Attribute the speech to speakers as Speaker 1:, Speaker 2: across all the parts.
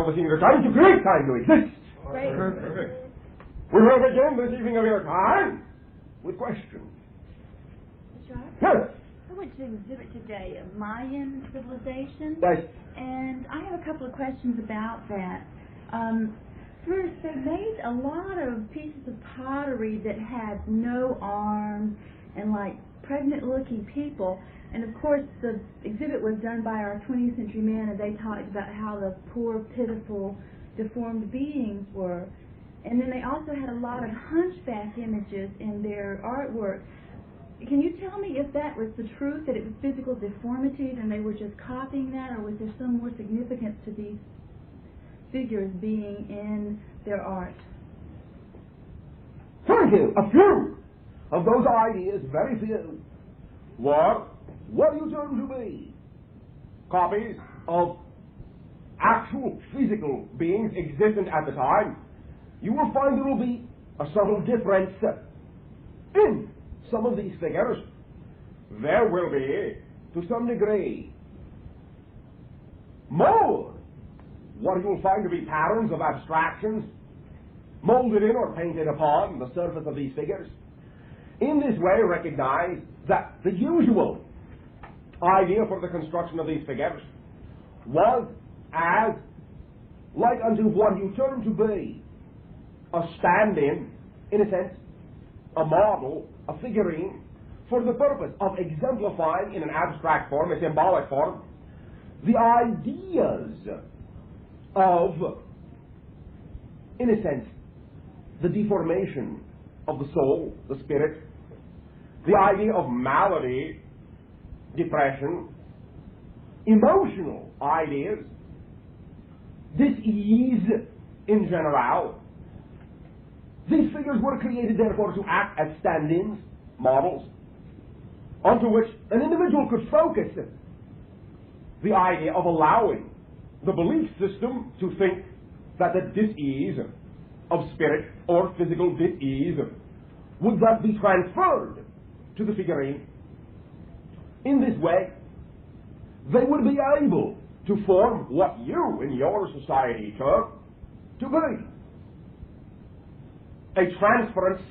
Speaker 1: for the singular time to create time to exist.
Speaker 2: Great.
Speaker 1: Perfect. We will begin this evening of your time with questions.
Speaker 2: Bashar?
Speaker 1: Yes.
Speaker 2: I went to the exhibit today of Mayan civilization.
Speaker 1: Yes.
Speaker 2: And I have a couple of questions about that. First, they made a lot of pieces of pottery that had no arms and like pregnant-looking people. And of course, the exhibit was done by our 20th century men, and they talked about how the poor, pitiful, deformed beings were. And then they also had a lot of hunchback images in their artwork. Can you tell me if that was the truth, that it was physical deformities and they were just copying that, or was there some more significance to these figures being in their art?
Speaker 1: Thank you. A few of those ideas, very few, were what you term to be copies of actual physical beings existent at the time. You will find there will be a subtle difference in some of these figures. There will be, to some degree, more what you will find to be patterns of abstractions molded in or painted upon the surface of these figures. In this way, recognize that the usual idea for the construction of these figures was as like unto what you term to be a stand-in a sense, a model, a figurine, for the purpose of exemplifying in an abstract form, a symbolic form, the ideas of, in a sense, the deformation of the soul, the spirit, the idea of malady, depression, emotional ideas, dis-ease in general. These figures were created, therefore, to act as stand-ins, models, onto which an individual could focus the idea of allowing the belief system to think that the dis-ease of spirit or physical dis-ease would thus be transferred to the figurine. In this way, they would be able to form what you in your society term to be a transference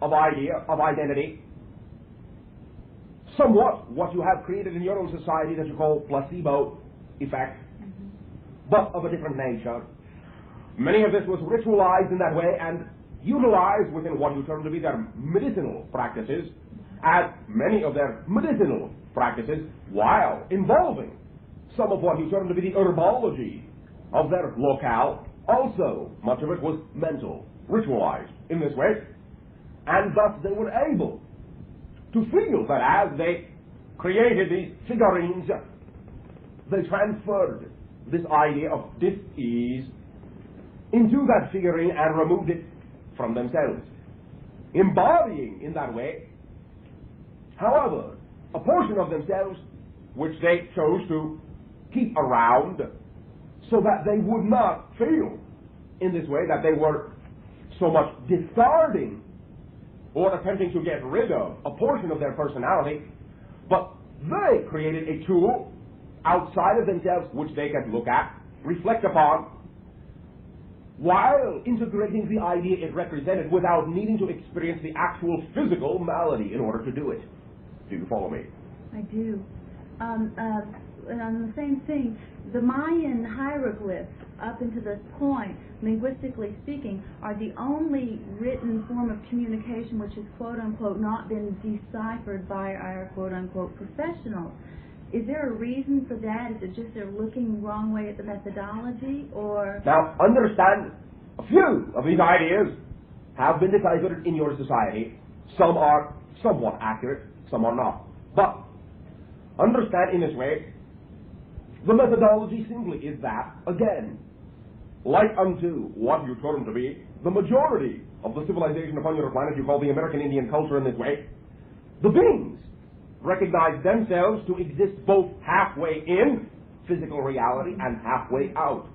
Speaker 1: of idea, of identity, somewhat what you have created in your own society that you call placebo effect, but of a different nature. Many of this was ritualized in that way and utilized within what you term to be their medicinal practices, as many of their medicinal practices, while involving some of what you term to be the herbology of their locale, also much of it was mental, ritualized in this way, and thus they were able to feel that as they created these figurines, they transferred this idea of dis-ease into that figurine and removed it from themselves, embodying in that way, however, a portion of themselves which they chose to keep around so that they would not feel in this way that they were so much discarding or attempting to get rid of a portion of their personality, but they created a tool outside of themselves which they could look at, reflect upon, while integrating the idea it represented without needing to experience the actual physical malady in order to do it. Do you follow me?
Speaker 2: I do. And on the same thing, the Mayan hieroglyphs, up until this point, linguistically speaking, are the only written form of communication which has quote-unquote not been deciphered by our quote-unquote professionals. Is there a reason for that? Is it just they're looking the wrong way at the methodology, or?
Speaker 1: Now, understand, a few of these ideas have been deciphered in your society. Some are somewhat accurate, some are not. But, understand in this way, the methodology simply is that, again, like unto what you term to be the majority of the civilization upon your planet you call the American Indian culture in this way, the beings recognize themselves to exist both halfway in physical reality and halfway out.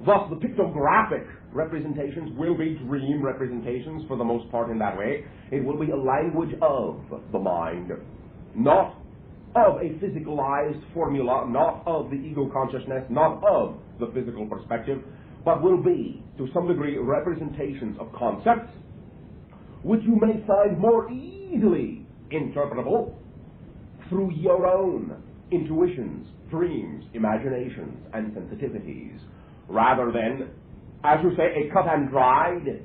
Speaker 1: Thus, the pictographic representations will be dream representations for the most part in that way. It will be a language of the mind, not of a physicalized formula, not of the ego consciousness, not of the physical perspective, but will be, to some degree, representations of concepts which you may find more easily interpretable through your own intuitions, dreams, imaginations, and sensitivities, rather than, as you say, a cut and dried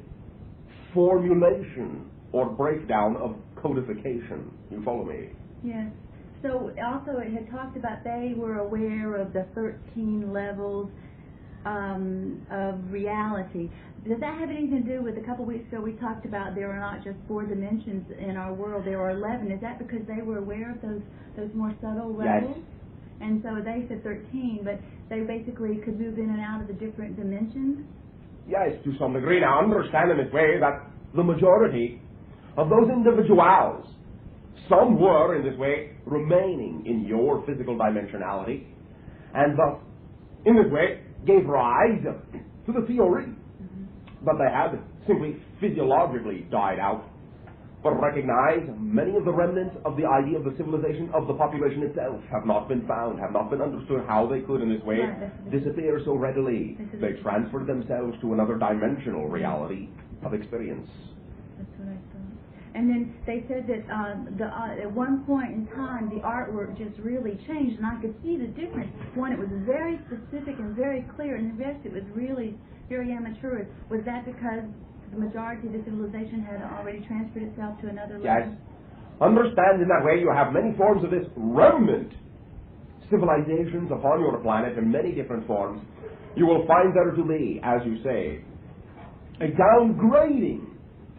Speaker 1: formulation or breakdown of codification. You follow me?
Speaker 2: Yes. So also it had talked about they were aware of the 13 levels of reality. Does that have anything to do with a couple weeks ago we talked about there are not just 4 dimensions in our world, there are 11. Is that because they were aware of those more subtle levels?
Speaker 1: Yes.
Speaker 2: And so they said 13, but they basically could move in and out of the different dimensions?
Speaker 1: Yes, to some degree. Now understand in this way that the majority of those individuals, some were in this way remaining in your physical dimensionality, and thus in this way gave rise to the theory that they had simply physiologically died out. But recognize many of the remnants of the idea of the civilization of the population itself have not been found, have not been understood how they could in this way disappear so readily. They transferred themselves to another dimensional reality of experience.
Speaker 2: That's what I thought. And then they said that at one point in time the artwork just really changed, and I could see the difference. One, it was very specific and very clear, and the rest it was really very amateurish. Was that because the majority of the civilization had already transferred itself to another level?
Speaker 1: Yes. Understand in that way you have many forms of this remnant civilizations upon your planet in many different forms. You will find there to be, as you say, a downgrading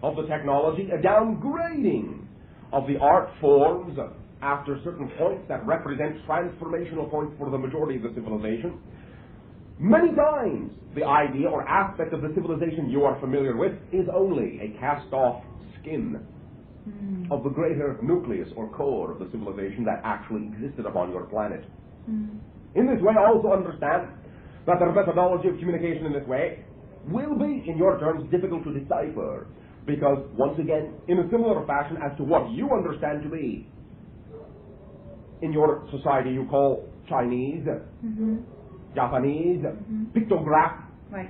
Speaker 1: of the technology, a downgrading of the art forms after certain points that represent transformational points for the majority of the civilization. Many times, the idea or aspect of the civilization you are familiar with is only a cast-off skin of the greater nucleus or core of the civilization that actually existed upon your planet. In this way, also understand that the methodology of communication in this way will be, in your terms, difficult to decipher, because, once again, in a similar fashion as to what you understand to be, in your society you call Chinese, Japanese, pictograph,
Speaker 2: right.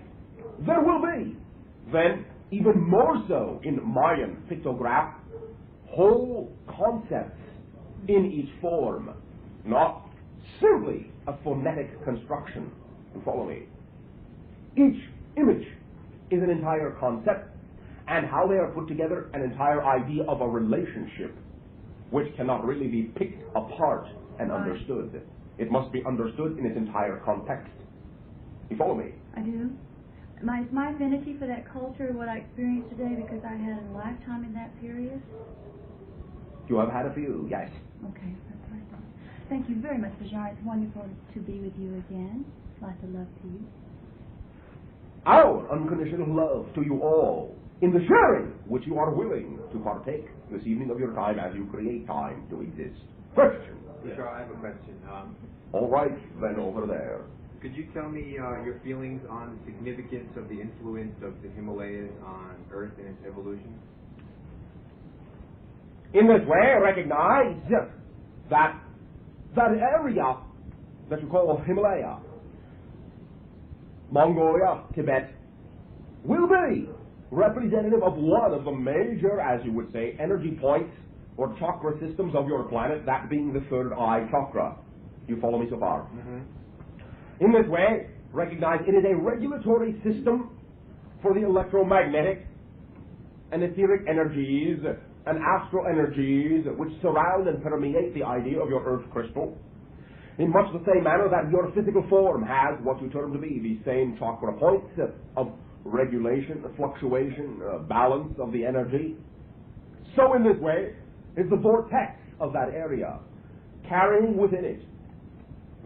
Speaker 1: There will be, then, even more so in Mayan pictograph, whole concepts in each form, not simply a phonetic construction. You follow me? Each image is an entire concept, and how they are put together, an entire idea of a relationship, which cannot really be picked apart and understood. It must be understood in its entire context. You follow me?
Speaker 2: I do. My affinity for that culture, what I experienced today, because I had a lifetime in that period.
Speaker 1: You have had a few, yes.
Speaker 2: Okay, that's what I thought. Thank you very much, Bashar. It's wonderful to be with you again. Lots of love to you.
Speaker 1: Our unconditional love to you all, in the sharing which you are willing to partake this evening of your time as you create time to exist. Question?
Speaker 3: Bashar, I have a question.
Speaker 1: All right, then over there.
Speaker 3: Could you tell me your feelings on the significance of the influence of the Himalayas on Earth and its evolution?
Speaker 1: In this way, recognize that area that you call Himalaya, Mongolia, Tibet, will be representative of one of the major, as you would say, energy points or chakra systems of your planet, that being the third eye chakra. You follow me so far? In this way, recognize it is a regulatory system for the electromagnetic and etheric energies and astral energies which surround and permeate the idea of your earth crystal, in much the same manner that your physical form has what you term to be the same chakra points of regulation, fluctuation, balance of the energy. So in this way is the vortex of that area, carrying within it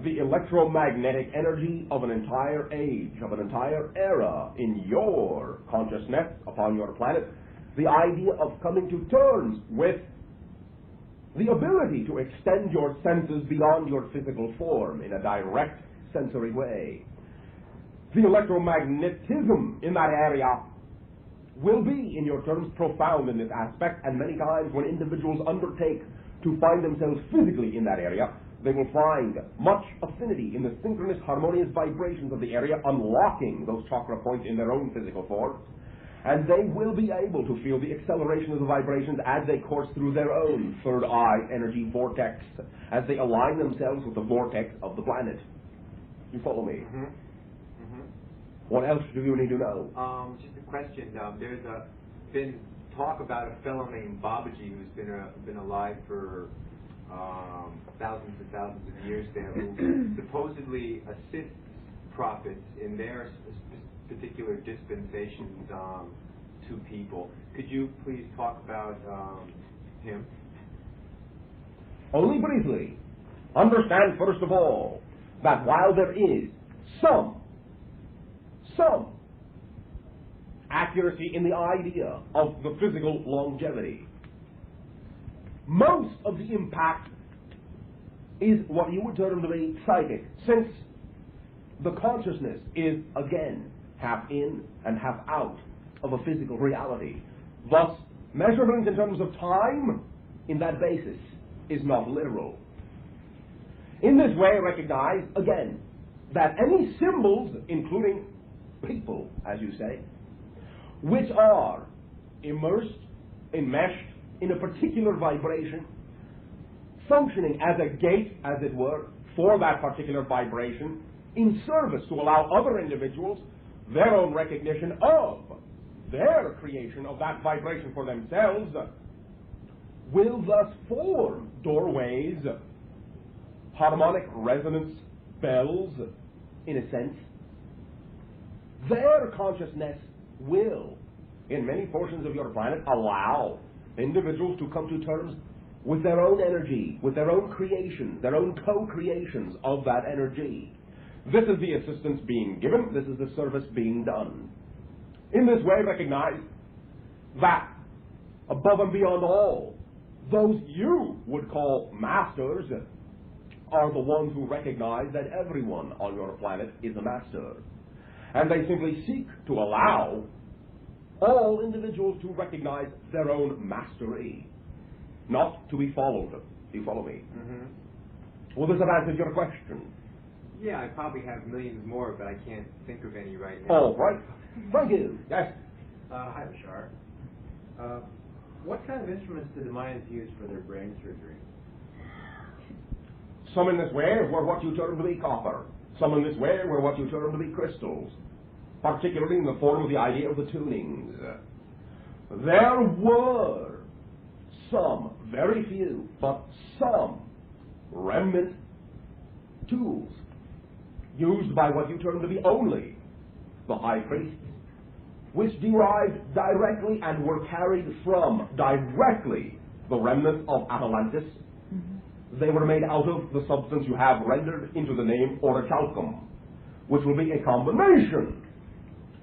Speaker 1: the electromagnetic energy of an entire age, of an entire era in your consciousness upon your planet, the idea of coming to terms with the ability to extend your senses beyond your physical form in a direct sensory way. The electromagnetism in that area will be, in your terms, profound in this aspect, and many times when individuals undertake to find themselves physically in that area, they will find much affinity in the synchronous harmonious vibrations of the area, unlocking those chakra points in their own physical form. And they will be able to feel the acceleration of the vibrations as they course through their own third eye energy vortex, as they align themselves with the vortex of the planet. You follow me?
Speaker 3: Mm-hmm. Mm-hmm.
Speaker 1: What else do you need to know?
Speaker 3: Just a question. There's been talk about a fellow named Babaji who's been alive for thousands and thousands of years there, who supposedly assists prophets in their particular dispensations to people. Could you please talk about him?
Speaker 1: Only briefly. Understand, first of all, that while there is some accuracy in the idea of the physical longevity, most of the impact is what you would term to be psychic, since the consciousness is, again, half in and half out of a physical reality. Thus, measurement in terms of time in that basis is not literal. In this way, recognize, again, that any symbols, including people, as you say, which are immersed, enmeshed in a particular vibration, functioning as a gate, as it were, for that particular vibration, in service to allow other individuals their own recognition of their creation of that vibration for themselves, will thus form doorways, harmonic resonance bells, in a sense. Their consciousness will, in many portions of your planet, allow individuals to come to terms with their own energy, with their own creations, their own co-creations of that energy. This is the assistance being given. This is the service being done. In this way, recognize that above and beyond all, those you would call masters are the ones who recognize that everyone on your planet is a master. And they simply seek to allow all individuals to recognize their own mastery, not to be followed. Do you follow me?
Speaker 3: Mm-hmm.
Speaker 1: Well, this has answered your question.
Speaker 3: Yeah, I probably have millions more, but I can't think of any right now.
Speaker 1: All right. Thank you. Yes.
Speaker 4: Hi, Bashar. What kind of instruments do the Mayans use for their brain surgery?
Speaker 1: Some in this way were what you term to be copper. Some in this way were what you term to be crystals, particularly in the form of the idea of the tunings. There were some, very few, but some remnant tools used by what you term to be only the high priests, which derived directly and were carried from directly the remnants of Atlantis. They were made out of the substance you have rendered into the name orichalcum, which will be a combination,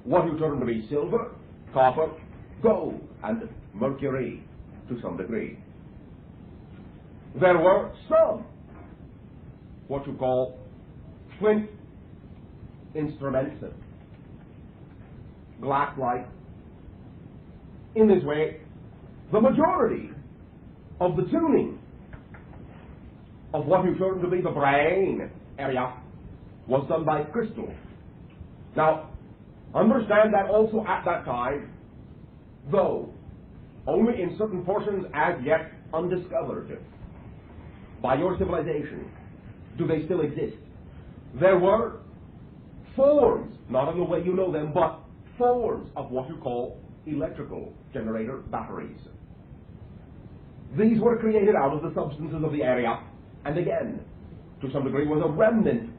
Speaker 1: what you term to be silver, copper, gold, and mercury to some degree. There were some, what you call flint instruments, glass-like. In this way, the majority of the tuning of what you term to be the brain area was done by crystal. Now, understand that also at that time, though only in certain portions as yet undiscovered by your civilization, do they still exist. There were forms, not in the way you know them, but forms of what you call electrical generator batteries. These were created out of the substances of the area, and again, to some degree, was a remnant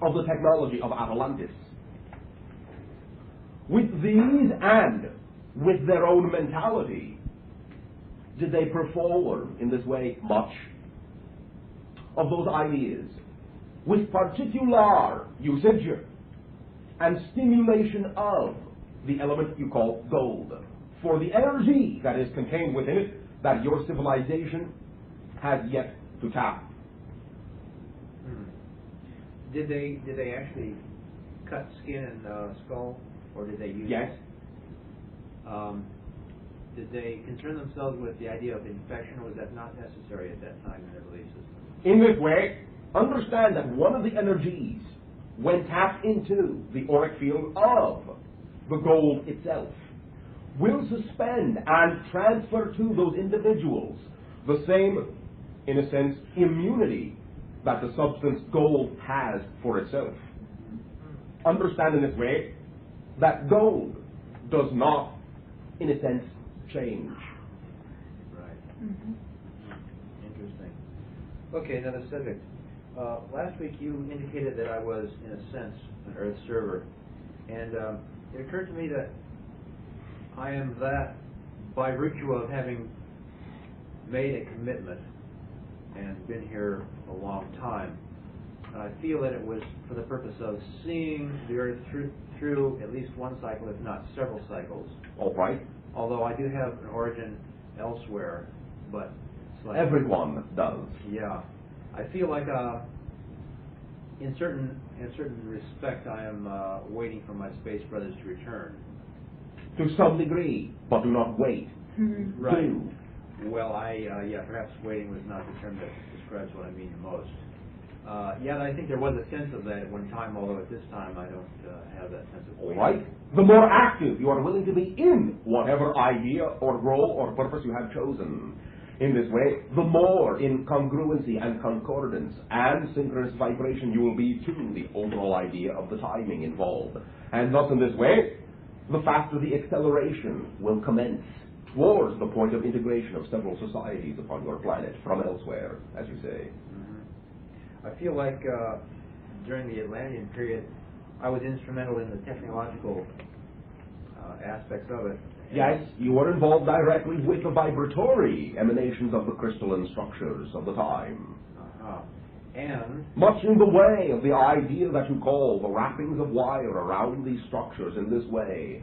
Speaker 1: of the technology of Atlantis. With these and with their own mentality, did they perform in this way much of those ideas with particular usage and stimulation of the element you call gold for the energy that is contained within it that your civilization has yet to tap.
Speaker 4: Did they actually cut skin and skull, or did they use?
Speaker 1: Yes.
Speaker 4: did they concern themselves with the idea of infection, or was that not necessary at that time in their belief system?
Speaker 1: In this way, understand that one of the energies, when tapped into the auric field of the gold itself, will suspend and transfer to those individuals the same, in a sense, immunity that the substance gold has for itself. Understand in this way that gold does not, in a sense, change.
Speaker 4: Right. Interesting. Okay, another subject. Last week you indicated that I was, in a sense, an Earth server, and it occurred to me that I am that by virtue of having made a commitment and been here a long time. I feel that it was for the purpose of seeing the Earth through at least one cycle, if not several cycles.
Speaker 1: All right?
Speaker 4: Although I do have an origin elsewhere, but it's like,
Speaker 1: Everyone does.
Speaker 4: yeah, I feel like in certain respect I am waiting for my space brothers to return.
Speaker 1: To some degree, but do not wait.
Speaker 4: Right.
Speaker 1: Do.
Speaker 4: Well, perhaps waiting was not the term that describes what I mean the most. Yet I think there was a sense of that at one time, although at this time I don't have that sense of
Speaker 1: All
Speaker 4: waiting.
Speaker 1: right? The more active you are willing to be in whatever idea or role or purpose you have chosen. In this way, the more in congruency and concordance and synchronous vibration you will be to the overall idea of the timing involved. And thus in this way, the faster the acceleration will commence towards the point of integration of several societies upon your planet from elsewhere, as you say.
Speaker 4: I feel like during the Atlantean period, I was instrumental in the technological aspects of it.
Speaker 1: Yes, you were involved directly with the vibratory emanations of the crystalline structures of the time.
Speaker 4: And
Speaker 1: Much in the way of the idea that you call the wrappings of wire around these structures in this way,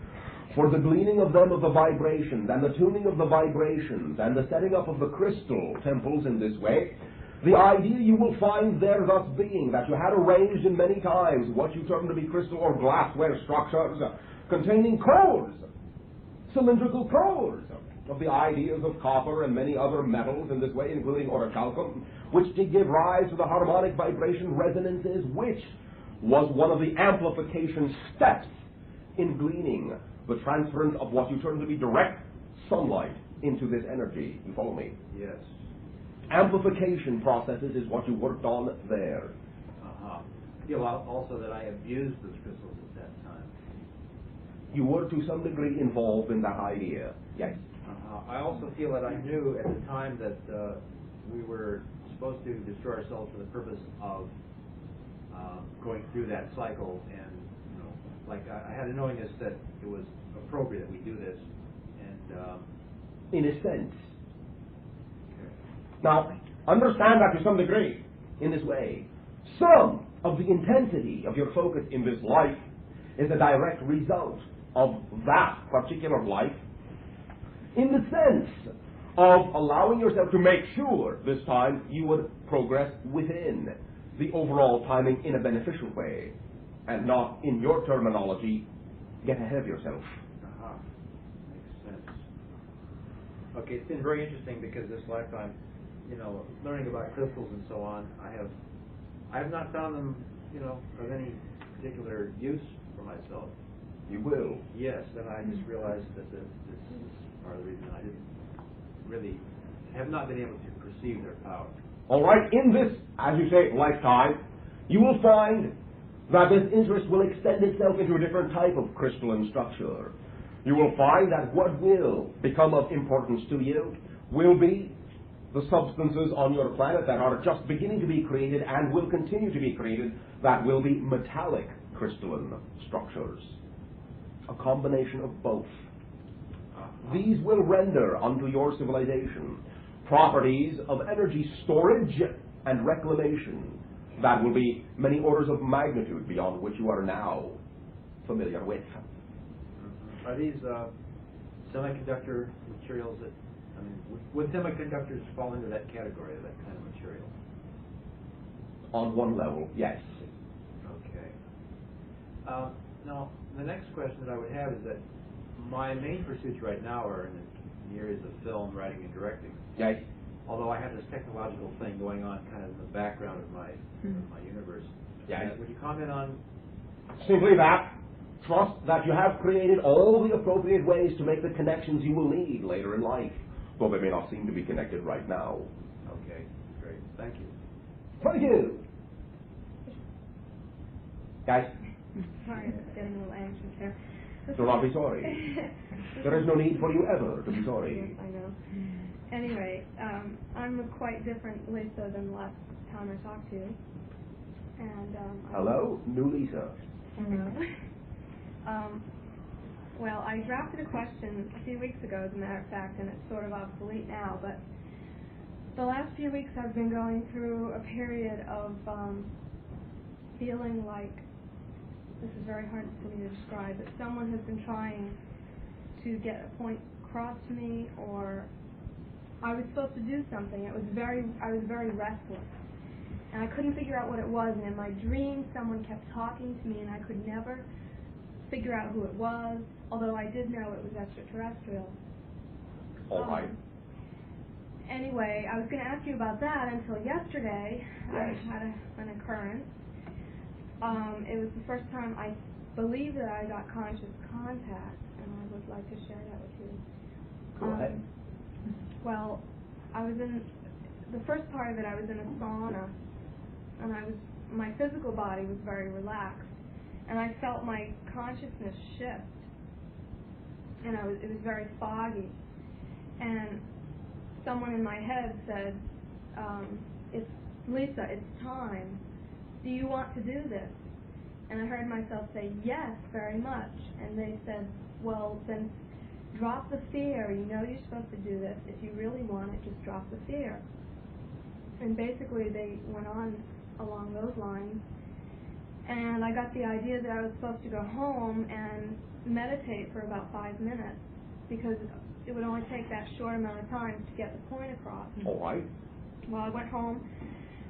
Speaker 1: for the gleaning of them of the vibrations and the tuning of the vibrations and the setting up of the crystal temples in this way, the idea you will find there thus being that you had arranged in many times what you term to be crystal or glassware structures containing cores, cylindrical cores of the ideas of copper and many other metals in this way, including orichalcum, which did give rise to the harmonic vibration resonances, which was one of the amplification steps in gleaning the transference of what you term to be direct sunlight into this energy. You follow me?
Speaker 4: yes.
Speaker 1: Amplification processes is what you worked on there.
Speaker 4: I feel also that I abused those crystals at that time.
Speaker 1: You were to some degree involved in that idea. Yes.
Speaker 4: I also feel that I knew at the time that we were supposed to destroy ourselves for the purpose of going through that cycle, and I had a knowingness that it was appropriate that we do this, and
Speaker 1: In a sense. Now, understand that to some degree, in this way, some of the intensity of your focus in this life is a direct result of that particular life, in the sense of allowing yourself to make sure this time you would progress within the overall timing in a beneficial way, and not, in your terminology, get ahead of yourself.
Speaker 4: Makes sense. Okay, it's been very interesting because this lifetime, learning about crystals and so on, I have not found them, of any particular use for myself.
Speaker 1: You will.
Speaker 4: Yes, and I just realized that this is part of the reason I have not been able to perceive their power.
Speaker 1: All right, in this, as you say, lifetime, you will find that this interest will extend itself into a different type of crystalline structure. You will find that what will become of importance to you will be the substances on your planet that are just beginning to be created and will continue to be created, that will be metallic crystalline structures. A combination of both. These will render unto your civilization properties of energy storage and reclamation that will be many orders of magnitude beyond which you are now familiar with.
Speaker 4: Are these semiconductor materials that, would semiconductors fall into that category of that kind of material?
Speaker 1: On one level, yes.
Speaker 4: Okay. Now, the next question that I would have is that my main pursuits right now are in the areas of film, writing, and directing.
Speaker 1: Yes.
Speaker 4: Although I have this technological thing going on kind of in the background of my universe.
Speaker 1: Yes.
Speaker 4: Would you comment on?
Speaker 1: Simply that. Trust that you have created all the appropriate ways to make the connections you will need later in life, though they may not seem to be connected right now.
Speaker 4: Okay, great. Thank you.
Speaker 1: Thank you. Guys,
Speaker 5: Sorry, I'm getting a little anxious here.
Speaker 1: do not be sorry. There is no need for you ever to be
Speaker 5: Yes,
Speaker 1: sorry.
Speaker 5: I know. Anyway, I'm a quite different Lisa than the last time I talked to you. And
Speaker 1: Hello, new Lisa.
Speaker 5: Hello. Well, I drafted a question a few weeks ago, as a matter of fact, and it's sort of obsolete now, but the last few weeks I've been going through a period of feeling like, this is very hard for me to describe, but someone has been trying to get a point across to me, or I was supposed to do something. I was very restless, and I couldn't figure out what it was, and in my dreams someone kept talking to me, and I could never figure out who it was, although I did know it was extraterrestrial.
Speaker 1: All right.
Speaker 5: Anyway, I was going to ask you about that until yesterday.
Speaker 1: Yes.
Speaker 5: I had an occurrence. It was the first time I believe that I got conscious contact, and I would like to share that with you.
Speaker 1: Go ahead.
Speaker 5: Well, I was in the first part of it. I was in a sauna, and my physical body was very relaxed, and I felt my consciousness shift, and it was very foggy, and someone in my head said, "It's Lisa. It's time. Do you want to do this?" And I heard myself say, "Yes, very much." And they said, "Well, then drop the fear. You know you're supposed to do this. If you really want it, just drop the fear." And basically they went on along those lines. And I got the idea that I was supposed to go home and meditate for about 5 minutes, because it would only take that short amount of time to get the point across.
Speaker 1: All right.
Speaker 5: Well, I went home,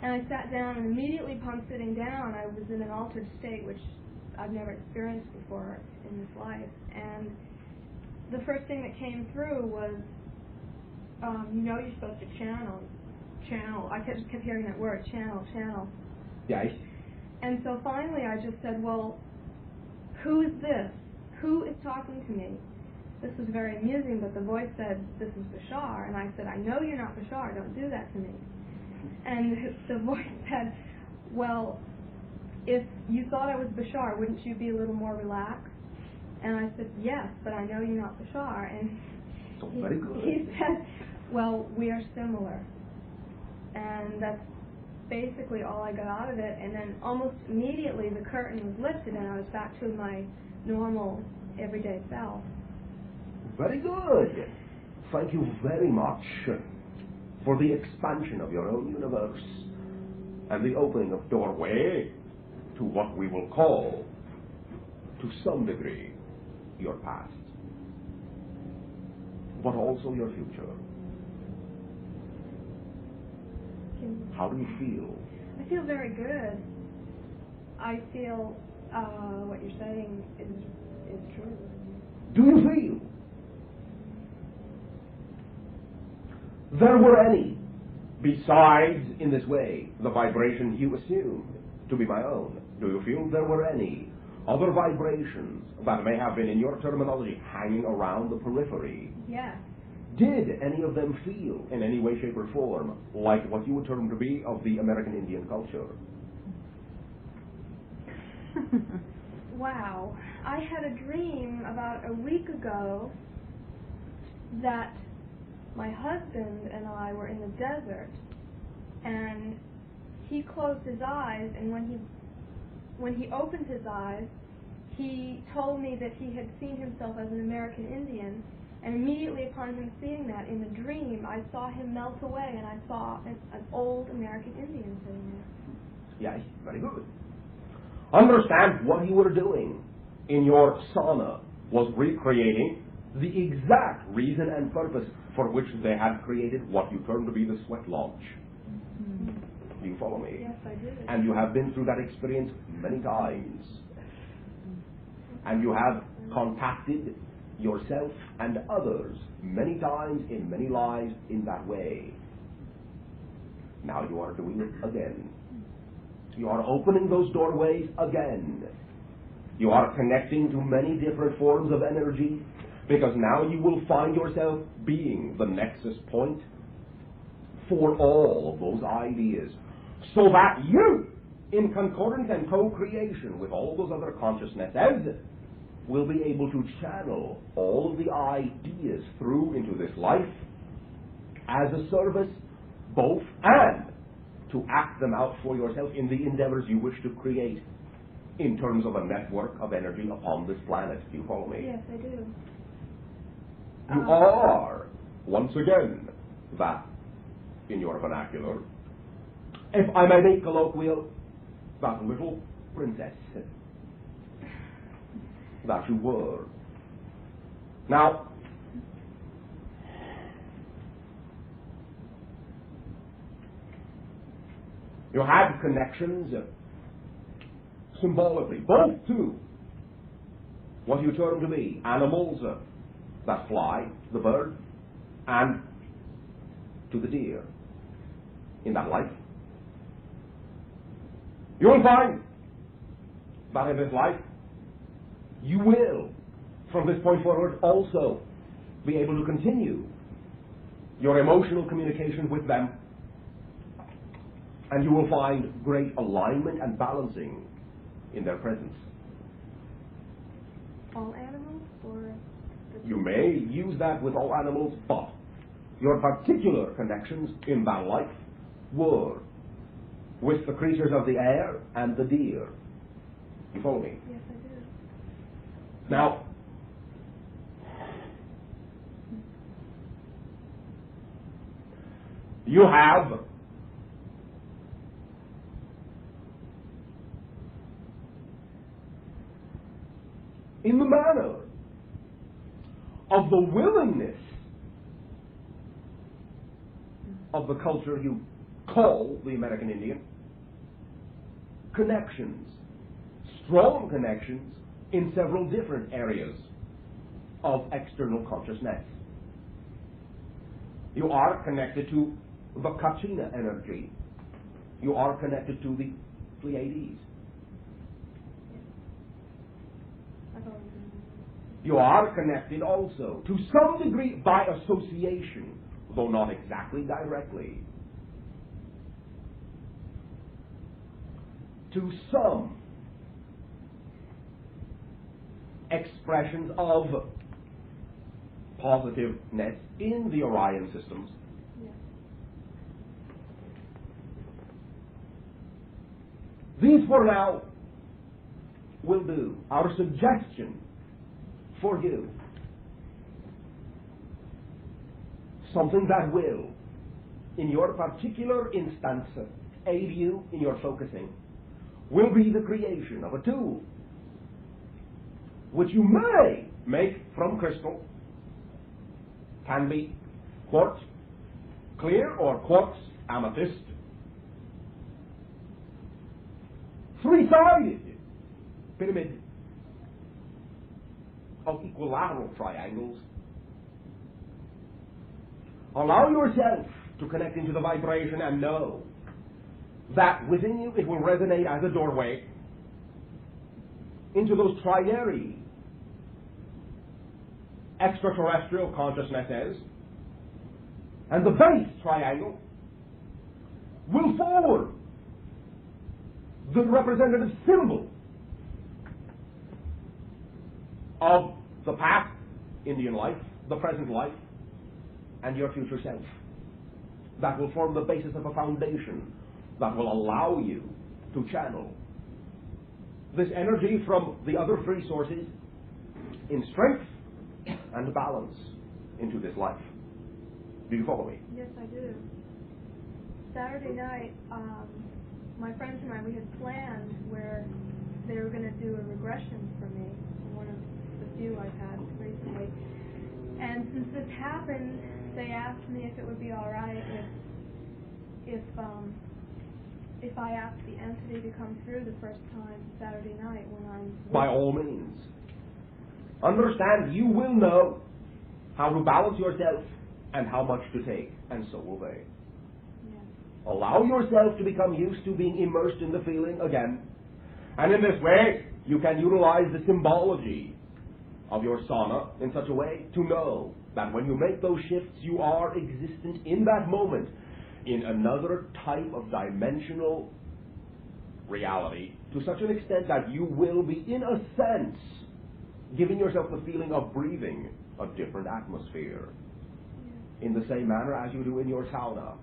Speaker 5: and I sat down, and immediately upon sitting down, I was in an altered state, which I've never experienced before in this life. And the first thing that came through was, you're supposed to channel. I kept hearing that word, channel.
Speaker 1: Yes.
Speaker 5: And so finally I just said, well, who is this? Who is talking to me? This was very amusing, but the voice said, "This is Bashar." And I said, "I know you're not Bashar. Don't do that to me." And the voice said, "Well, if you thought I was Bashar, wouldn't you be a little more relaxed?" And I said, "Yes, but I know you're not Bashar." And
Speaker 1: Very good.
Speaker 5: he said, "Well, we are similar." And that's basically all I got out of it. And then almost immediately the curtain was lifted, and I was back to my normal, everyday self.
Speaker 1: Very good. Thank you very much for the expansion of your own universe and the opening of doorway to what we will call, to some degree, your past, but also your future. How do you feel?
Speaker 5: I feel very good. I feel what you're saying is true.
Speaker 1: Do you feel there were any, besides, in this way, the vibrations you assumed to be my own? Do you feel there were any other vibrations that may have been, in your terminology, hanging around the periphery?
Speaker 5: Yes.
Speaker 1: Did any of them feel, in any way, shape, or form, like what you would term to be of the American Indian culture?
Speaker 5: Wow. I had a dream about a week ago that my husband and I were in the desert, and he closed his eyes, and when he opened his eyes, he told me that he had seen himself as an American Indian. And immediately upon him seeing that in the dream, I saw him melt away, and I saw an old American Indian sitting there.
Speaker 1: Yes, very good. Understand what you were doing in your sauna was recreating the exact reason and purpose for which they had created what you term to be the sweat lodge.
Speaker 5: Mm-hmm.
Speaker 1: Do you follow me?
Speaker 5: Yes, I do.
Speaker 1: And you have been through that experience many times. And you have contacted yourself and others many times in many lives in that way. Now you are doing it again. You are opening those doorways again. You are connecting to many different forms of energy, because now you will find yourself being the nexus point for all of those ideas, so that you, in concordance and co-creation with all those other consciousnesses, will be able to channel all of the ideas through into this life as a service, both, and to act them out for yourself in the endeavors you wish to create in terms of a network of energy upon this planet. Do you follow me?
Speaker 5: Yes, I do.
Speaker 1: You are, once again, that, in your vernacular, if I may make colloquial, that little princess that you were. Now, you have connections symbolically, both to what you term to be animals that fly, the bird, and to the deer in that life. You will find that in this life you will, from this point forward, also be able to continue your emotional communication with them, and you will find great alignment and balancing in their presence.
Speaker 5: All animals, or
Speaker 1: you may use that with all animals, but your particular connections in that life were with the creatures of the air and the deer. You follow me?
Speaker 5: Yes, I do.
Speaker 1: Now, you have in the manner of the willingness of the culture you call the American Indian, connections, strong connections in several different areas of external consciousness. You are connected to the Kachina energy. You are connected to the Pleiades. You are connected also, to some degree, by association, though not exactly directly, to some expressions of positiveness in the Orion systems.
Speaker 5: Yes.
Speaker 1: These for now will do. Our suggestion for you, something that will, in your particular instance, aid you in your focusing, will be the creation of a tool which you may make from crystal. Can be quartz clear or quartz amethyst. Three-sided pyramid of equilateral triangles. Allow yourself to connect into the vibration and know that within you it will resonate as a doorway into those trinary extraterrestrial consciousnesses, and the base triangle will forward the representative symbol of the past Indian life, the present life, and your future self. That will form the basis of a foundation that will allow you to channel this energy from the other three sources in strength and balance into this life. Do you follow me?
Speaker 5: Yes, I do. Saturday night, my friends and I, we had planned where they were going to do a regression for me, one of the few I've had recently. And since this happened, they asked me if it would be all right if I asked the entity to come through the first time Saturday night when I'm...
Speaker 1: By all means. understand you will know how to balance yourself and how much to take, and so will they.
Speaker 5: Yes.
Speaker 1: Allow yourself to become used to being immersed in the feeling again. And in this way, you can utilize the symbology of your sauna in such a way to know that when you make those shifts, you are existent in that moment in another type of dimensional reality to such an extent that you will be, in a sense, giving yourself the feeling of breathing a different atmosphere in the same manner as you do in your sauna.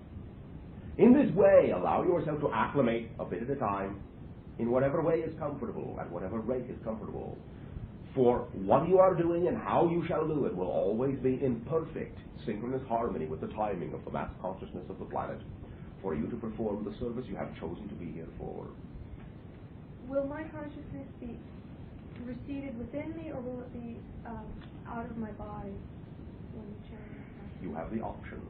Speaker 1: In this way, allow yourself to acclimate a bit at a time in whatever way is comfortable, at whatever rate is comfortable. For what you are doing and how you shall do it will always be in perfect synchronous harmony with the timing of the mass consciousness of the planet for you to perform the service you have chosen to be here for.
Speaker 5: Will my consciousness be receded within me, or will it be out of my body when you change?
Speaker 1: You have the option.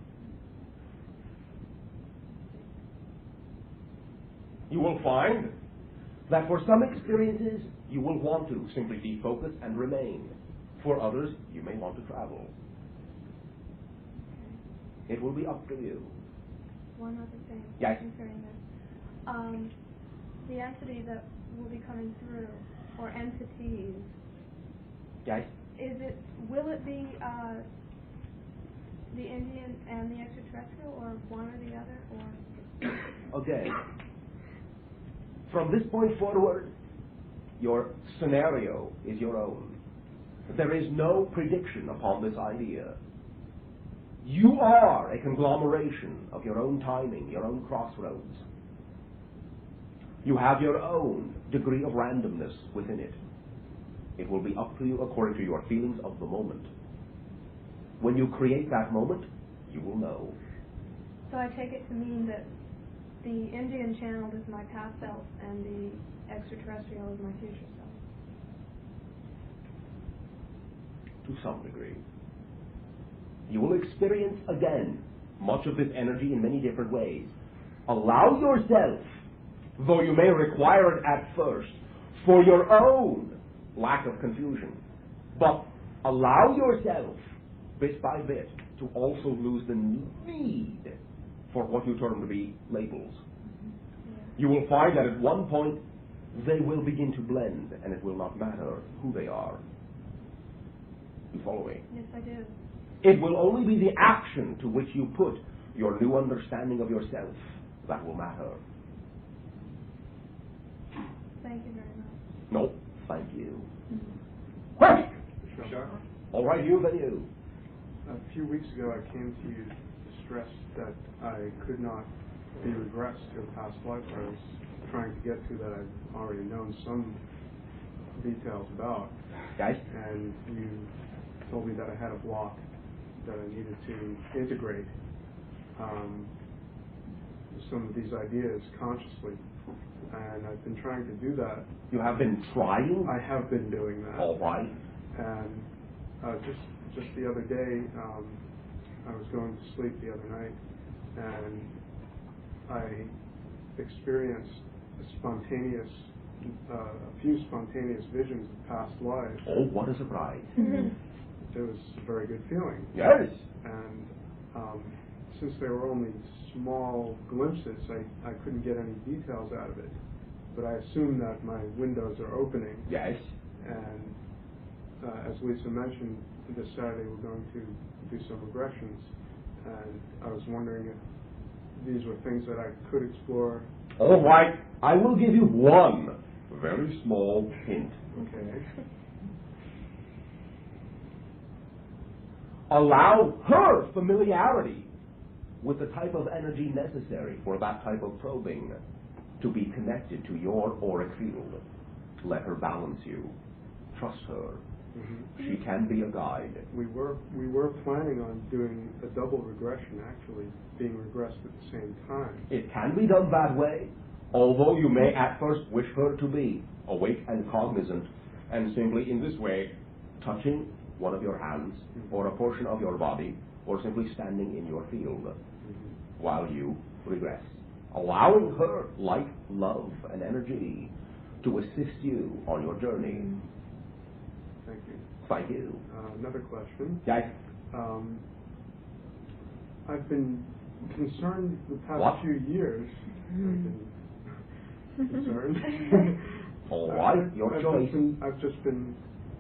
Speaker 1: You will find that for some experiences you will want to simply defocus and remain. For others, you may want to travel. It will be up to you.
Speaker 5: One other thing.
Speaker 1: Yes.
Speaker 5: Concerning this. The entity that will be coming through, or entities.
Speaker 1: Yes?
Speaker 5: Will it be the Indian and the extraterrestrial, or one or the other, or?
Speaker 1: Okay. From this point forward, your scenario is your own. There is no prediction upon this idea. You are a conglomeration of your own timing, your own crossroads. You have your own degree of randomness within it. It will be up to you according to your feelings of the moment. When you create that moment, you will know.
Speaker 5: So I take it to mean that the Indian channeled is my past self and the extraterrestrial is my future self.
Speaker 1: To some degree. You will experience again much of this energy in many different ways. Allow yourself, though you may require it at first, for your own lack of confusion, but allow yourself, bit by bit, to also lose the need for what you term to be labels. You will find that at one point they will begin to blend, and it will not matter who they are. You follow me?
Speaker 5: Yes, I do.
Speaker 1: It will only be the action to which you put your new understanding of yourself that will matter.
Speaker 5: Thank you very much.
Speaker 1: No, thank you. Quick!
Speaker 3: Sure.
Speaker 1: All right, you, then you.
Speaker 6: A few weeks ago, I came to you distressed that I could not be regressed to a past life I was trying to get to that I've already known some details about.
Speaker 1: Guys?
Speaker 6: And you told me that I had a block that I needed to integrate some of these ideas consciously. And I've been trying to do that.
Speaker 1: You have been trying?
Speaker 6: I have been doing that.
Speaker 1: All right.
Speaker 6: And just the other day, I was going to sleep the other night, and I experienced a few spontaneous visions of past lives.
Speaker 1: Oh, what a surprise.
Speaker 6: It was a very good feeling.
Speaker 1: Yes.
Speaker 6: And since they were only small glimpses, I couldn't get any details out of it. But I assume that my windows are opening.
Speaker 1: Yes.
Speaker 6: And as Lisa mentioned, this Saturday we're going to do some regressions. And I was wondering if these were things that I could explore.
Speaker 1: All right. I will give you one very small hint.
Speaker 6: Okay.
Speaker 1: Allow her familiarity with the type of energy necessary for that type of probing to be connected to your auric field. Let her balance you. Trust her.
Speaker 6: Mm-hmm.
Speaker 1: She can be a guide.
Speaker 6: We were planning on doing a double regression, actually, being regressed at the same time.
Speaker 1: It can be done that way, although you may at first wish her to be awake and cognizant, and simply in this way, touching one of your hands, or a portion of your body, or simply standing in your field, while you regress. Allowing her light, love, and energy to assist you on your journey.
Speaker 6: Thank you.
Speaker 1: Thank you.
Speaker 6: Another question.
Speaker 1: Yes.
Speaker 6: I've been concerned the past
Speaker 1: What?
Speaker 6: few years. I've been concerned.
Speaker 1: All right, your choice.
Speaker 6: I've just been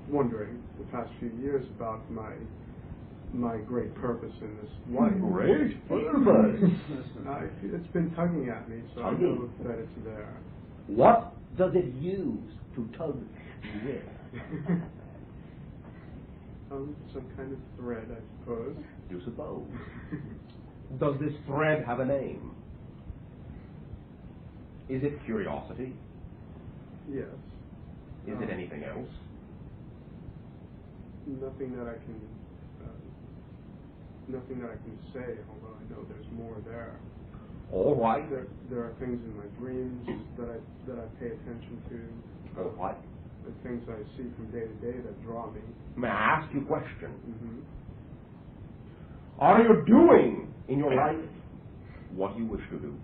Speaker 6: wondering the past few years about my great purpose in this life.
Speaker 1: Great purpose.
Speaker 6: It's been tugging at me, so I know that it's there.
Speaker 1: What does it use to tug you with?
Speaker 6: Some kind of thread, I suppose.
Speaker 1: You suppose. Does this thread have a name? Is it curiosity?
Speaker 6: Yes.
Speaker 1: Is it anything else?
Speaker 6: Nothing that I can say, although I know there's more there.
Speaker 1: All right.
Speaker 6: There are things in my dreams that I pay attention to.
Speaker 1: All right.
Speaker 6: The things I see from day to day that draw me.
Speaker 1: May I ask you a question?
Speaker 6: Mm-hmm.
Speaker 1: Are you doing in your life what you wish to do?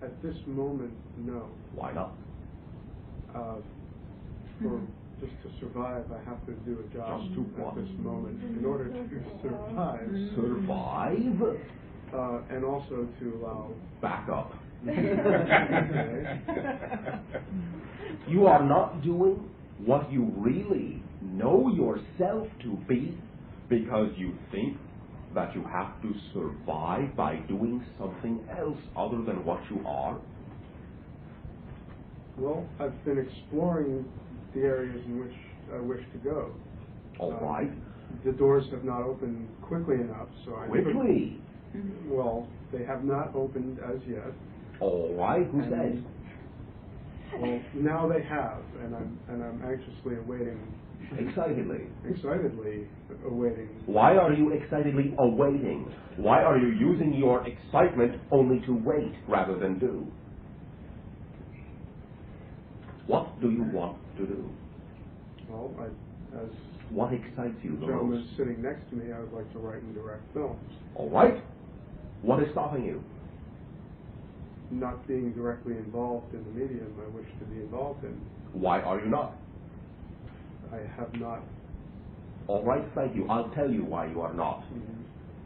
Speaker 6: At this moment, no.
Speaker 1: Why not?
Speaker 6: For just to survive, I have to do a job
Speaker 1: Just to what?
Speaker 6: at this moment in order to survive.
Speaker 1: Survive?
Speaker 6: And also to allow.
Speaker 1: Back up.
Speaker 6: Okay.
Speaker 1: You are not doing what you really know yourself to be because you think that you have to survive by doing something else other than what you are.
Speaker 6: Well, I've been exploring the areas in which I wish to go.
Speaker 1: All right.
Speaker 6: The doors have not opened quickly enough, so I
Speaker 1: Quickly.
Speaker 6: Well, they have not opened as yet.
Speaker 1: All right. Who said?
Speaker 6: Well, now they have, and I'm anxiously awaiting. Excitedly awaiting.
Speaker 1: Why are you excitedly awaiting? Why are you using your excitement only to wait rather than do? What do you want to do?
Speaker 6: Well, as
Speaker 1: what excites you the
Speaker 6: the gentleman
Speaker 1: most?
Speaker 6: sitting next to me, I would like to write and direct films.
Speaker 1: All right. What is stopping you?
Speaker 6: Not being directly involved in the medium I wish to be involved in.
Speaker 1: Why are you not?
Speaker 6: I have not.
Speaker 1: All right, thank you. I'll tell you why you are not.
Speaker 6: Mm-hmm.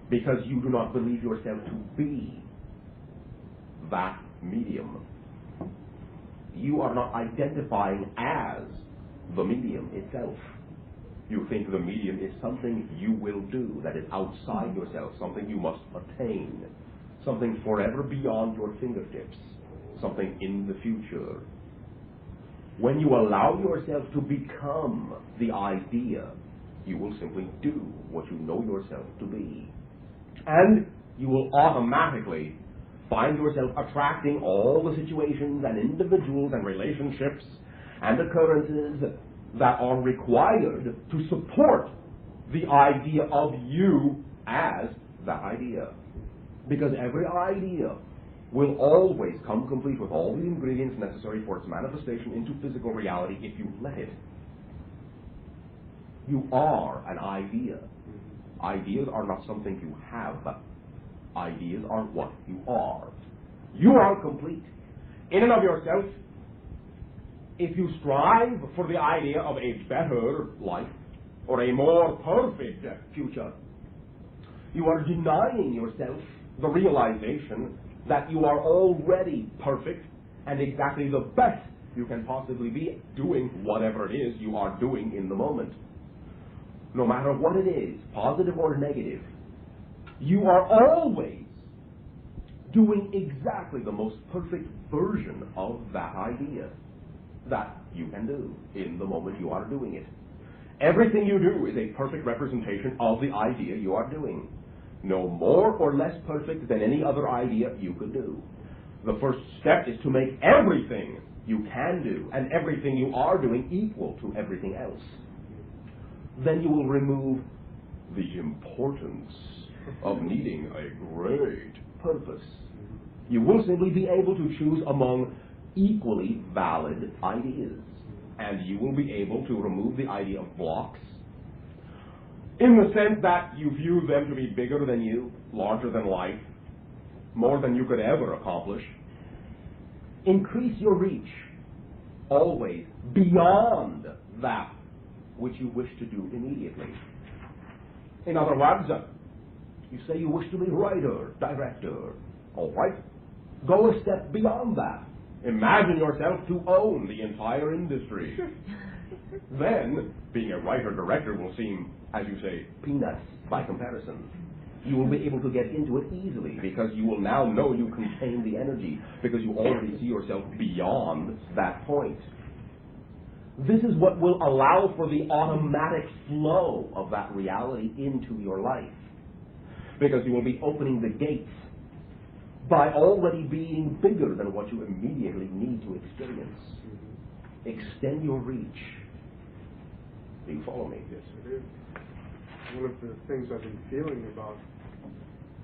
Speaker 1: Because you do not believe yourself to be that medium. You are not identifying as the medium itself. You think the medium is something you will do that is outside yourself, something you must attain, something forever beyond your fingertips, something in the future. When you allow yourself to become the idea, you will simply do what you know yourself to be. And you will automatically find yourself attracting all the situations and individuals and relationships and occurrences that are required to support the idea of you as that idea. Because every idea will always come complete with all the ingredients necessary for its manifestation into physical reality if you let it. You are an idea. Ideas are not something you have. Ideas are what you are. You are complete. In and of yourself, if you strive for the idea of a better life or a more perfect future, you are denying yourself the realization that you are already perfect and exactly the best you can possibly be doing whatever it is you are doing in the moment. No matter what it is, positive or negative, you are always doing exactly the most perfect version of that idea that you can do in the moment you are doing it. Everything you do is a perfect representation of the idea you are doing. No more or less perfect than any other idea you could do. The first step is to make everything you can do and everything you are doing equal to everything else. Then you will remove the importance of needing a great purpose. You will simply be able to choose among equally valid ideas. And you will be able to remove the idea of blocks in the sense that you view them to be bigger than you, larger than life, more than you could ever accomplish. Increase your reach always beyond that which you wish to do immediately. In other words, you say you wish to be writer, director. All right. Go a step beyond that. Imagine yourself to own the entire industry. Then, being a writer-director will seem, as you say, peanuts by comparison. You will be able to get into it easily because you will now know you contain the energy because you already see yourself beyond that point. This is what will allow for the automatic flow of that reality into your life, because you will be opening the gates by already being bigger than what you immediately need to experience. Extend your reach. Do you follow me?
Speaker 6: Yes, I do. One of the things I've been feeling about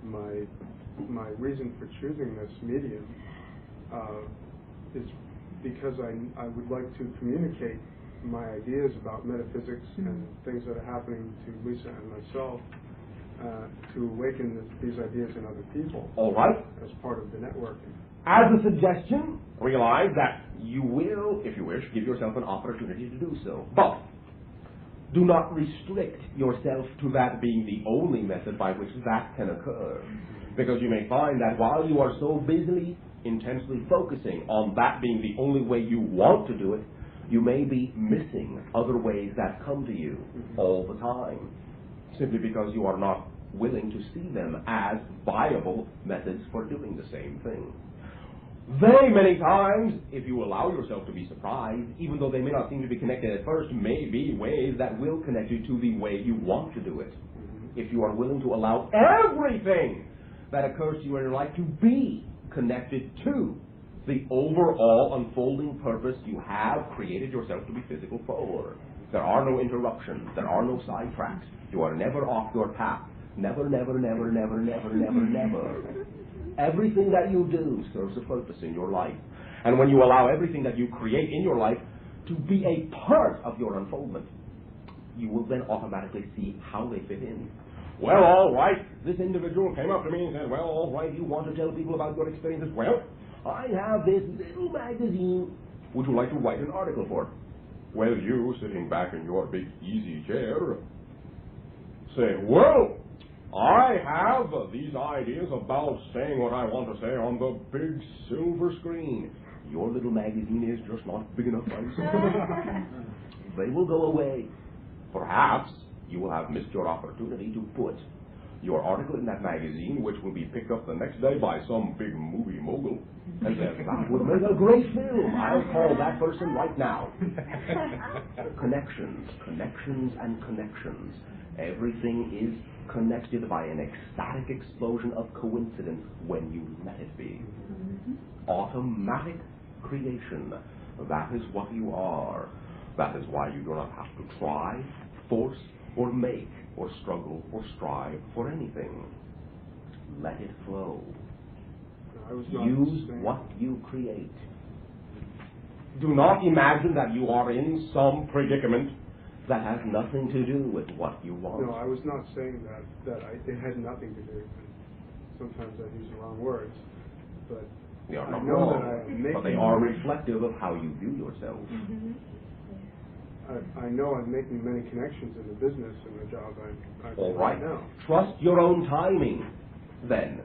Speaker 6: my reason for choosing this medium is because I would like to communicate my ideas about metaphysics and things that are happening to Lisa and myself to awaken these ideas in other people.
Speaker 1: All right.
Speaker 6: As part of the networking.
Speaker 1: As a suggestion, realize that you will, if you wish, give yourself an opportunity to do so. But do not restrict yourself to that being the only method by which that can occur. Because you may find that while you are so busily, intensely focusing on that being the only way you want to do it, you may be missing other ways that come to you all the time, simply because you are not willing to see them as viable methods for doing the same thing. They, many times, if you allow yourself to be surprised, even though they may not seem to be connected at first, may be ways that will connect you to the way you want to do it. If you are willing to allow everything that occurs to you in your life to be connected to the overall unfolding purpose you have created yourself to be physical for. There are no interruptions. There are no sidetracks. You are never off your path. Never, never, never, never, never, never, never. Everything that you do serves a purpose in your life. And when you allow everything that you create in your life to be a part of your unfoldment, you will then automatically see how they fit in. Well, all right, this individual came up to me and said, well, all right, you want to tell people about your experiences? Well, I have this little magazine. Would you like to write an article for it? Well, you, sitting back in your big easy chair, say, well, I have these ideas about saying what I want to say on the big silver screen. Your little magazine is just not big enough, I see. They will go away. Perhaps you will have missed your opportunity to put your article in that magazine, which will be picked up the next day by some big movie mogul. And then that would make a great film. I'll call that person right now. Connections, connections, and connections. Everything is connected by an ecstatic explosion of coincidence when you let it be. Automatic creation. That is what you are. That is why you do not have to try, force, or make, or struggle, or strive for anything. Let it flow. Use what you create. Do not imagine that you are in some predicament that has nothing to do with what you want.
Speaker 6: No, I was not saying that it had nothing to do. Sometimes I use the wrong words, but
Speaker 1: they are
Speaker 6: I
Speaker 1: not
Speaker 6: know
Speaker 1: wrong,
Speaker 6: that I am making,
Speaker 1: but they are reflective of how you view yourself.
Speaker 6: I know I'm making many connections in the business and the job I do
Speaker 1: All right.
Speaker 6: right now.
Speaker 1: Trust your own timing, then.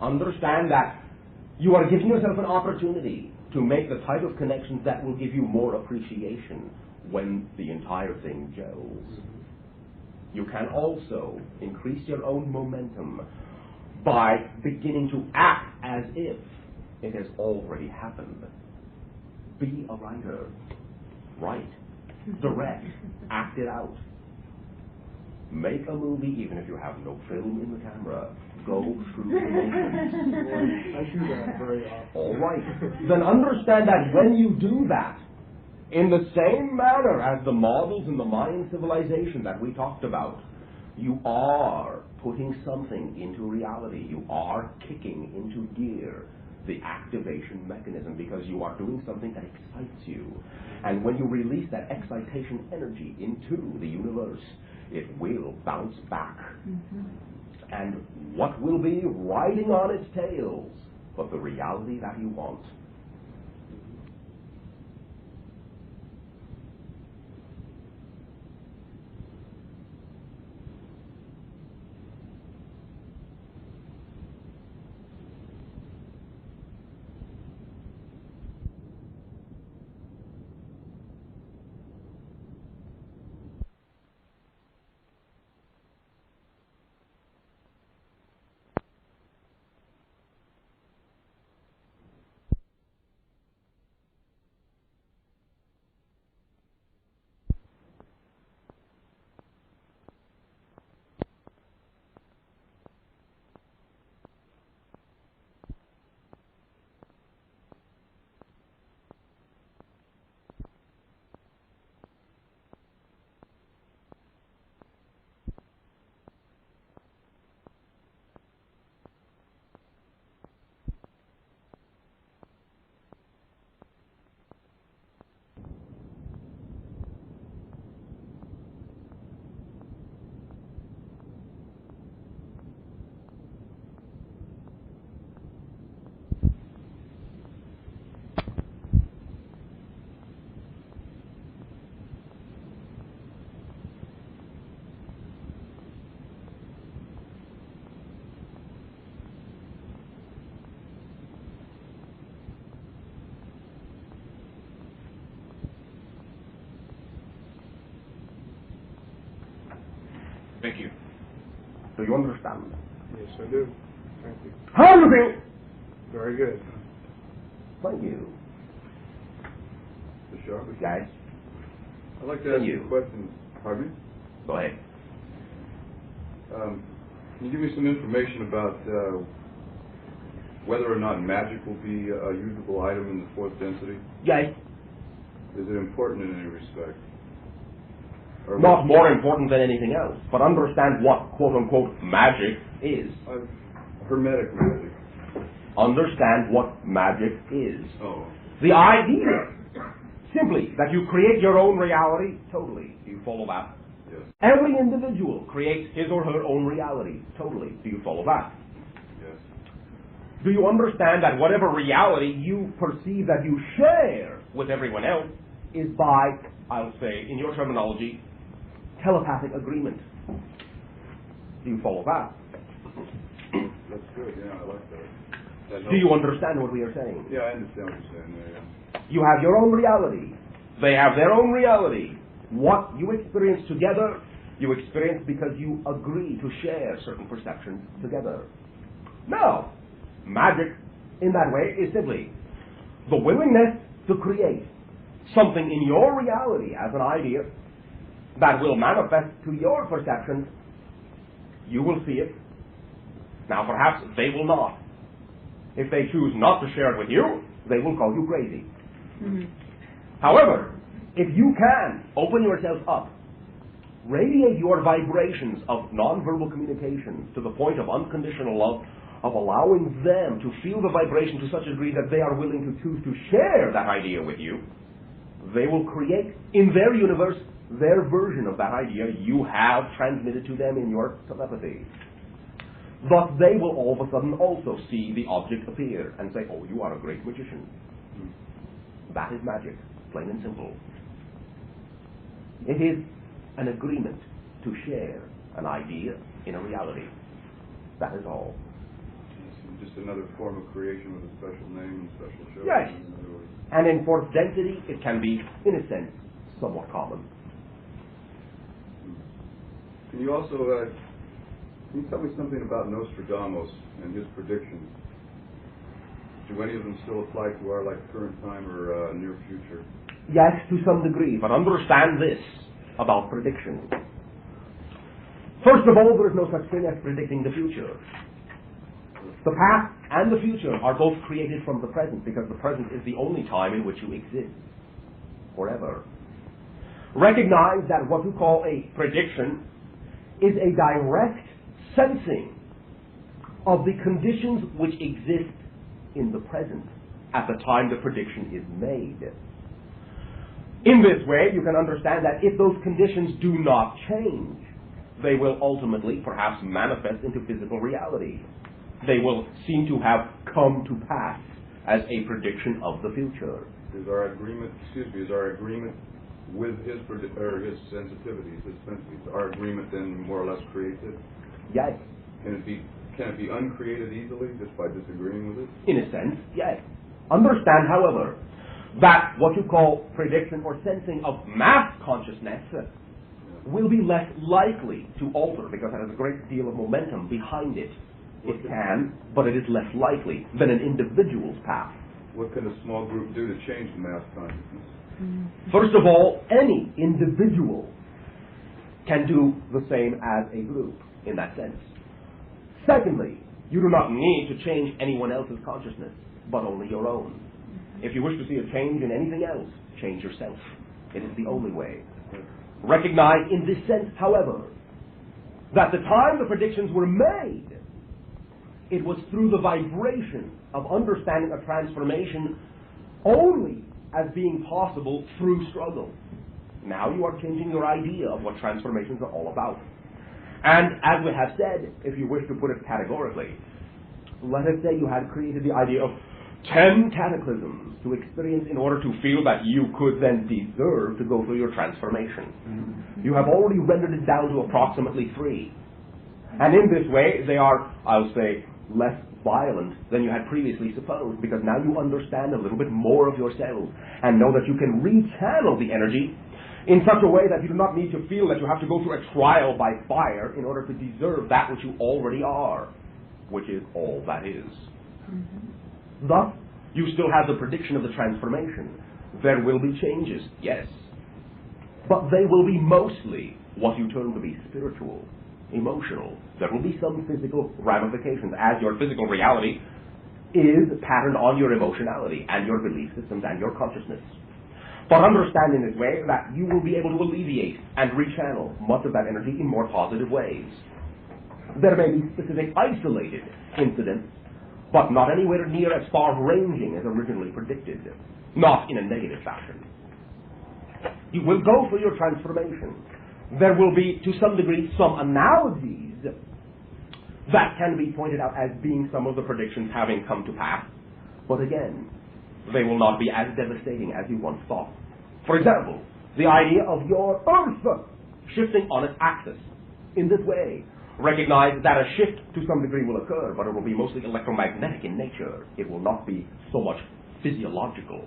Speaker 1: Understand that you are giving yourself an opportunity to make the type of connections that will give you more appreciation when the entire thing gels. You can also increase your own momentum by beginning to act as if it has already happened. Be a writer. Write. Direct. Act it out. Make a movie even if you have no film in the camera. Go through the motions.
Speaker 6: I do that very often.
Speaker 1: All right. Then understand that when you do that, in the same manner as the models in the Mayan civilization that we talked about, you are putting something into reality. You are kicking into gear the activation mechanism because you are doing something that excites you. And when you release that excitation energy into the universe, it will bounce back. And what will be riding on its tails but the reality that you want. Thank you. Do you understand?
Speaker 6: Yes, I do. Thank you.
Speaker 1: How do you feel?
Speaker 6: Very good.
Speaker 1: Thank you.
Speaker 7: Bashar?
Speaker 1: Guys,
Speaker 7: I'd like to ask you a question. Pardon me?
Speaker 1: go ahead.
Speaker 7: Can you give me some information about whether or not magic will be a usable item in the fourth density?
Speaker 1: Yes.
Speaker 7: Is it important in any respect? Or
Speaker 1: Not more important than anything else, but understand what quote-unquote magic is.
Speaker 7: Hermetic magic.
Speaker 1: Understand what magic is.
Speaker 7: Oh.
Speaker 1: The idea, simply, that you create your own reality, totally. Do you follow that?
Speaker 7: Yes.
Speaker 1: Every individual creates his or her own reality, totally. Do you follow that?
Speaker 7: Yes.
Speaker 1: Do you understand that whatever reality you perceive that you share with everyone else is by, I'll say, in your terminology, telepathic agreement? Do you follow that?
Speaker 7: That's good. Yeah, I like that.
Speaker 1: Do you understand what we are saying?
Speaker 7: Yeah, I understand what you're saying there, yeah.
Speaker 1: You have your own reality. They have their own reality. What you experience together, you experience because you agree to share certain perceptions together. Now, magic, in that way, is simply the willingness to create something in your reality as an idea that will manifest to your perceptions. You will see it. Now, perhaps they will not. If they choose not to share it with you, they will call you crazy. Mm-hmm. However, if you can open yourself up, radiate your vibrations of nonverbal communication to the point of unconditional love, of allowing them to feel the vibration to such a degree that they are willing to choose to share that idea with you, they will create in their universe their version of that idea you have transmitted to them in your telepathy. Thus, they will all of a sudden also see the object appear and say, oh, you are a great magician. That is magic, plain and simple. It is an agreement to share an idea in a reality. That is all.
Speaker 7: Just another form of creation with a special name and special show.
Speaker 1: Yes. And in fourth density, it can be, in a sense, somewhat common.
Speaker 7: Can you also can you tell me something about Nostradamus and his predictions? Do any of them still apply to our current time or near future?
Speaker 1: Yes, to some degree, but understand this about prediction. First of all, there is no such thing as predicting the future. The past and the future are both created from the present, because the present is the only time in which you exist forever. Recognize that what you call a prediction is a direct sensing of the conditions which exist in the present at the time the prediction is made. In this way, you can understand that if those conditions do not change, they will ultimately perhaps manifest into physical reality. They will seem to have come to pass as a prediction of the future.
Speaker 7: Is our agreement with his sensitivities, his sensibilities, our agreement then more or less created?
Speaker 1: Yes.
Speaker 7: Can it be uncreated easily just by disagreeing with it?
Speaker 1: In a sense, yes. Understand, however, that what you call prediction or sensing of mass consciousness will be less likely to alter because it has a great deal of momentum behind it. It can, but it is less likely than an individual's path.
Speaker 7: What can a small group do to change the mass consciousness?
Speaker 1: First of all, any individual can do the same as a group in that sense. Secondly, you do not need to change anyone else's consciousness, but only your own. If you wish to see a change in anything else, change yourself. It is the only way. Recognize in this sense, however, that the time the predictions were made, it was through the vibration of understanding a transformation only as being possible through struggle. Now you are changing your idea of what transformations are all about. And as we have said, if you wish to put it categorically, let us say you had created the idea of 10 cataclysms to experience in order to feel that you could then deserve to go through your transformation. You have already rendered it down to approximately 3. And in this way, they are, I'll say, less violent than you had previously supposed, because now you understand a little bit more of yourself and know that you can rechannel the energy in such a way that you do not need to feel that you have to go through a trial by fire in order to deserve that which you already are, which is all that is. Thus, you still have the prediction of the transformation. There will be changes, yes, but they will be mostly what you term to be spiritual, emotional. There will be some physical ramifications, as your physical reality is patterned on your emotionality and your belief systems and your consciousness. But understand in this way that you will be able to alleviate and rechannel much of that energy in more positive ways. There may be specific isolated incidents, but not anywhere near as far-ranging as originally predicted, not in a negative fashion. You will go through your transformation. There will be, to some degree, some analogies that can be pointed out as being some of the predictions having come to pass. But again, they will not be as devastating as you once thought. For example, the idea of your Earth shifting on its axis in this way. Recognize that a shift to some degree will occur, but it will be mostly electromagnetic in nature. It will not be so much physiological.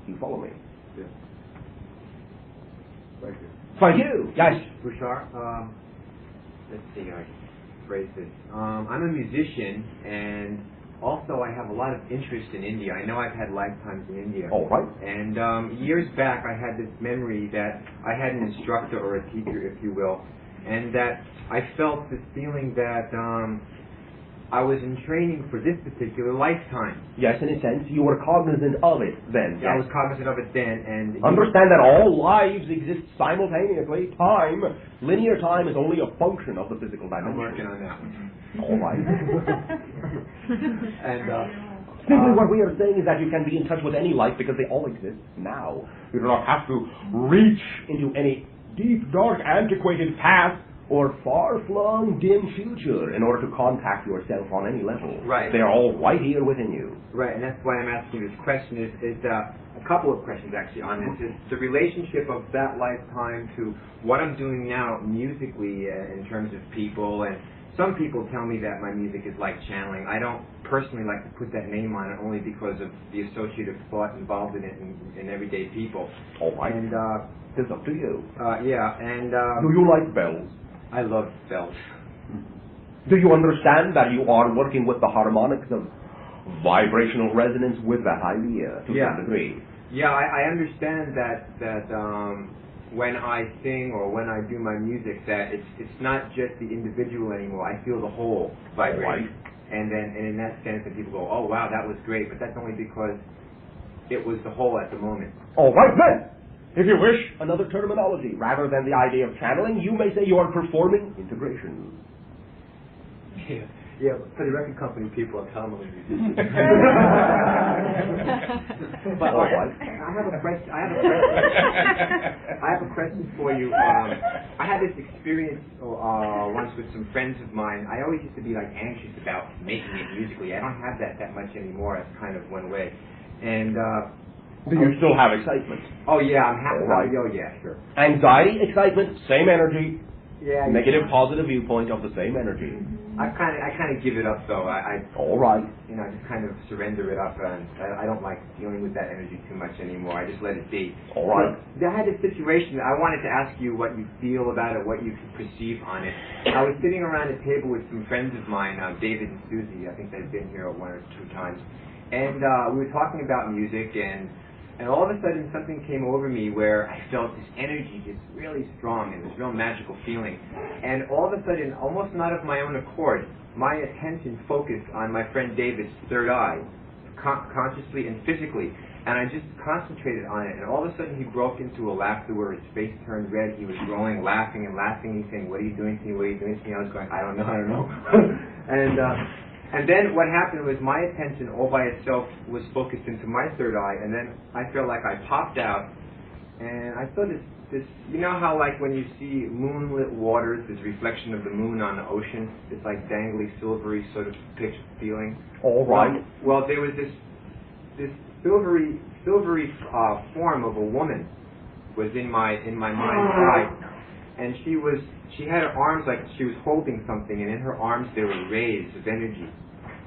Speaker 1: You follow me?
Speaker 7: Yes. Thank you.
Speaker 1: Thank you. Yes.
Speaker 3: Bashar, let's see how I can phrase this. I'm a musician, and also I have a lot of interest in India. I know I've had lifetimes in India.
Speaker 1: All right.
Speaker 3: And years back, I had this memory that I had an instructor or a teacher, if you will, and that I felt this feeling that I was in training for this particular lifetime.
Speaker 1: Yes, in a sense, you were cognizant of it then.
Speaker 3: Yeah, I
Speaker 1: Yes.
Speaker 3: was cognizant of it then, and
Speaker 1: Understand that all lives exist simultaneously. Time, linear time, is only a function of the physical dimension.
Speaker 3: I'm working on that one.
Speaker 1: All right.
Speaker 3: And
Speaker 1: Simply what we are saying is that you can be in touch with any life because they all exist now. You do not have to reach into any deep, dark, antiquated past or far-flung, dim future in order to contact yourself on any level.
Speaker 3: Right.
Speaker 1: They are all right here within you.
Speaker 3: right, and that's why I'm asking this question. Is a couple of questions actually on this. Is the relationship of that lifetime to what I'm doing now musically in terms of people, and some people tell me that my music is like channeling. I don't personally like to put that name on it only because of the associative thought involved in it in everyday people.
Speaker 1: All right.
Speaker 3: And
Speaker 1: It's up to you.
Speaker 3: yeah, and
Speaker 1: Do you like bells?
Speaker 3: I love bells.
Speaker 1: Do you understand that you are working with the harmonics of vibrational resonance with that idea to
Speaker 3: Yeah.
Speaker 1: some degree?
Speaker 3: Yeah, I understand that when I sing or when I do my music, that it's not just the individual anymore. I feel the whole vibrate.
Speaker 1: Right.
Speaker 3: And in that sense, that people go, oh wow, that was great, but that's only because it was the whole at the moment.
Speaker 1: All right then. If you wish another terminology rather than the idea of channeling, you may say you are performing integration.
Speaker 3: Yeah, for the record company people are telling me. But
Speaker 1: All right.
Speaker 3: I have a question. I have a question for you. I had this experience once with some friends of mine. I always used to be like anxious about making it musically. I don't have that much anymore. That's kind of one way. And
Speaker 1: Do you still have excitement?
Speaker 3: oh yeah, I'm happy.
Speaker 1: All right.
Speaker 3: Oh yeah, sure.
Speaker 1: Anxiety, excitement, same energy.
Speaker 3: Yeah.
Speaker 1: Negative, positive viewpoint of the same energy.
Speaker 3: I kind of give it up though. I
Speaker 1: All right.
Speaker 3: you know, I just kind of surrender it up, and I don't like dealing with that energy too much anymore. I just let it be.
Speaker 1: All right.
Speaker 3: But I had this situation. I wanted to ask you what you feel about it, what you can perceive on it. I was sitting around a table with some friends of mine, David and Susie. I think they've been here one or two times, and we were talking about music, and all of a sudden something came over me where I felt this energy just really strong and this real magical feeling. And all of a sudden, almost not of my own accord, my attention focused on my friend David's third eye, consciously and physically. And I just concentrated on it. And all of a sudden he broke into a laughter where his face turned red. He was growing, laughing and laughing. He's saying, what are you doing to me? What are you doing to me? I was going, I don't know. And then what happened was my attention all by itself was focused into my third eye, and then I felt like I popped out, and I saw this, you know how like when you see moonlit waters, this reflection of the moon on the ocean, this like dangly, silvery sort of pitch feeling?
Speaker 1: All right.
Speaker 3: Well, there was this silvery form of a woman was in my mind's eye, and she had her arms like she was holding something, and in her arms there were rays of energy.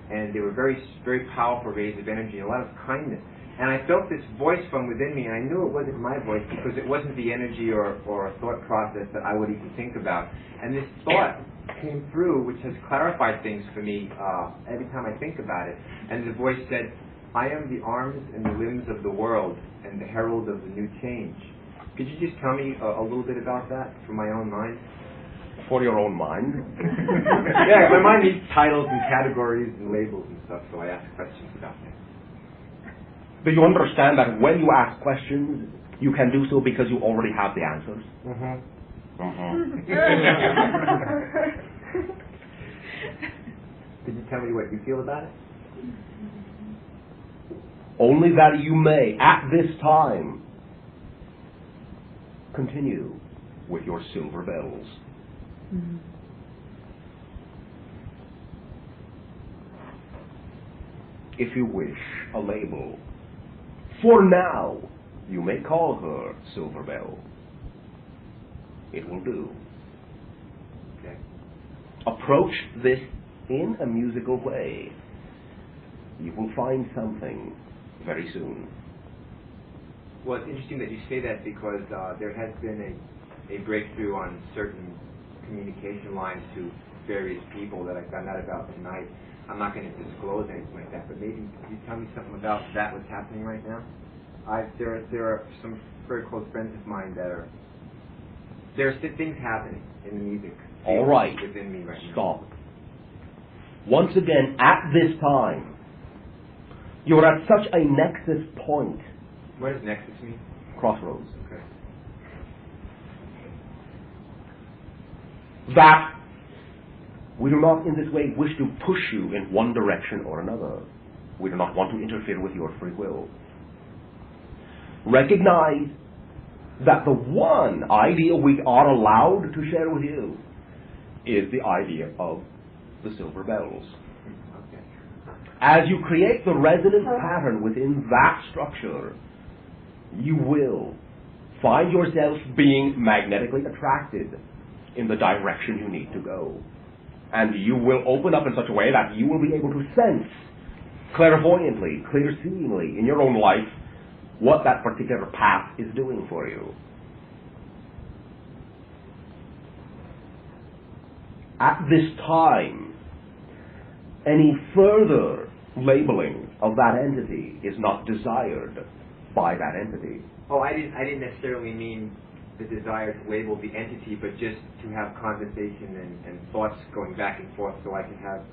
Speaker 3: And they were very, very powerful rays of energy, and a lot of kindness. And I felt this voice from within me, and I knew it wasn't my voice because it wasn't the energy or a thought process that I would even think about. And this thought came through, which has clarified things for me every time I think about it. And the voice said, I am the arms and the limbs of the world and the herald of the new change. Could you just tell me a little bit about that from my own mind?
Speaker 1: For your own mind?
Speaker 3: Yeah, my mind needs titles and categories and labels and stuff, so I ask questions about that.
Speaker 1: Do you understand that when you ask questions, you can do so because you already have the answers?
Speaker 3: Could you tell me what you feel about it?
Speaker 1: Only that you may, at this time, continue with your silver bells. If you wish a label, for now, you may call her Silver Bell. It will do.
Speaker 3: Okay.
Speaker 1: Approach this in a musical way. You will find something very soon.
Speaker 3: Well, it's interesting that you say that because there has been a breakthrough on certain communication lines to various people that I found out about tonight. I'm not going to disclose anything like that, but maybe could you tell me something about that, what's happening right now? There are some very close friends of mine that are... There are things happening in the music.
Speaker 1: All right.
Speaker 3: Within me right now.
Speaker 1: Stop. Once again, at this time, you're at such a nexus point.
Speaker 3: What does nexus mean?
Speaker 1: Crossroads.
Speaker 3: Okay.
Speaker 1: That we do not in this way wish to push you in one direction or another. We do not want to interfere with your free will. Recognize that the one idea we are allowed to share with you is the idea of the silver bells.
Speaker 3: Okay.
Speaker 1: As you create the resonant pattern within that structure, you will find yourself being magnetically attracted in the direction you need to go. And you will open up in such a way that you will be able to sense clairvoyantly, clear-seeingly in your own life what that particular path is doing for you. At this time, any further labeling of that entity is not desired by that entity.
Speaker 3: Oh, I didn't necessarily mean the desire to label the entity, but just to have conversation and thoughts going back and forth so I can have...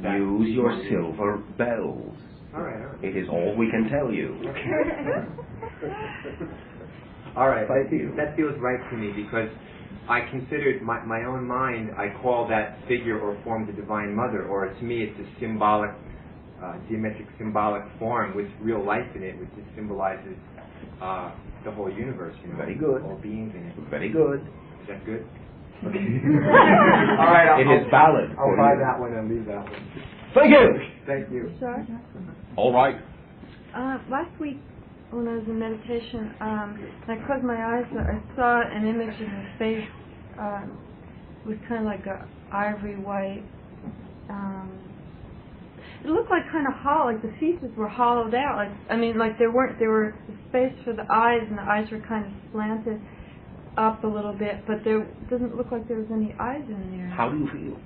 Speaker 1: Use your silver bells.
Speaker 3: All right.
Speaker 1: It is all we can tell you.
Speaker 3: All right.
Speaker 1: Thank you.
Speaker 3: That feels right to me because I considered my own mind, I call that figure or form the Divine Mother, or to me it's a symbolic, geometric symbolic form with real life in it, which just symbolizes the whole universe, you know.
Speaker 1: Very good.
Speaker 3: All beings in it.
Speaker 1: Very good.
Speaker 3: Is that good? All right.
Speaker 1: It is valid.
Speaker 3: I'll buy that one and leave that one.
Speaker 1: Thank you.
Speaker 3: Thank you.
Speaker 8: Sure.
Speaker 1: All right.
Speaker 8: Last week, when I was in meditation, I closed my eyes. I saw an image of his face. It was kind of like a ivory white. It looked like kind of hollow, like the features were hollowed out. Like there were space for the eyes, and the eyes were kind of slanted up a little bit, but there doesn't look like there was any eyes in there.
Speaker 1: How do you feel?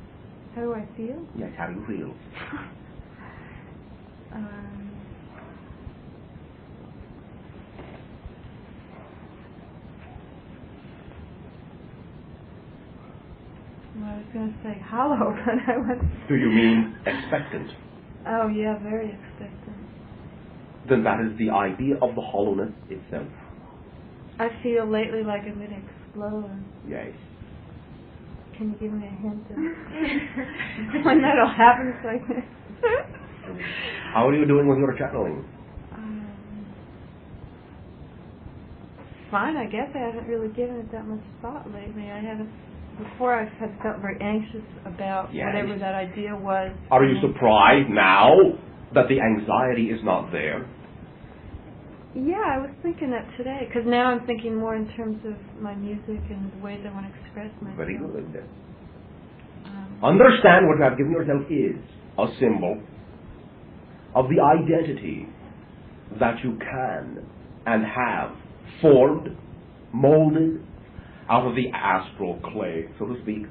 Speaker 8: How do I feel?
Speaker 1: Yes, how do you feel?
Speaker 8: Well, I was going to say hollow, but I went...
Speaker 1: Do you mean expectant?
Speaker 8: Oh, yeah, very expectant.
Speaker 1: Then that is the idea of the hollowness itself.
Speaker 8: I feel lately like I'm going to explode.
Speaker 1: Yes.
Speaker 8: Can you give me a hint of when that'll happen? So I can
Speaker 1: How are you doing with your channeling?
Speaker 8: Fine, I guess. I haven't really given it that much thought lately. I haven't. Before I had felt very anxious about whatever that idea was.
Speaker 1: Are you surprised now that the anxiety is not there?
Speaker 8: Yeah, I was thinking that today, because now I'm thinking more in terms of my music and the ways I want to express myself.
Speaker 1: Very good. Understand what you have given yourself is a symbol of the identity that you can and have formed, molded out of the astral clay, so to speak,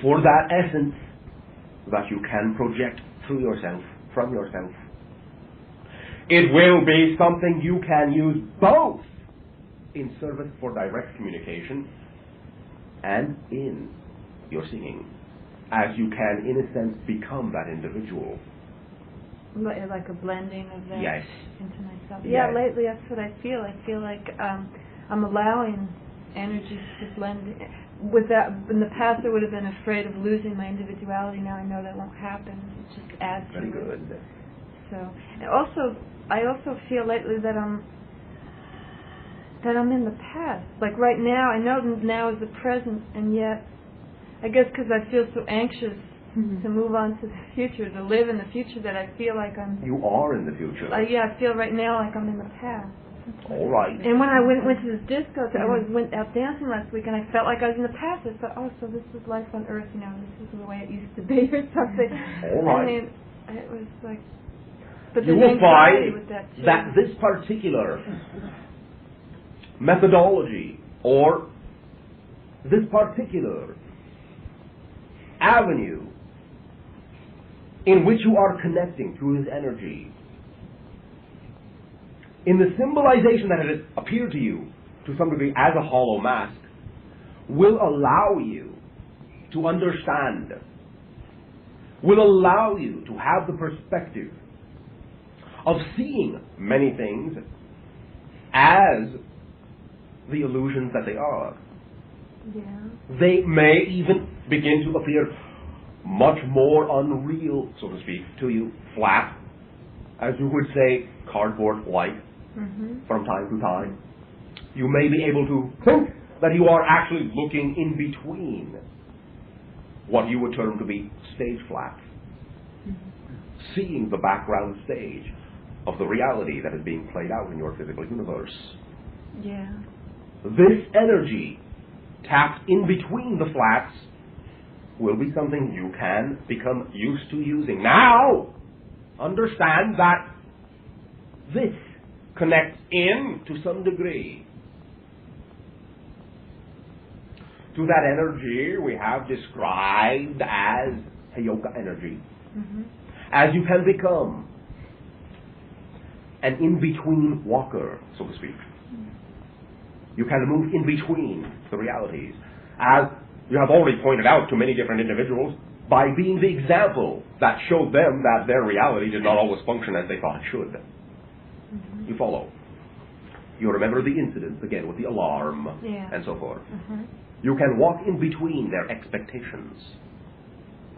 Speaker 1: for that essence that you can project through yourself, from yourself. It will be something you can use both in service for direct communication and in your singing, as you can, in a sense, become that individual.
Speaker 8: Like a blending of that
Speaker 1: Yes.
Speaker 8: into myself.
Speaker 1: Yes.
Speaker 8: Yeah, lately that's what I feel. I feel like I'm allowing energies to blend. With that, in the past, I would have been afraid of losing my individuality. Now I know that won't happen. It just adds to
Speaker 1: Very
Speaker 8: it.
Speaker 1: good.
Speaker 8: So, and I also feel lately that I'm in the past. Like right now, I know now is the present, and yet, I guess because I feel so anxious to move on to the future, to live in the future, that I feel like I'm...
Speaker 1: You are in the future.
Speaker 8: I feel right now like I'm in the past.
Speaker 1: All right.
Speaker 8: And when I went to this disco, I went out dancing last week, and I felt like I was in the past. I thought, oh, so this is life on Earth, this is the way it used to be, or something.
Speaker 1: All right.
Speaker 8: I mean, it was like... But
Speaker 1: You
Speaker 8: there's
Speaker 1: will
Speaker 8: anxiety
Speaker 1: find
Speaker 8: with that, too.
Speaker 1: that this particular methodology, or this particular avenue in which you are connecting to his energy, in the symbolization that it has appeared to you, to some degree, as a hollow mask, will allow you to understand, will allow you to have the perspective of seeing many things as the illusions that they are.
Speaker 8: Yeah.
Speaker 1: They may even begin to appear much more unreal, so to speak, to you, flat, as you would say, cardboard-like, from time to time. You may be able to think that you are actually looking in between what you would term to be stage flat, seeing the background stage of the reality that is being played out in your physical universe.
Speaker 8: Yeah.
Speaker 1: This energy tapped in between the flats will be something you can become used to using. Now, understand that this connects in, to some degree, to that energy we have described as Heyoka energy. As you can become an in-between walker, so to speak. You can move in between the realities, as you have already pointed out to many different individuals, by being the example that showed them that their reality did not always function as they thought it should. You follow. You remember the incidents, again, with the alarm, and so forth. You can walk in between their expectations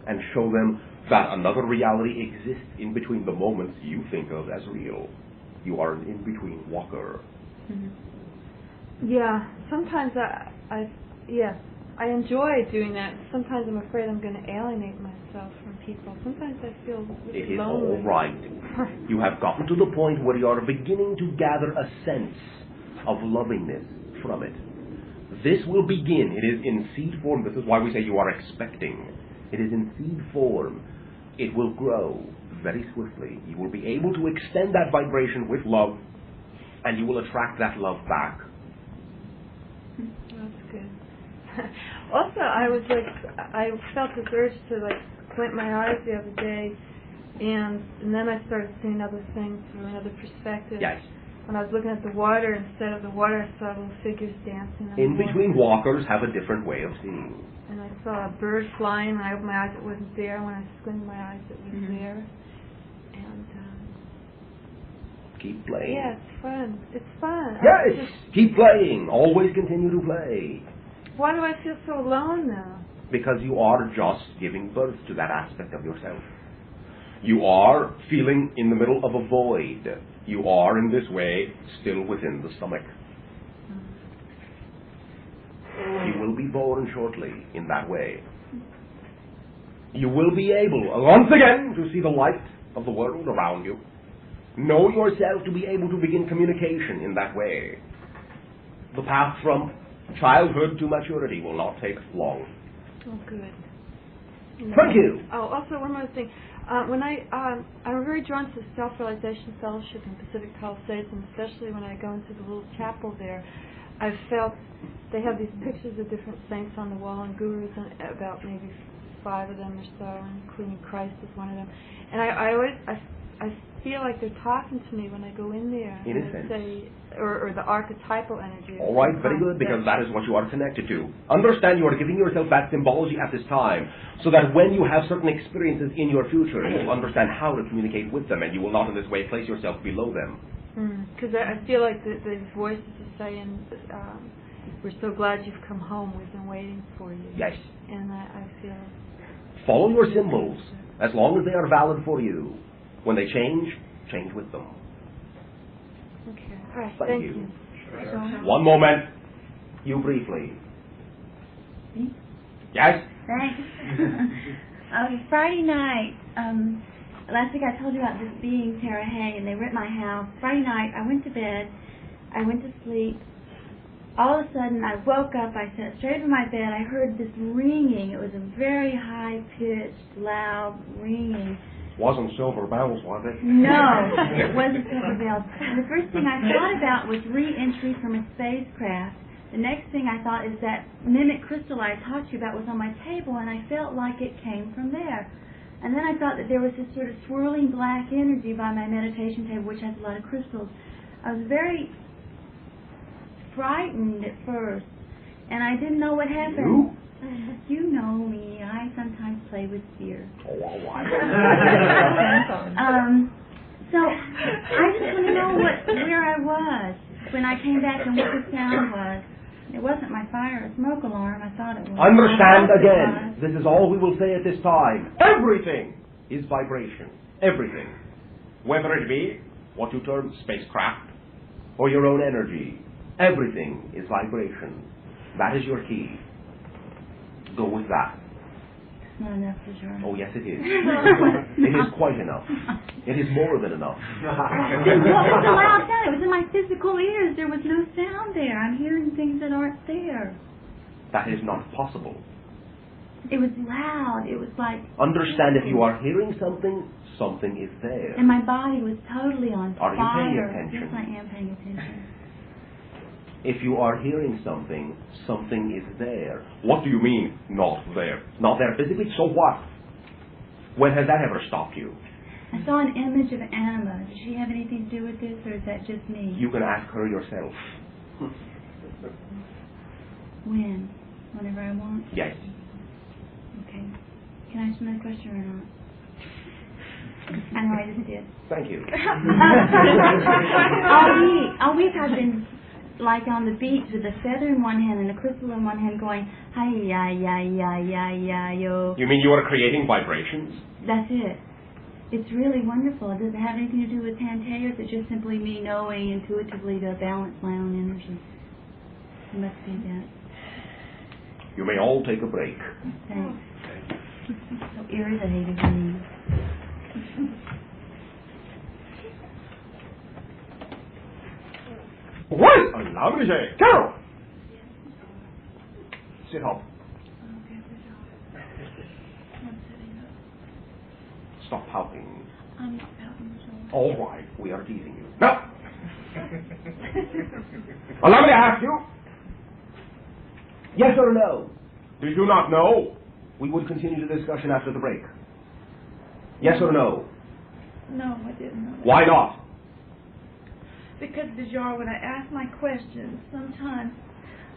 Speaker 1: and show them that another reality exists in between the moments you think of as real. You are an in-between walker.
Speaker 8: Yeah, sometimes I enjoy doing that. Sometimes I'm afraid I'm going to alienate myself from people. Sometimes I feel
Speaker 1: It is
Speaker 8: lonely.
Speaker 1: all right. You have gotten to the point where you are beginning to gather a sense of lovingness from it. This will begin. It is in seed form. This is why we say you are expecting. It is in seed form. It will grow very swiftly. You will be able to extend that vibration with love, and you will attract that love back.
Speaker 8: That's good. Also, I felt this urge to squint my eyes the other day, and then I started seeing other things from another perspective.
Speaker 1: Yes.
Speaker 8: When I was looking at the water, instead of the water, I saw little figures dancing.
Speaker 1: In between walkers have a different way of seeing.
Speaker 8: And I saw a bird flying. When I opened my eyes, it wasn't there. When I squinted my eyes, it was there. And
Speaker 1: keep playing.
Speaker 8: yeah, it's fun. It's fun.
Speaker 1: Yes, keep playing. Always continue to play.
Speaker 8: Why do I feel so alone now?
Speaker 1: Because you are just giving birth to that aspect of yourself. You are feeling in the middle of a void. You are, in this way, still within the stomach. You will be born shortly in that way. You will be able, once again, to see the light of the world around you. Know yourself to be able to begin communication in that way. The path from childhood to maturity will not take long.
Speaker 8: Oh, good.
Speaker 1: Thank you.
Speaker 8: Oh, also one more thing. I'm very drawn to Self-Realization Fellowship in Pacific Palisades, and especially when I go into the little chapel there, I've felt they have these pictures of different saints on the wall and gurus, and about maybe 5 of them or so, including Christ is one of them. And I feel like they're talking to me when I go in there.
Speaker 1: In a sense.
Speaker 8: Say, or the archetypal energy.
Speaker 1: All right, very good, because that is what you are connected to. Understand you are giving yourself that symbology at this time, so that when you have certain experiences in your future, you will understand how to communicate with them, and you will not in this way place yourself below them.
Speaker 8: Because I feel like the voices are saying, we're so glad you've come home, we've been waiting for you.
Speaker 1: Yes.
Speaker 8: And I feel...
Speaker 1: Follow your symbols, as long as they are valid for you. When they change with them.
Speaker 8: Okay. All right.
Speaker 1: Thank you.
Speaker 8: you.
Speaker 1: One moment. You briefly.
Speaker 2: Me?
Speaker 1: Yes?
Speaker 2: Thanks. Okay, Friday night, last week I told you about this being, Tara Hay, and they were at my house. Friday night, I went to bed, I went to sleep. All of a sudden, I woke up, I sat straight in my bed, I heard this ringing. It was a very high-pitched, loud ringing.
Speaker 1: Wasn't silver bells, was it?
Speaker 2: No, it wasn't silver bells. And the first thing I thought about was re-entry from a spacecraft. The next thing I thought is that mimic crystal I talked to you about was on my table, and I felt like it came from there. And then I thought that there was this sort of swirling black energy by my meditation table, which has a lot of crystals. I was very frightened at first, and I didn't know what happened.
Speaker 1: You?
Speaker 2: You know me. I sometimes play with fear.
Speaker 1: Oh, why?
Speaker 2: So I just want to know where I was when I came back and what the sound was. It wasn't my fire or smoke alarm. I thought it was.
Speaker 1: Understand again. This is all we will say at this time. Everything is vibration. Everything. Whether it be what you term spacecraft or your own energy. Everything is vibration. That is your key. Go with that.
Speaker 2: Not enough, Bashar.
Speaker 1: Oh, yes, it is. It is quite enough. It is more than enough.
Speaker 2: Then what was the loud sound? It was in my physical ears. There was no sound there. I'm hearing things that aren't there.
Speaker 1: That is not possible.
Speaker 2: It was loud. It was like...
Speaker 1: Understand, if you are hearing something, something is there.
Speaker 2: And my body was totally on fire.
Speaker 1: Are you paying attention?
Speaker 2: Yes, I am paying attention.
Speaker 1: If you are hearing something, something is there. What do you mean, not there? Not there physically? So what? When has that ever stopped you?
Speaker 2: I saw an image of Anima. Does she have anything to do with this, or is that just me?
Speaker 1: You can ask her yourself.
Speaker 2: When? Whenever I want?
Speaker 1: Yes.
Speaker 2: Okay. Can I ask another question or not? I know I just did.
Speaker 1: Thank you.
Speaker 2: All week I've been like on the beach with a feather in one hand and a crystal in one hand going, hi ya ya ya ya ya yo.
Speaker 1: You mean you are creating vibrations?
Speaker 2: That's it. It's really wonderful. Does it have anything to do with Pantea, or is it just simply me knowing intuitively to balance my own energy? It must be that.
Speaker 1: You may all take a break.
Speaker 2: Thanks. So irritated with me.
Speaker 1: What? Allow me to say, Carol! Sit up. Stop pouting.
Speaker 2: I'm not pouting, so...
Speaker 1: All right, we are teasing you. Now! Allow me to ask you. Yes or no? Did you not know? We would continue the discussion after the break. Yes or no?
Speaker 8: No, I didn't know.
Speaker 1: Why not?
Speaker 8: Because, Bashar, when I ask my questions, sometimes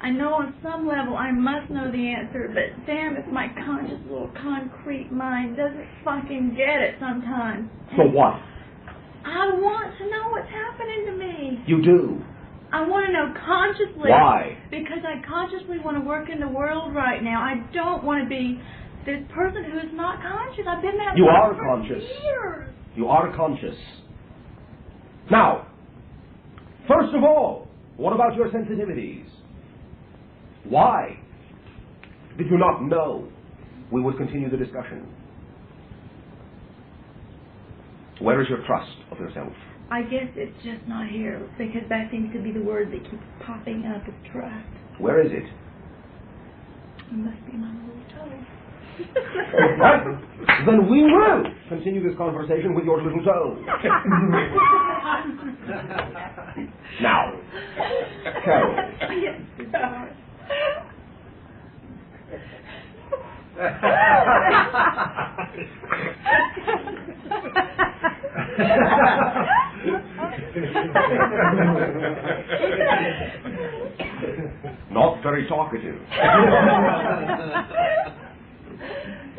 Speaker 8: I know on some level I must know the answer, but damn if my conscious little concrete mind doesn't fucking get it sometimes.
Speaker 1: So what?
Speaker 8: I want to know what's happening to me.
Speaker 1: You do.
Speaker 8: I want to know consciously.
Speaker 1: Why?
Speaker 8: Because I consciously want to work in the world right now. I don't want to be this person who is not conscious. I've been that
Speaker 1: You
Speaker 8: way
Speaker 1: are
Speaker 8: for
Speaker 1: conscious.
Speaker 8: years.
Speaker 1: You are conscious. Now, first of all, what about your sensitivities? Why did you not know we would continue the discussion? Where is your trust of yourself?
Speaker 8: I guess it's just not here, because that seems to be the word that keeps popping up, is trust.
Speaker 1: Where is it?
Speaker 2: You must be my little toe.
Speaker 1: Right? Then we will continue this conversation with your little toe. Now, Carol.
Speaker 2: Yes, sweetheart.
Speaker 1: Not very talkative.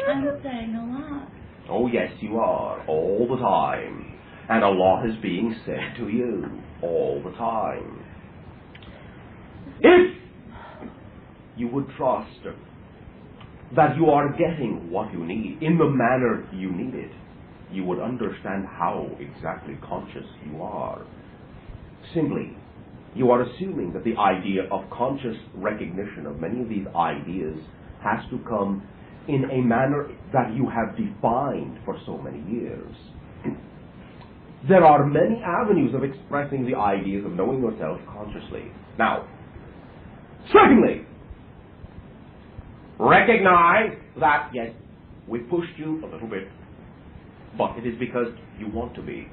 Speaker 2: I'm saying a lot.
Speaker 1: Oh, yes, you are, all the time. And a lot is being said to you, all the time. If you would trust that you are getting what you need in the manner you need it, you would understand how exactly conscious you are. Simply, you are assuming that the idea of conscious recognition of many of these ideas has to come in a manner that you have defined for so many years. There are many avenues of expressing the ideas of knowing yourself consciously. Now, secondly, recognize that, yes, we pushed you a little bit, but it is because you want to be.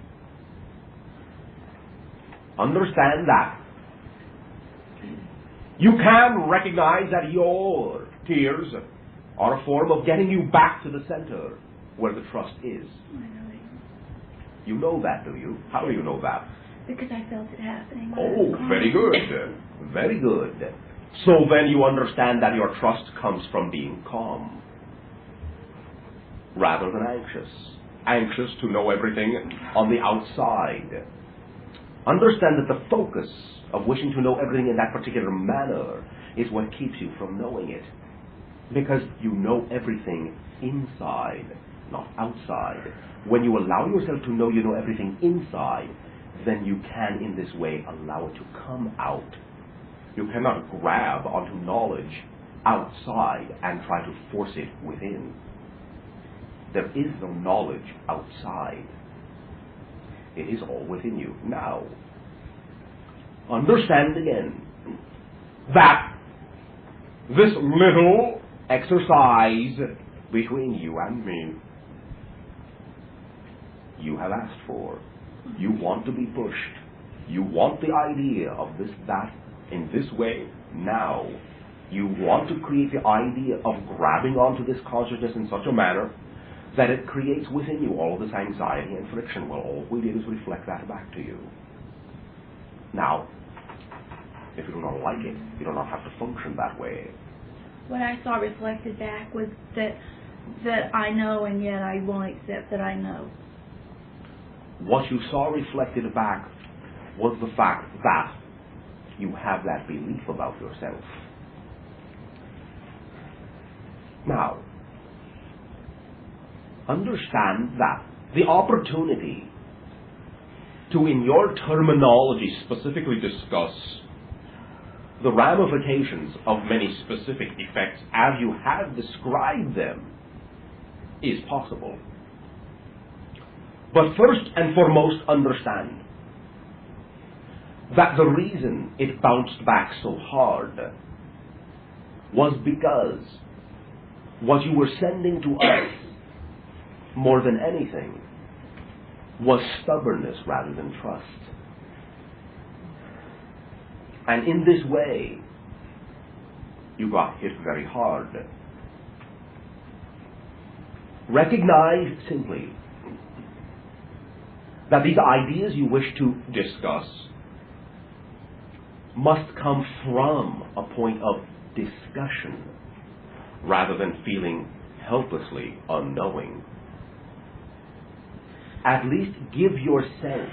Speaker 1: Understand that. You can recognize that your tears are a form of getting you back to the center where the trust is.
Speaker 2: Really?
Speaker 1: You know that, do you? How do you know that?
Speaker 2: Because I felt it happening.
Speaker 1: Oh, very good. Very good. So then you understand that your trust comes from being calm rather than anxious. Anxious to know everything on the outside. Understand that the focus of wishing to know everything in that particular manner is what keeps you from knowing it. Because you know everything inside, not outside. When you allow yourself to know you know everything inside, then you can in this way allow it to come out. You cannot grab onto knowledge outside and try to force it within. There is no knowledge outside. It is all within you. Now, understand again that this little exercise between you and me, you have asked for. You want to be pushed. You want the idea of this, that, in this way, now. You want to create the idea of grabbing onto this consciousness in such a manner that it creates within you all of this anxiety and friction. Well, all we did is reflect that back to you. Now, if you do not like it, you do not have to function that way.
Speaker 2: What I saw reflected back was that I know and yet I won't accept that I know.
Speaker 1: What you saw reflected back was the fact that you have that belief about yourself. Now, understand that the opportunity to, in your terminology, specifically discuss the ramifications of many specific effects as you have described them is possible. But first and foremost, understand that the reason it bounced back so hard was because what you were sending to us more than anything was stubbornness rather than trust. And in this way, you got hit very hard. Recognize simply that these ideas you wish to discuss must come from a point of discussion rather than feeling helplessly unknowing. At least give yourself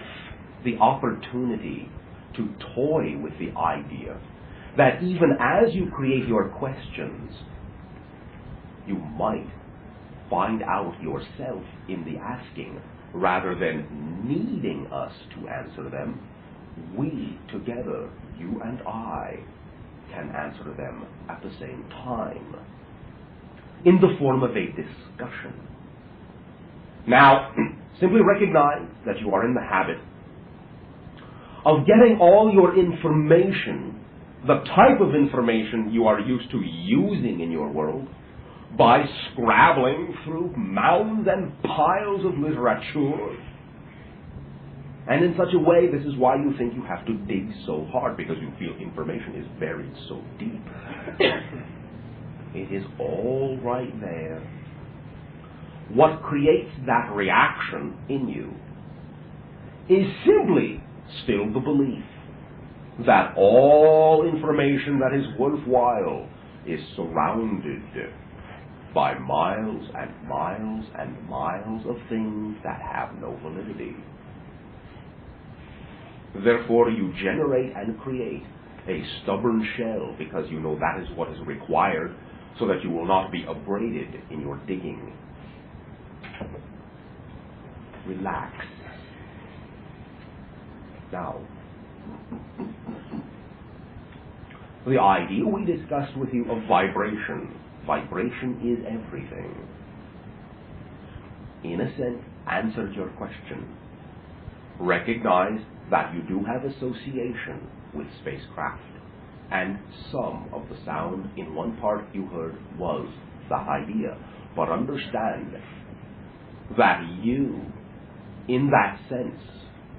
Speaker 1: the opportunity to toy with the idea that even as you create your questions, you might find out yourself in the asking rather than needing us to answer them. We together, you and I, can answer them at the same time in the form of a discussion. Now, simply recognize that you are in the habit of getting all your information the type of information you are used to using in your world by scrabbling through mounds and piles of literature. And in such a way, this is why you think you have to dig so hard, because you feel information is buried so deep. It is all right there. What creates that reaction in you is simply still the belief that all information that is worthwhile is surrounded by miles and miles and miles of things that have no validity. Therefore, you generate and create a stubborn shell because you know that is what is required so that you will not be abraded in your digging. Relax. Now, the idea we discussed with you of vibration. Vibration is everything. In a sense, answered your question. Recognize that you do have association with spacecraft, and some of the sound in one part you heard was that idea. But understand that you, in that sense,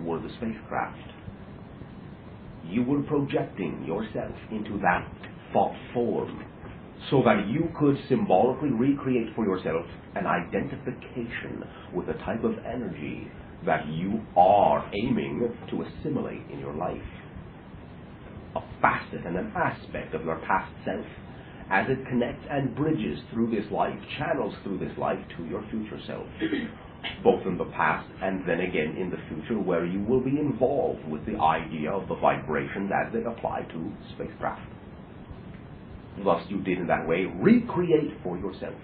Speaker 1: were the spacecraft. You were projecting yourself into that thought form so that you could symbolically recreate for yourself an identification with the type of energy that you are aiming to assimilate in your life. A facet and an aspect of your past self as it connects and bridges through this life, channels through this life to your future self, both in the past and then again in the future, where you will be involved with the idea of the vibrations as they apply to spacecraft. Thus you did in that way recreate for yourself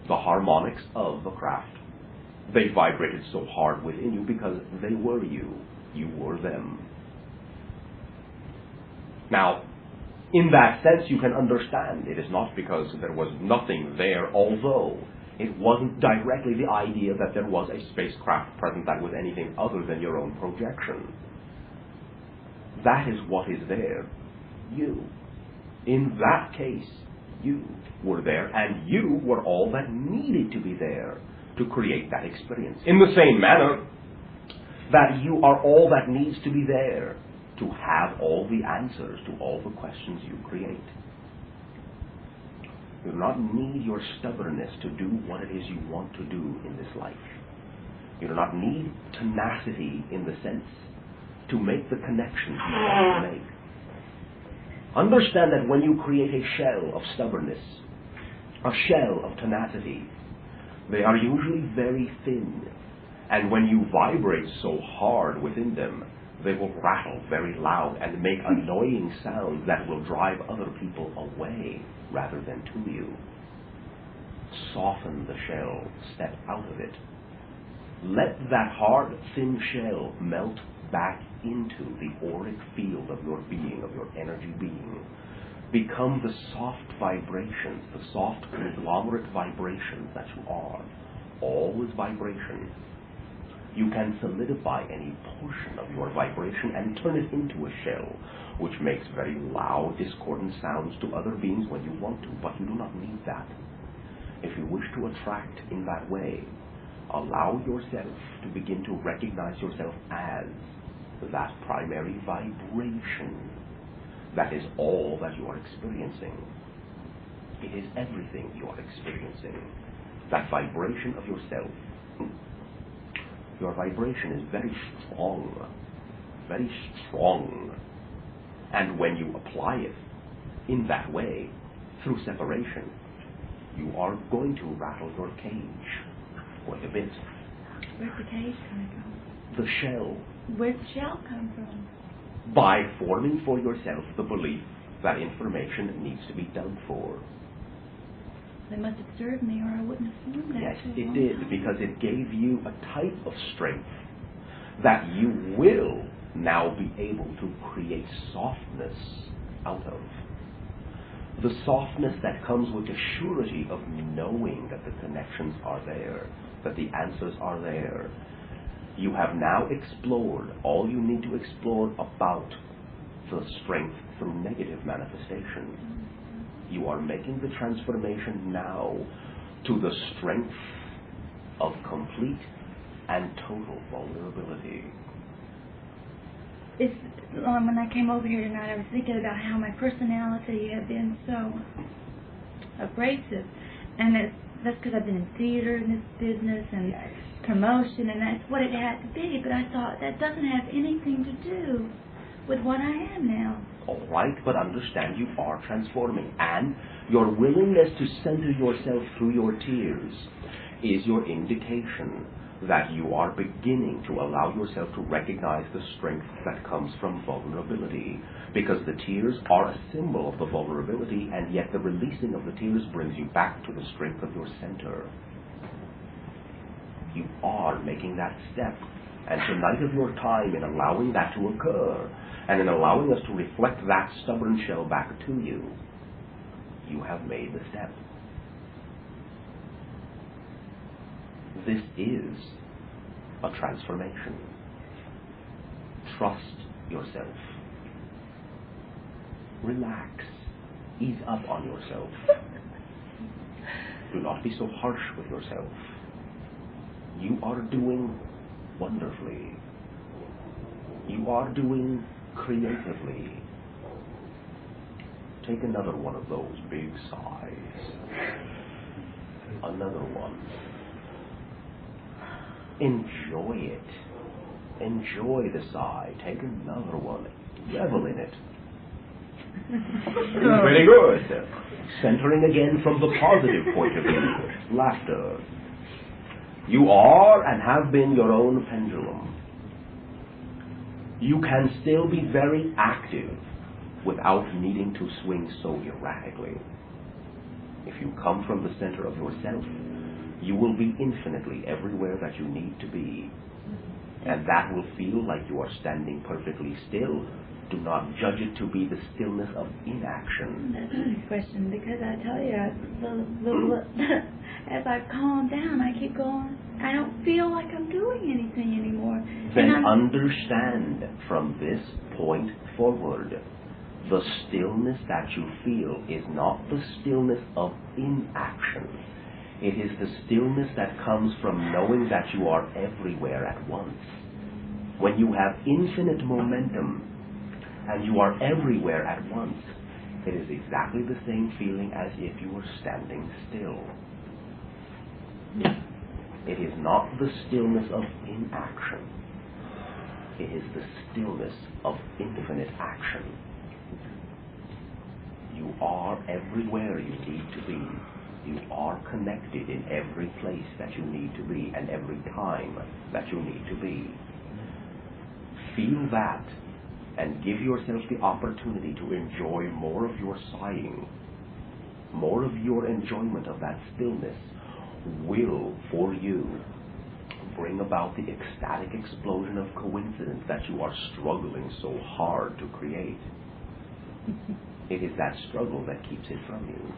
Speaker 1: the harmonics of the craft. They vibrated so hard within you because they were you. You were them. Now, in that sense, you can understand it is not because there was nothing there, although it wasn't directly the idea that there was a spacecraft present that was anything other than your own projection. That is what is there. You. In that case, you were there, and you were all that needed to be there to create that experience. In the same manner that you are all that needs to be there to have all the answers to all the questions you create. You do not need your stubbornness to do what it is you want to do in this life. You do not need tenacity in the sense to make the connections you want to make. Understand that when you create a shell of stubbornness, a shell of tenacity, they are usually very thin, and when you vibrate so hard within them, they will rattle very loud and make annoying sounds that will drive other people away rather than to you. Soften the shell, step out of it. Let that hard, thin shell melt back into the auric field of your being, of your energy being. Become the soft vibrations, the soft conglomerate vibrations that you are. All is vibration. You can solidify any portion of your vibration and turn it into a shell, which makes very loud, discordant sounds to other beings when you want to, but you do not need that. If you wish to attract in that way, allow yourself to begin to recognize yourself as that primary vibration. That is all that you are experiencing. It is everything you are experiencing. That vibration of yourself. Your vibration is very strong. Very strong. And when you apply it in that way, through separation, you are going to rattle your cage quite a bit.
Speaker 2: Where's the cage coming from?
Speaker 1: The shell.
Speaker 2: Where's the shell come from?
Speaker 1: By forming for yourself the belief that information needs to be dug for.
Speaker 2: They must have served me, or I wouldn't have formed that.
Speaker 1: Yes, it did, because it gave you a type of strength that you will now be able to create softness out of. The softness that comes with the surety of knowing that the connections are there, that the answers are there. You have now explored all you need to explore about the strength through negative manifestation. You are making the transformation now to the strength of complete and total vulnerability.
Speaker 2: When I came over here tonight, I was thinking about how my personality had been so abrasive, and that's because I've been in theater and this business and promotion, and that's what it had to be. But I thought that doesn't have anything to do with what I am now.
Speaker 1: All right, but understand you are transforming, and your willingness to center yourself through your tears is your indication that you are beginning to allow yourself to recognize the strength that comes from vulnerability, because the tears are a symbol of the vulnerability, and yet the releasing of the tears brings you back to the strength of your center. You are making that step, and tonight of your time in allowing that to occur, and in allowing us to reflect that stubborn shell back to you, you have made the step. This is a transformation. Trust yourself. Relax. Ease up on yourself. Do not be so harsh with yourself. You are doing wonderfully. You are doing creatively. Take another one of those big sighs. Another one. Enjoy it. Enjoy the sigh. Take another one. Revel in it. Very good. Centering again from the positive point of view. Laughter. You are and have been your own pendulum. You can still be very active without needing to swing so erratically. If you come from the center of yourself, you will be infinitely everywhere that you need to be. And that will feel like you are standing perfectly still. Do not judge it to be the stillness of inaction.
Speaker 2: That's a good question, because I tell you, as I've calmed down, I keep going, I don't feel like I'm doing anything anymore.
Speaker 1: Then understand from this point forward, the stillness that you feel is not the stillness of inaction. It is the stillness that comes from knowing that you are everywhere at once. When you have infinite momentum and you are everywhere at once, it is exactly the same feeling as if you were standing still. It is not the stillness of inaction. It is the stillness of infinite action. You are everywhere you need to be. You are connected in every place that you need to be and every time that you need to be. Feel that and give yourself the opportunity to enjoy more of your sighing. More of your enjoyment of that stillness will, for you, bring about the ecstatic explosion of coincidence that you are struggling so hard to create. It is that struggle that keeps it from you.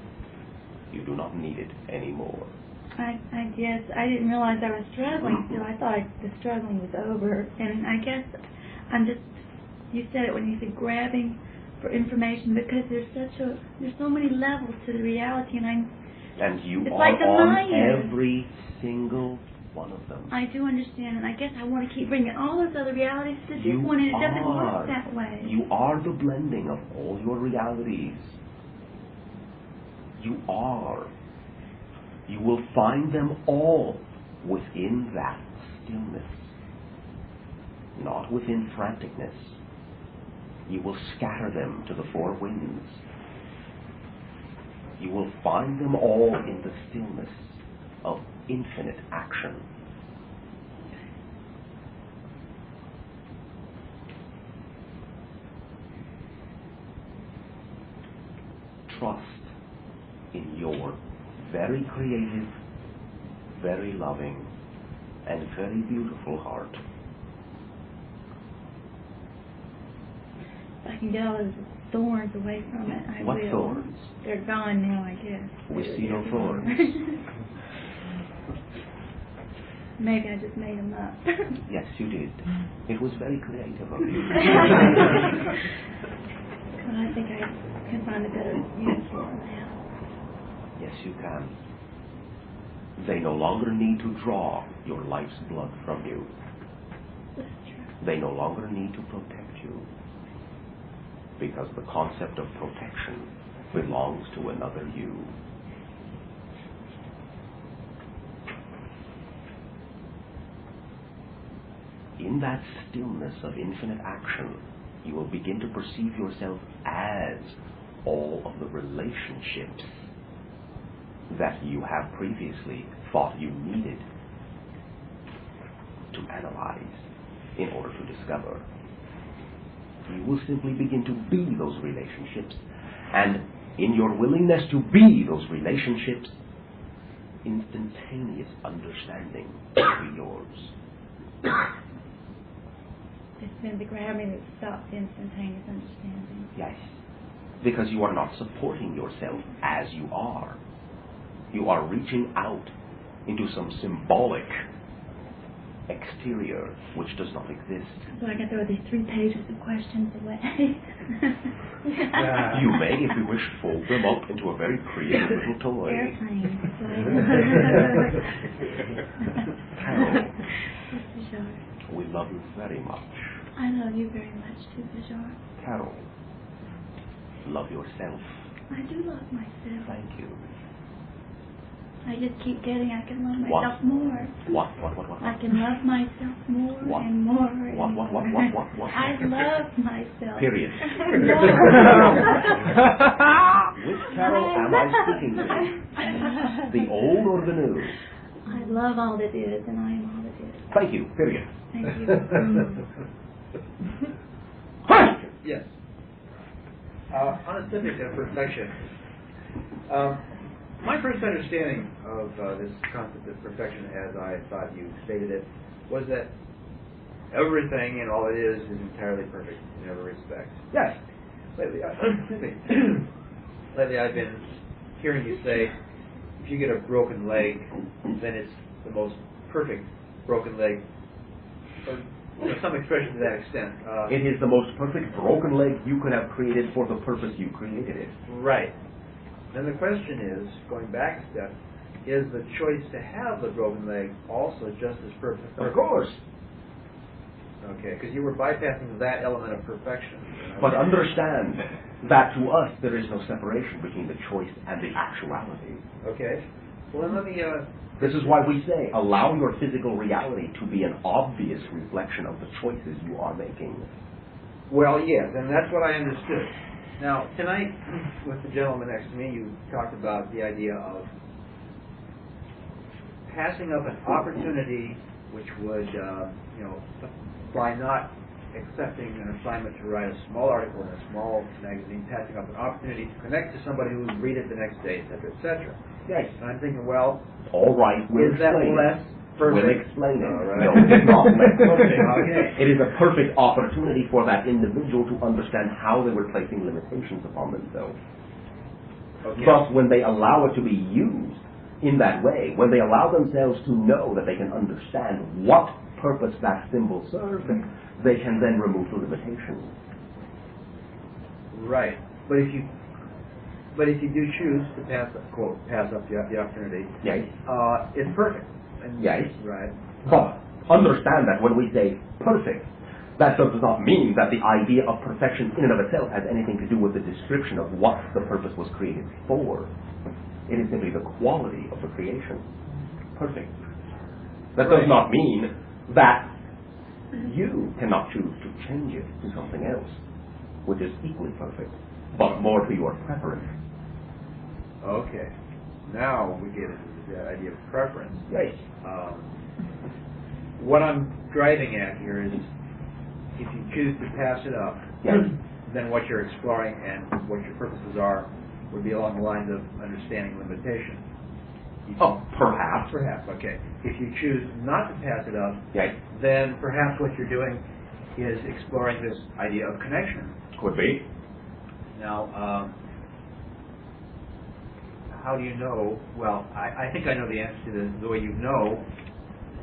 Speaker 1: You do not need it anymore.
Speaker 2: I guess I didn't realize I was struggling still. I thought the struggling was over. And I guess I'm just, you said it when you said grabbing for information, because there's so many levels to the reality,
Speaker 1: and you
Speaker 2: it's
Speaker 1: are
Speaker 2: like
Speaker 1: on every single one of them.
Speaker 2: I do understand, and I guess I want to keep bringing all those other realities to this one, and it doesn't work that way.
Speaker 1: You are the blending of all your realities. You are. You will find them all within that stillness, not within franticness. You will scatter them to the four winds. You will find them all in the stillness of infinite action. Trust in your very creative, very loving, and very beautiful heart.
Speaker 2: If I can get all those thorns away from it, I will.
Speaker 1: What thorns?
Speaker 2: They're gone now, I guess.
Speaker 1: We see no thorns.
Speaker 2: Maybe I just made them up.
Speaker 1: Yes, you did. It was very creative of you.
Speaker 2: Well, I think I can find a better use for them now.
Speaker 1: Yes, you can. They no longer need to draw your life's blood from you.
Speaker 2: That's true.
Speaker 1: They no longer need to protect you. Because the concept of protection belongs to another you. In that stillness of infinite action, you will begin to perceive yourself as all of the relationships that you have previously thought you needed to analyze in order to discover. You will simply begin to be those relationships, and in your willingness to be those relationships, instantaneous understanding will be yours.
Speaker 2: It's been the gravity that stopped the instantaneous understanding.
Speaker 1: Yes, because you are not supporting yourself as you are. You are reaching out into some symbolic exterior which does not exist.
Speaker 2: So I can throw these 3 pages of questions away.
Speaker 1: You may, if you wish, fold them up into a very creative little toy.
Speaker 2: Airplanes.
Speaker 1: Carol,
Speaker 2: Bashar.
Speaker 1: we love you very much.
Speaker 2: I love you very much too, Bashar.
Speaker 1: Carol, love yourself.
Speaker 2: I do love myself.
Speaker 1: Thank you.
Speaker 2: I just keep getting I can love myself more.
Speaker 1: What?
Speaker 2: I can love myself more
Speaker 1: What?
Speaker 2: and more and
Speaker 1: What?
Speaker 2: more. I love myself.
Speaker 1: Period.
Speaker 2: No.
Speaker 1: Which Carol am I speaking to? The old or the new?
Speaker 2: I love all that is, and I am all that is.
Speaker 1: Thank you. Period.
Speaker 2: Thank you.
Speaker 1: Question.
Speaker 4: Yes. On the subject of perfection, my first understanding of this concept of perfection, as I thought you stated it, was that everything and all it is entirely perfect in every respect.
Speaker 1: Yes.
Speaker 4: Lately, I've been hearing you say, if you get a broken leg, then it's the most perfect broken leg. Or some expression to that extent.
Speaker 1: It is the most perfect broken leg you could have created for the purpose you created it.
Speaker 4: Right. Then the question is, going back a step, is the choice to have the broken leg also just as perfect?
Speaker 1: Of course.
Speaker 4: Okay, because you were bypassing that element of perfection.
Speaker 1: But understand that to us there is no separation between the choice and the actuality.
Speaker 4: Okay. Well, then let me...
Speaker 1: This is why we say, allow your physical reality to be an obvious reflection of the choices you are making.
Speaker 4: Well, yes, and that's what I understood. Now, tonight, with the gentleman next to me, you talked about the idea of passing up an opportunity which would, by not accepting an assignment to write a small article in a small magazine, passing up an opportunity to connect to somebody who would read it the next day, etc., etc.
Speaker 1: Yes.
Speaker 4: And I'm thinking, well,
Speaker 1: all right, we'll
Speaker 4: is that
Speaker 1: explain
Speaker 4: less
Speaker 1: it.
Speaker 4: perfect?
Speaker 1: We'll explain it.
Speaker 4: All right.
Speaker 1: No, it's not less perfect.
Speaker 4: Okay.
Speaker 1: It is a perfect opportunity for that individual to understand how they were placing limitations upon themselves.
Speaker 4: Okay.
Speaker 1: Thus, when they allow it to be used in that way, when they allow themselves to know that they can understand what purpose that symbol serves, they can then remove the limitations.
Speaker 4: Right. But if you do choose to pass up the opportunity,
Speaker 1: Yes.
Speaker 4: it's perfect. And,
Speaker 1: Yes.
Speaker 4: Right.
Speaker 1: But understand that when we say perfect, that does not mean that the idea of perfection in and of itself has anything to do with the description of what the purpose was created for. It is simply the quality of the creation. Perfect. That does not mean that you cannot choose to change it to something else, which is equally perfect, but more to your preference.
Speaker 4: Okay. Now we get into the idea of preference.
Speaker 1: Yes.
Speaker 4: What I'm driving at here is, if you choose to pass it up,
Speaker 1: Yes.
Speaker 4: then what you're exploring and what your purposes are would be along the lines of understanding limitation.
Speaker 1: Oh, perhaps.
Speaker 4: Perhaps, okay. If you choose not to pass it up,
Speaker 1: Yes.
Speaker 4: then perhaps what you're doing is exploring this idea of connection.
Speaker 1: Could be.
Speaker 4: Now, how do you know? Well, I think I know the answer to this. The way you know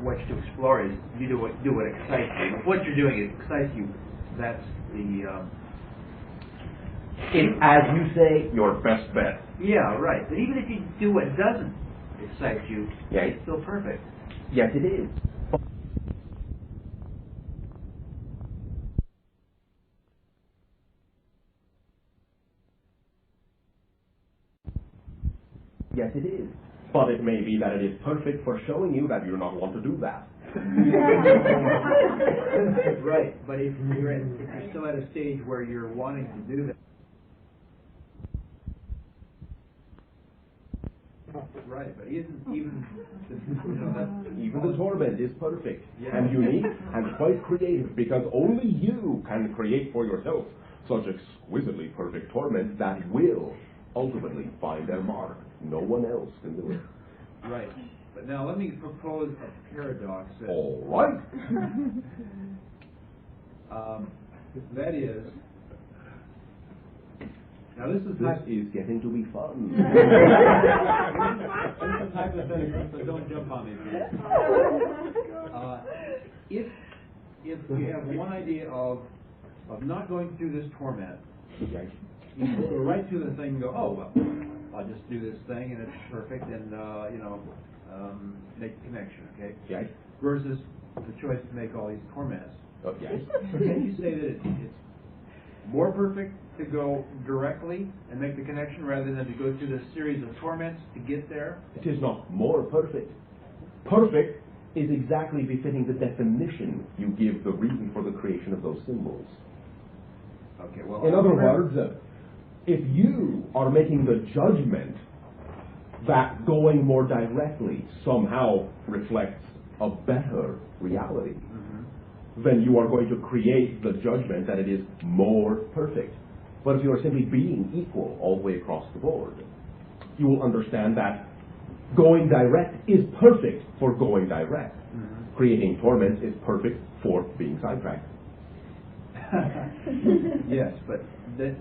Speaker 4: what you explore is you do what excites you. If what you're doing excites you, that's the
Speaker 1: As you say, your best bet.
Speaker 4: yeah, right. But even if you do what doesn't excite you,
Speaker 1: Yes.
Speaker 4: it's still perfect.
Speaker 1: Yes, it is. Yes, it is. But it may be that it is perfect for showing you that you do not want to do that.
Speaker 4: Right, but if you're still at a stage where you're wanting to do that. Right, but isn't even
Speaker 1: Even the torment is perfect
Speaker 4: Yeah.
Speaker 1: and unique and quite creative, because only you can create for yourself such exquisitely perfect torment that will ultimately find their mark. No one else can do it.
Speaker 4: right. But now let me propose a paradox.
Speaker 1: All right.
Speaker 4: That is, now this is
Speaker 1: This is getting to be fun.
Speaker 4: this is hypothetical, so don't jump on me, please. If you have one idea of not going through this torment,
Speaker 1: Okay.
Speaker 4: you go right through the thing and go, oh well, I'll just do this thing and it's perfect, and make the connection, okay?
Speaker 1: Yes.
Speaker 4: Versus the choice to make all these torments.
Speaker 1: Okay.
Speaker 4: So can you say that it's more perfect to go directly and make the connection rather than to go through this series of torments to get there?
Speaker 1: It is not more perfect. Perfect is exactly befitting the definition you give the reason for the creation of those symbols.
Speaker 4: Okay, well,
Speaker 1: In other words, if you are making the judgment that going more directly somehow reflects a better reality, then you are going to create the judgment that it is more perfect. But if you are simply being equal all the way across the board, you will understand that going direct is perfect for going direct. Creating torment is perfect for being sidetracked.
Speaker 4: Yes, but that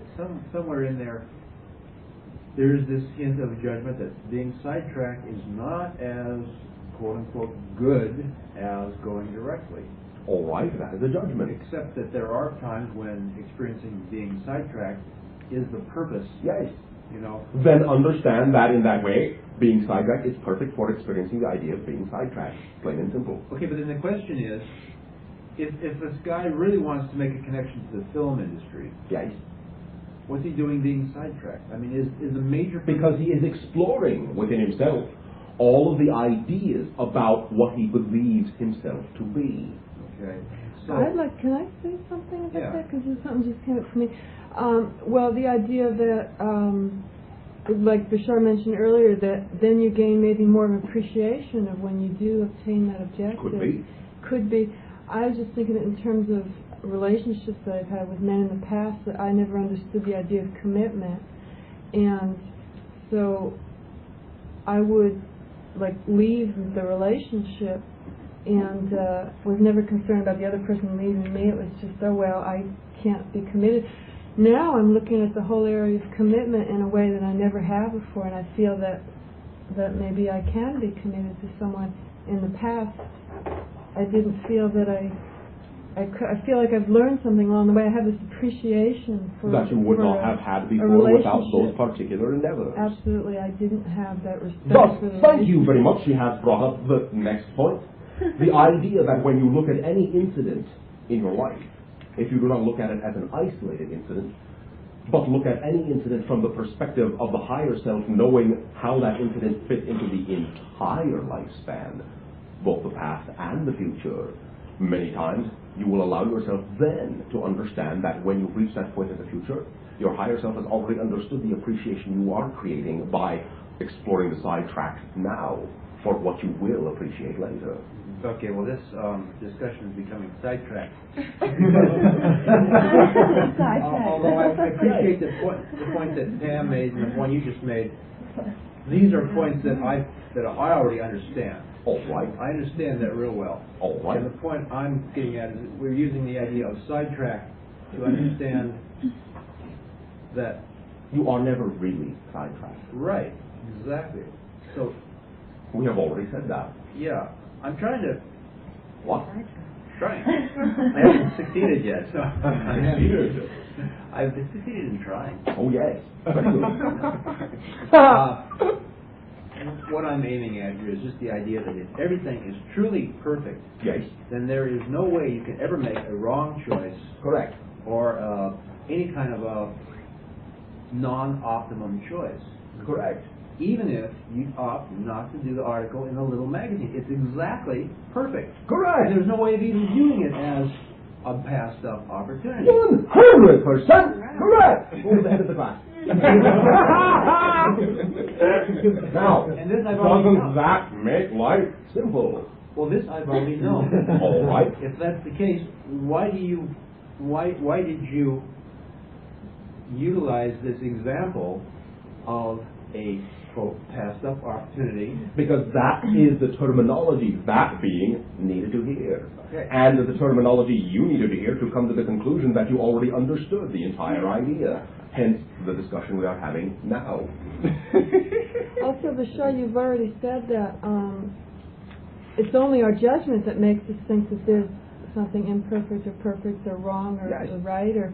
Speaker 4: somewhere in there is this hint of judgment that being sidetracked is not as quote-unquote good as going directly.
Speaker 1: All right, that is a judgment.
Speaker 4: Except that there are times when experiencing being sidetracked is the purpose.
Speaker 1: Yes.
Speaker 4: You know.
Speaker 1: Then understand that in that way, being sidetracked is perfect for experiencing the idea of being sidetracked, plain and simple.
Speaker 4: Okay, but then the question is, if this guy really wants to make a connection to the film industry,
Speaker 1: Yes.
Speaker 4: what's he doing being sidetracked? I mean, is a major...
Speaker 1: Because he is exploring within himself all of the ideas about what he believes himself to be.
Speaker 4: Okay. So,
Speaker 8: can I say something about
Speaker 4: Yeah.
Speaker 8: that? Because something just came up for me. Well, the idea that, like Bashar mentioned earlier, that then you gain maybe more of appreciation of when you do obtain that objective.
Speaker 1: Could be.
Speaker 8: Could be. I was just thinking in terms of relationships that I've had with men in the past, that I never understood the idea of commitment. And so I would, leave the relationship and was never concerned about the other person leaving me. It was just, oh well, I can't be committed. Now I'm looking at the whole area of commitment in a way that I never have before, and I feel that maybe I can be committed to someone. In the past, I didn't feel that I feel like I've learned something along the way. I have this appreciation for
Speaker 1: that you would not have had before without those particular endeavors.
Speaker 8: Absolutely, I didn't have that respect.
Speaker 1: Thus,
Speaker 8: for the
Speaker 1: thank you very much. She has brought up the next point. The idea that when you look at any incident in your life, if you do not look at it as an isolated incident, but look at any incident from the perspective of the higher self, knowing how that incident fits into the entire lifespan, both the past and the future, many times you will allow yourself then to understand that when you reach that point in the future, your higher self has already understood the appreciation you are creating by exploring the sidetracks now for what you will appreciate later.
Speaker 4: Okay, well this discussion is becoming sidetracked. Although I appreciate the point that Pam made and the point you just made. These are points that I already understand.
Speaker 1: All right.
Speaker 4: I understand that real well.
Speaker 1: All right.
Speaker 4: And the point I'm getting at is that we're using the idea of sidetrack to understand that...
Speaker 1: You are never really sidetracked.
Speaker 4: Right, exactly. So...
Speaker 1: We have already said that.
Speaker 4: Yeah, I'm trying to.
Speaker 1: What?
Speaker 4: Trying. I haven't succeeded yet, so I've succeeded in trying.
Speaker 1: Oh, yes.
Speaker 4: What I'm aiming at here is just the idea that if everything is truly perfect,
Speaker 1: Yes.
Speaker 4: then there is no way you can ever make a wrong choice
Speaker 1: Correct.
Speaker 4: or any kind of a non-optimum choice.
Speaker 1: Correct.
Speaker 4: Even if you opt not to do the article in a little magazine, it's exactly perfect.
Speaker 1: Correct.
Speaker 4: And there's no way of even viewing it as a passed up opportunity.
Speaker 1: 100% correct. What was the head of the class? Now,
Speaker 4: And this I've already
Speaker 1: doesn't
Speaker 4: known.
Speaker 1: that make life simple?
Speaker 4: Well, this I've already known.
Speaker 1: All right.
Speaker 4: If that's the case, why did you utilize this example of a quote passed up opportunity?
Speaker 1: Because that is the terminology that being needed to hear.
Speaker 4: Okay.
Speaker 1: And the terminology you needed to hear to come to the conclusion that you already understood the entire idea. Hence the discussion we are having now.
Speaker 8: Also, Bashar, you've already said that it's only our judgment that makes us think that there's something imperfect or perfect or wrong or,
Speaker 1: Yes.
Speaker 8: or right. Or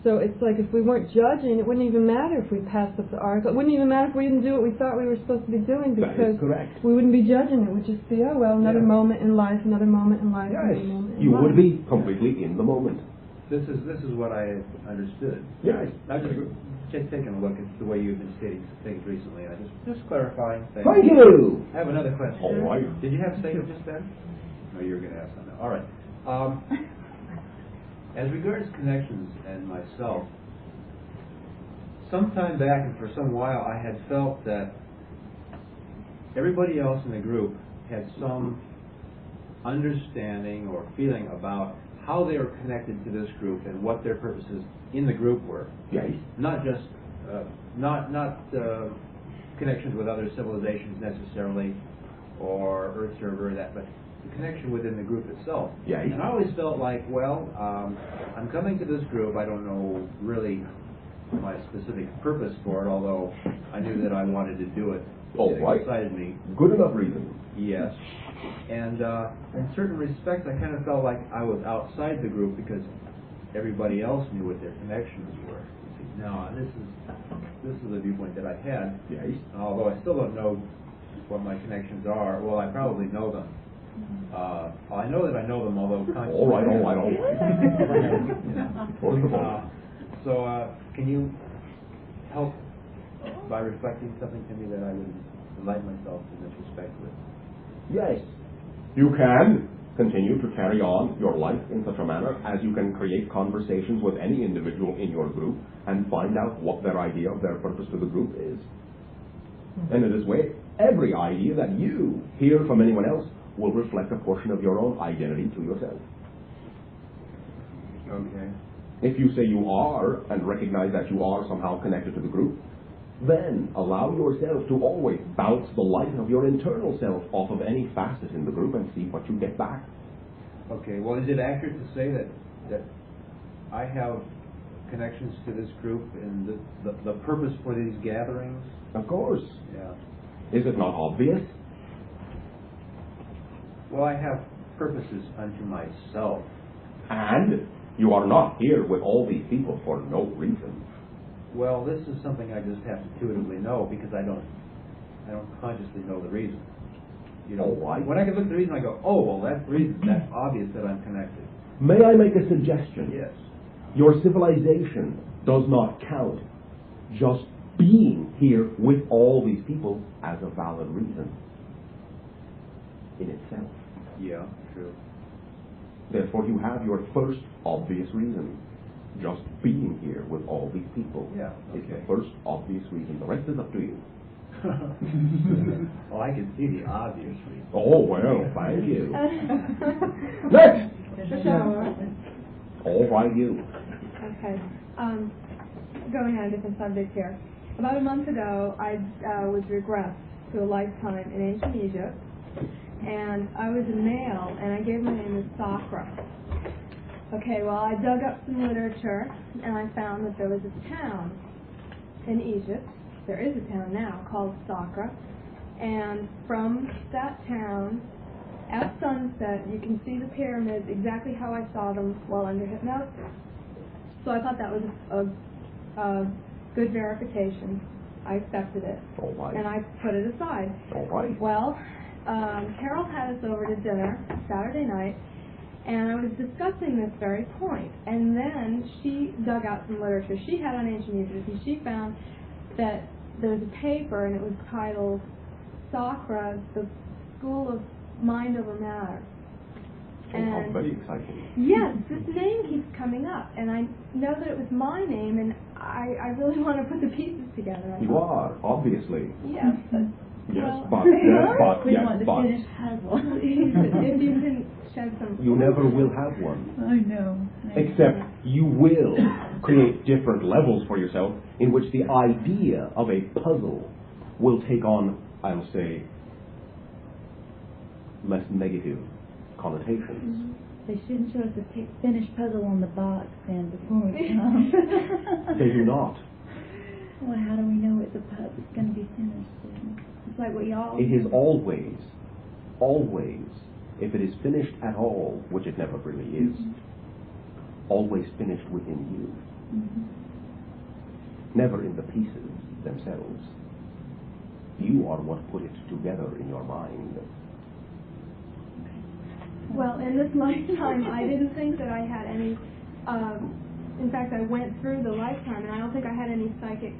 Speaker 8: so it's like if we weren't judging, it wouldn't even matter if we passed up the article. It wouldn't even matter if we didn't do what we thought we were supposed to be doing
Speaker 1: That
Speaker 8: because
Speaker 1: is correct.
Speaker 8: we wouldn't be judging. It would just be, oh well, another
Speaker 1: Yeah.
Speaker 8: moment in life, another moment in life,
Speaker 1: Yes.
Speaker 8: another moment in
Speaker 1: You
Speaker 8: life.
Speaker 1: would be completely in the moment.
Speaker 4: This is what I had understood.
Speaker 1: Yes.
Speaker 4: I've just taken a look at the way you've been stating things recently. I just clarifying things.
Speaker 1: Thank you.
Speaker 4: I have another question.
Speaker 1: All right.
Speaker 4: Did you have a statement just then? No, you were going to ask something. All right. As regards connections and myself, some time back and for some while I had felt that everybody else in the group had some understanding or feeling about how they were connected to this group and what their purposes in the group were.
Speaker 1: Yes.
Speaker 4: Not just not connections with other civilizations necessarily or Earth server that, but the connection within the group itself.
Speaker 1: Yes.
Speaker 4: And I always felt like, well, I'm coming to this group. I don't know really my specific purpose for it, although I knew that I wanted to do it.
Speaker 1: All
Speaker 4: It
Speaker 1: right.
Speaker 4: excited me.
Speaker 1: Good enough reason.
Speaker 4: Yes. And in certain respects, I kind of felt like I was outside the group because everybody else knew what their connections were. No, this is the viewpoint that I had.
Speaker 1: Yes.
Speaker 4: Although I still don't know what my connections are. Well, I probably know them. I know that I know them, although consciously.
Speaker 1: All right. What is the point?
Speaker 4: So, can you help by reflecting something to me that I would enlighten myself in this respect with?
Speaker 1: Yes. You can continue to carry on your life in such a manner as you can create conversations with any individual in your group and find out what their idea of their purpose to the group is. And in this way, every idea that you hear from anyone else will reflect a portion of your own identity to yourself.
Speaker 4: Okay.
Speaker 1: If you say you are and recognize that you are somehow connected to the group, then allow yourself to always bounce the light of your internal self off of any facet in the group and see what you get back.
Speaker 4: Okay. Well, is it accurate to say that I have connections to this group and the purpose for these gatherings?
Speaker 1: Of course.
Speaker 4: Yeah.
Speaker 1: Is it not obvious?
Speaker 4: Well, I have purposes unto myself.
Speaker 1: And you are not here with all these people for no reason.
Speaker 4: Well, this is something I just have to intuitively know because I don't consciously know the reason. You know,
Speaker 1: All right.
Speaker 4: when I can look at the reason, I go, oh, well, that's the reason. That's obvious that I'm connected.
Speaker 1: May I make a suggestion?
Speaker 4: Yes.
Speaker 1: Your civilization does not count. Just being here with all these people as a valid reason in itself.
Speaker 4: Yeah, true.
Speaker 1: Therefore, you have your first obvious reason. Just being here with all these people
Speaker 4: Yeah,
Speaker 1: is the
Speaker 4: okay.
Speaker 1: first obvious reason. The rest is up to you.
Speaker 4: Well, I can see the obvious reason.
Speaker 1: Oh, well, thank you. Next! All right, you.
Speaker 5: Okay. Going on a different subject here. About a month ago, I was regressed to a lifetime in ancient Egypt, and I was a male, and I gave my name as Sakra. Okay, well, I dug up some literature, and I found that there was a town in Egypt. There is a town now called Sakra, and from that town at sunset, you can see the pyramids exactly how I saw them while under hypnosis. So I thought that was a good verification. I accepted it.
Speaker 1: All right.
Speaker 5: And I put it aside.
Speaker 1: All right.
Speaker 5: Well, Carol had us over to dinner Saturday night, and I was discussing this very point. And then she dug out some literature she had on ancient Egypt, and she found that there's a paper, and it was titled Sakra, the School of Mind Over Matter.
Speaker 1: And very exciting.
Speaker 5: Yes, this name keeps coming up, and I know that it was my name, and I really want to put the pieces together.
Speaker 1: You are, obviously.
Speaker 5: Yes, but
Speaker 1: Yes,
Speaker 5: well,
Speaker 1: but, yes, but,
Speaker 2: We
Speaker 1: yes,
Speaker 2: want the
Speaker 1: but.
Speaker 2: finished puzzle.
Speaker 5: if you can shed some.
Speaker 1: You never will have one.
Speaker 2: I know.
Speaker 1: Except you will create different levels for yourself in which the idea of a puzzle will take on, I'll say, less negative connotations.
Speaker 2: They shouldn't show us the finished puzzle on the box then before we come.
Speaker 1: They do not.
Speaker 2: Well, how do we know it's going to be finished then? It's like we all.
Speaker 1: It is always, if it is finished at all, which it never really is, always finished within you. Never in the pieces themselves. You are what put it together in your mind.
Speaker 5: Well, in this lifetime, I didn't think that I had any. In fact, I went through the lifetime, and I don't think I had any psychic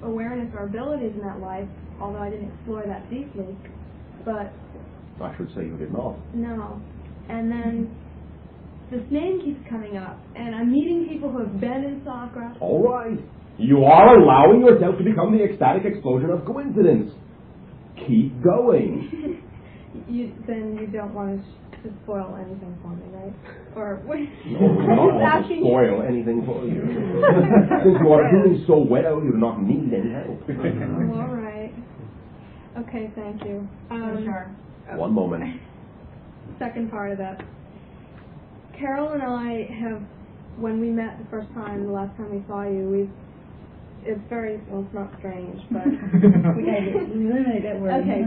Speaker 5: awareness or abilities in that life, although I didn't explore that deeply. But
Speaker 1: I should say you did not.
Speaker 5: no. And then this name keeps coming up, and I'm meeting people who have been in Sakra.
Speaker 1: All right. You are allowing yourself to become the ecstatic explosion of coincidence. Keep going.
Speaker 5: Then you don't want to spoil anything for me, right? Or
Speaker 1: No, you do not want to spoil anything for you. Since you are doing so well, you do not need any help.
Speaker 5: Oh, all right. Okay, thank you.
Speaker 2: Sure.
Speaker 1: One moment.
Speaker 5: Second part of that. Carol and I have, when we met the first time, the last time we saw you, it's very, well, it's not strange, but
Speaker 2: We eliminate that word.
Speaker 5: okay,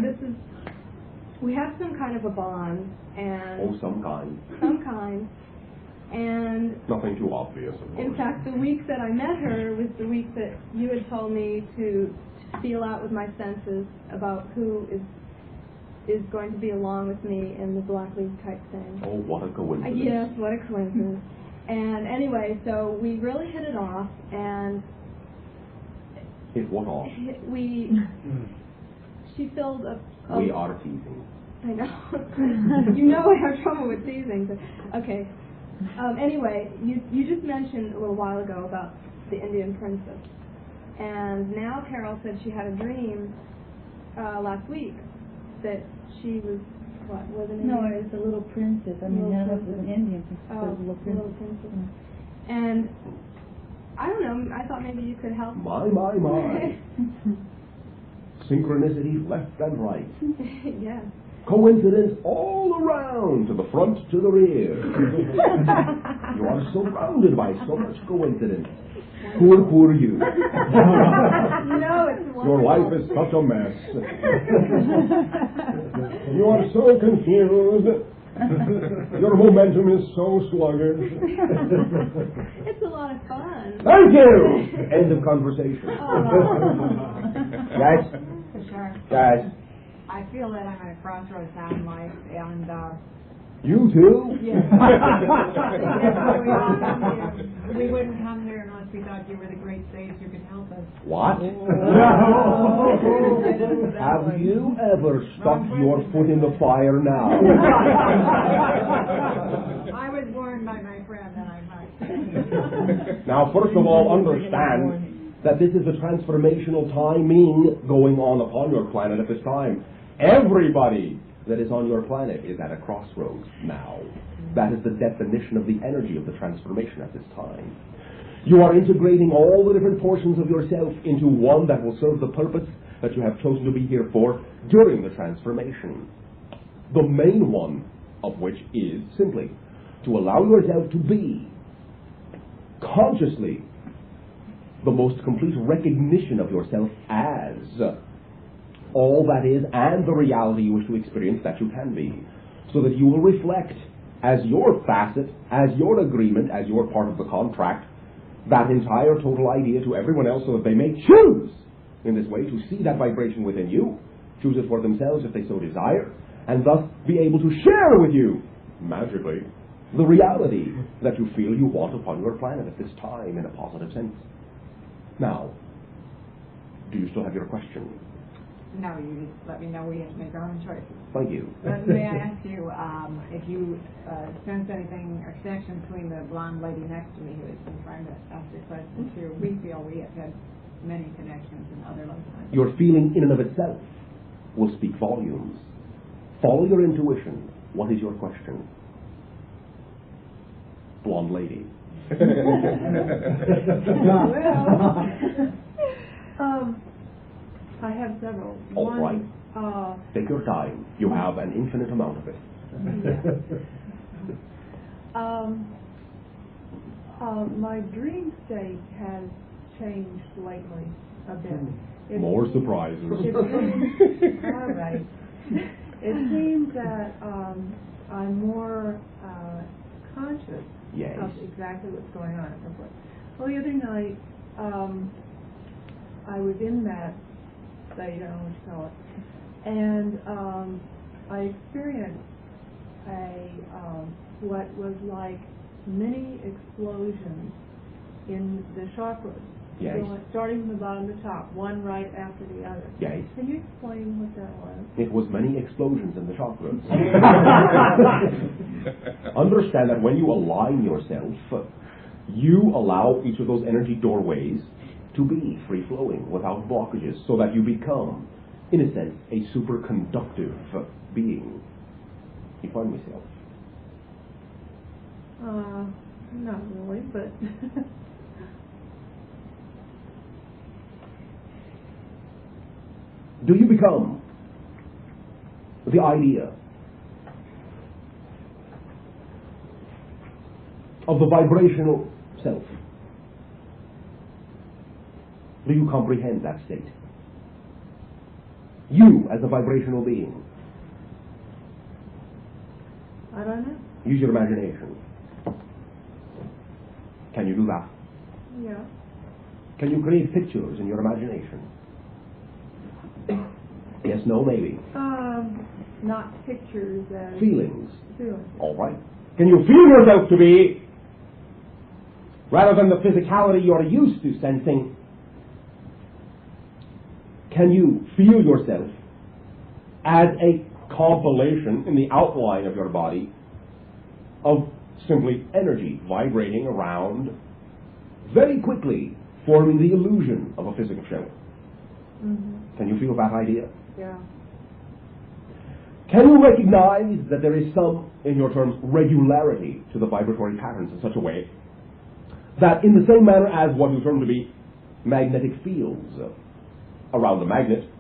Speaker 5: we have some kind of a bond, and
Speaker 1: Oh, some kind.
Speaker 5: and
Speaker 1: Nothing too obvious, of course.
Speaker 5: in fact, the week that I met her was the week that you had told me to feel out with my senses about who is going to be along with me in the Black League type thing.
Speaker 1: Oh, what a coincidence.
Speaker 5: Yes, what a coincidence. And anyway, so we really hit it off, and
Speaker 1: Hit what off?
Speaker 5: she filled a
Speaker 1: We are teasing.
Speaker 5: I know. You know I have trouble with teasing. But, okay. Anyway, you just mentioned a little while ago about the Indian princess. And now Carol said she had a dream last week that she was, what, was an Indian?
Speaker 2: No, it was a little princess. I mean, none of us was an Indian princess. It was a little princess.
Speaker 5: Little princess. And I don't know, I thought maybe you could help.
Speaker 1: My. Synchronicity left and right.
Speaker 5: Yes.
Speaker 1: Coincidence all around, to the front, to the rear. You are surrounded by so much coincidence. Poor you.
Speaker 5: No, it's wonderful.
Speaker 1: Your life is such a mess. You are so confused. Your momentum is so sluggish.
Speaker 5: It's a lot of fun.
Speaker 1: Thank you! End of conversation. Guys?
Speaker 9: Sure.
Speaker 1: Guys?
Speaker 9: I feel that I'm at a crossroads now in life, and
Speaker 1: You too?
Speaker 9: yes. We wouldn't come here unless we thought you were the great sage who could help us.
Speaker 1: What? Have you ever stuck your foot in the fire now?
Speaker 9: I was warned by my friend that I might.
Speaker 1: Now, first of all, understand that this is a transformational timing going on upon your planet at this time. Everybody that is on your planet is at a crossroads now. That is the definition of the energy of the transformation at this time. You are integrating all the different portions of yourself into one that will serve the purpose that you have chosen to be here for during the transformation. The main one of which is simply to allow yourself to be consciously the most complete recognition of yourself as all that is and the reality you wish to experience that you can be, so that you will reflect as your facet, as your agreement, as your part of the contract, that entire total idea to everyone else, so that they may choose in this way to see that vibration within you, choose it for themselves if they so desire, and thus be able to share with you, magically, the reality that you feel you want upon your planet at this time in a positive sense. Now, do you still have your question?
Speaker 9: No, you just let me know we have to make our own choices.
Speaker 1: Thank you.
Speaker 9: May I ask you if you sense anything or connection between the blonde lady next to me who has been trying to ask the question too? We feel we have had many connections in other lifetimes.
Speaker 1: Your feeling in and of itself will speak volumes. Follow your intuition. What is your question? Blonde lady.
Speaker 8: I have several.
Speaker 1: All right.
Speaker 8: One,
Speaker 1: Take your time. You have an infinite amount of it.
Speaker 8: my dream state has changed lately a bit.
Speaker 1: More surprises.
Speaker 8: All right. It seems that I'm more conscious
Speaker 1: Yes.
Speaker 8: of exactly what's going on. Well, the other night, I was in that state, I don't know what you call it, and I experienced what was like mini explosions in the chakras.
Speaker 1: Yes.
Speaker 8: So starting from the bottom to the top, one right after the other.
Speaker 1: Yes.
Speaker 8: Can you explain what that was?
Speaker 1: It was many explosions in the chakras. Understand that when you align yourself, you allow each of those energy doorways to be free-flowing without blockages, so that you become, in a sense, a superconductive being. You find myself?
Speaker 8: Not really, but...
Speaker 1: Do you become the idea of the vibrational self? Do you comprehend that state? You as a vibrational being.
Speaker 8: I don't know.
Speaker 1: Use your imagination. Can you do that?
Speaker 8: Yeah.
Speaker 1: Can you create pictures in your imagination? Yes, no, maybe.
Speaker 8: Not pictures as...
Speaker 1: Feelings.
Speaker 8: Feelings.
Speaker 1: All right. Can you feel yourself to be, rather than the physicality you're used to sensing, can you feel yourself as a compilation in the outline of your body of simply energy vibrating around very quickly, forming the illusion of a physical shell?
Speaker 8: Mm-hmm.
Speaker 1: Can you feel that idea?
Speaker 8: Yeah.
Speaker 1: Can you recognize that there is some, in your terms, regularity to the vibratory patterns in such a way that in the same manner as what you term to be magnetic fields around a magnet,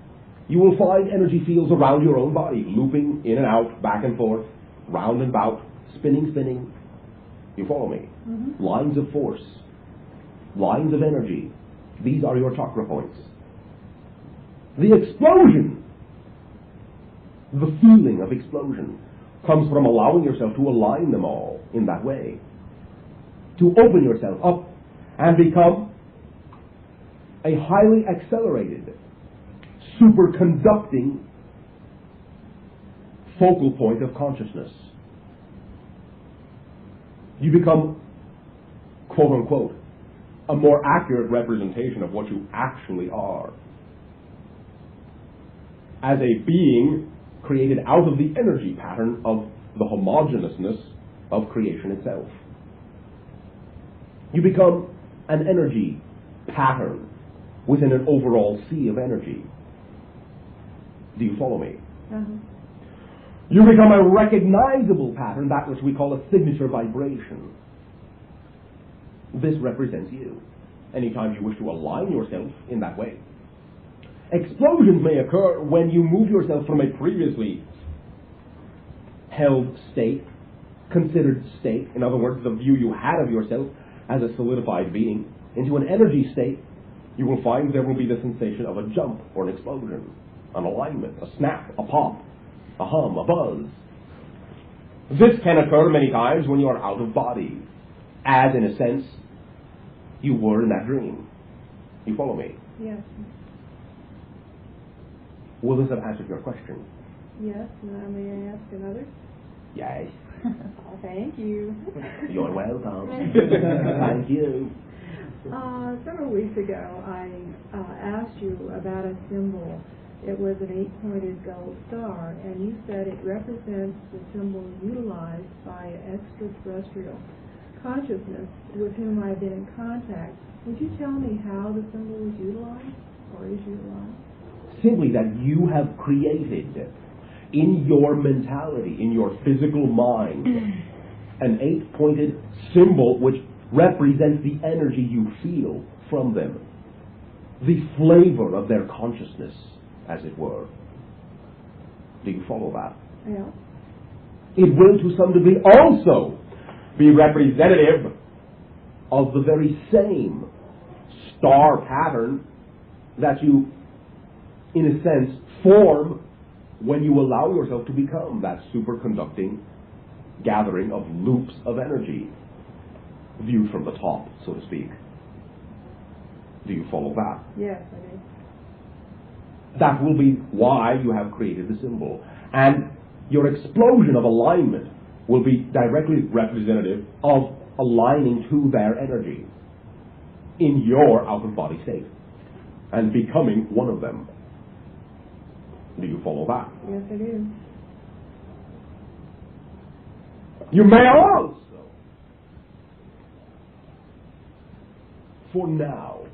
Speaker 1: you will find energy fields around your own body, looping in and out, back and forth, round and about, spinning. You follow me?
Speaker 8: Mm-hmm.
Speaker 1: Lines of force, lines of energy. These are your chakra points. The explosion, the feeling of explosion, comes from allowing yourself to align them all in that way. To open yourself up and become a highly accelerated, superconducting focal point of consciousness. You become, quote unquote, a more accurate representation of what you actually are. As a being created out of the energy pattern of the homogeneousness of creation itself. You become an energy pattern within an overall sea of energy. Do you follow me?
Speaker 8: Uh-huh.
Speaker 1: You become a recognizable pattern, that which we call a signature vibration. This represents you. Anytime you wish to align yourself in that way. Explosions may occur when you move yourself from a previously held state, considered state, in other words, the view you had of yourself as a solidified being, into an energy state. You will find there will be the sensation of a jump or an explosion. an alignment, a snap, a pop, a hum, a buzz. This can occur many times when you are out of body, as in a sense you were in that dream. You follow me?
Speaker 8: Yes.
Speaker 1: Will this have answered your question?
Speaker 8: Yes. Now may I ask another?
Speaker 1: Yes.
Speaker 8: Thank you.
Speaker 1: You're welcome. Thank you.
Speaker 8: Several weeks ago, I asked you about a symbol. It was an 8-pointed gold star, and you said it represents the symbol utilized by an extraterrestrial consciousness with whom I've been in contact. Would you tell me how the symbol was utilized, or is utilized?
Speaker 1: Simply that you have created in your mentality, in your physical mind, an 8-pointed symbol which represents the energy you feel from them, the flavor of their consciousness, as it were. Do you follow that?
Speaker 8: Yeah.
Speaker 1: It will to some degree also be representative of the very same star pattern that you, in a sense, form when you allow yourself to become that superconducting gathering of loops of energy viewed from the top, so to speak. Do you follow that?
Speaker 8: Yes, I do.
Speaker 1: That will be why you have created the symbol. And your explosion of alignment will be directly representative of aligning to their energy in your out-of-body state and becoming one of them. Do you follow that?
Speaker 8: Yes, I do.
Speaker 1: You may also, for now,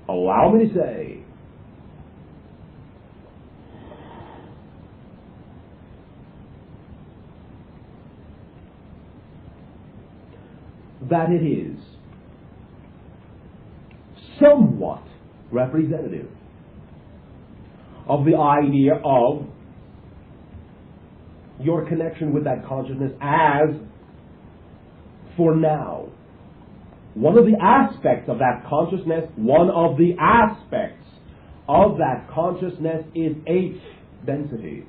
Speaker 1: allow me to say that it is somewhat representative of the idea of your connection with that consciousness as, for now, one of the aspects of that consciousness, is 8th density.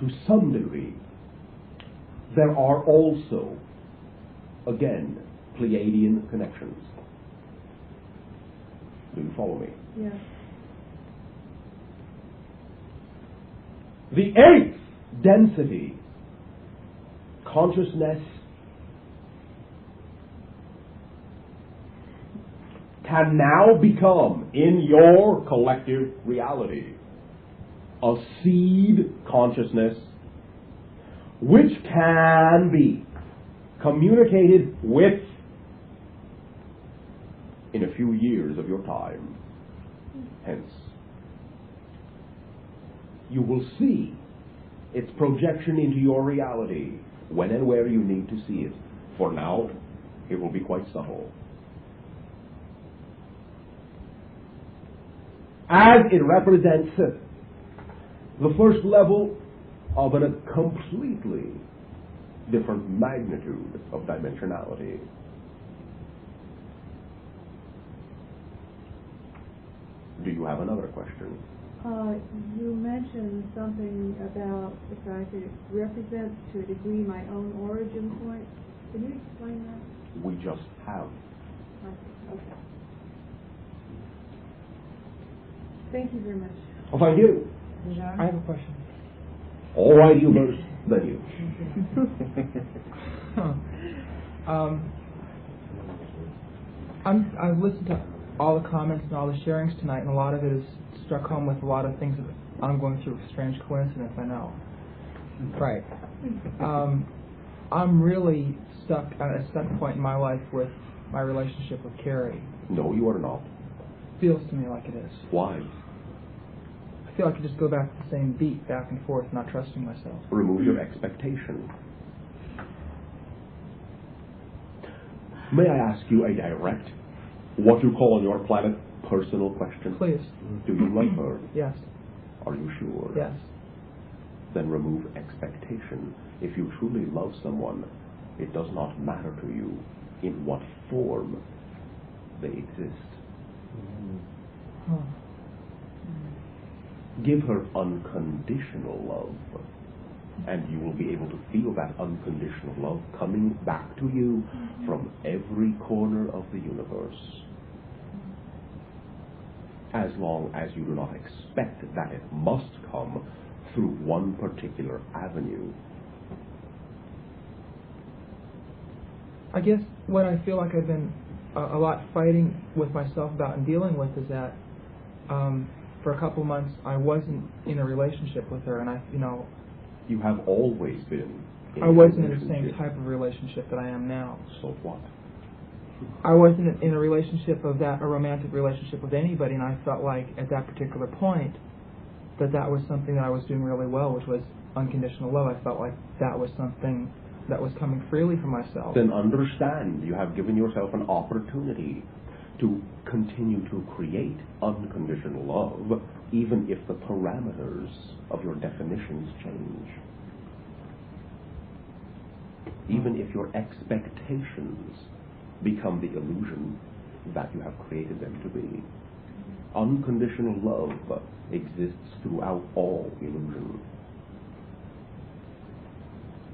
Speaker 1: To some degree, there are also, again, Pleiadian connections. Do you follow me?
Speaker 8: Yes.
Speaker 1: The 8th density consciousness can now become, in your collective reality, a seed consciousness which can be communicated with in a few years of your time. Hence, you will see its projection into your reality when and where you need to see it. For now, it will be quite subtle. As it represents the first level of a completely different magnitude of dimensionality. Do you have another question?
Speaker 8: You mentioned something about the fact that it represents, to a degree, my own origin point. Can you explain that?
Speaker 1: We just have.
Speaker 8: Okay. Thank you very much.
Speaker 1: Oh, thank you.
Speaker 10: I have a question.
Speaker 1: All right, you first, then you.
Speaker 10: I've listened to all the comments and all the sharings tonight, and a lot of it has struck home with a lot of things that I'm going through. Strange coincidence, I know. Right. I'm really stuck at a stuck point in my life with my relationship with Carrie.
Speaker 1: No, you are not.
Speaker 10: Feels to me like it is.
Speaker 1: Why?
Speaker 10: I feel like I just go back to the same beat, back and forth, not trusting myself.
Speaker 1: Remove your expectation. May I ask you a direct, what you call on your planet, personal question?
Speaker 10: Please.
Speaker 1: Do you like her?
Speaker 10: Yes.
Speaker 1: Are you sure?
Speaker 10: Yes.
Speaker 1: then remove expectation. If you truly love someone, it does not matter to you in what form they exist. Give her unconditional love, and you will be able to feel that unconditional love coming back to you from every corner of the universe. As long as you do not expect that it must come through one particular avenue.
Speaker 10: I guess what I feel like I've been a lot fighting with myself about and dealing with is that for a couple months I wasn't in a relationship with her, and
Speaker 1: You have always been in
Speaker 10: I
Speaker 1: a
Speaker 10: wasn't in the same
Speaker 1: relationship.
Speaker 10: type of relationship that I am now.
Speaker 1: So what?
Speaker 10: I wasn't in a relationship a romantic relationship with anybody, and I felt like at that particular point that was something that I was doing really well, which was unconditional love. I felt like that was something that was coming freely from myself.
Speaker 1: Then understand you have given yourself an opportunity to continue to create unconditional love, even if the parameters of your definitions change. Even if your expectations become the illusion that you have created them to be. Unconditional love exists throughout all illusion.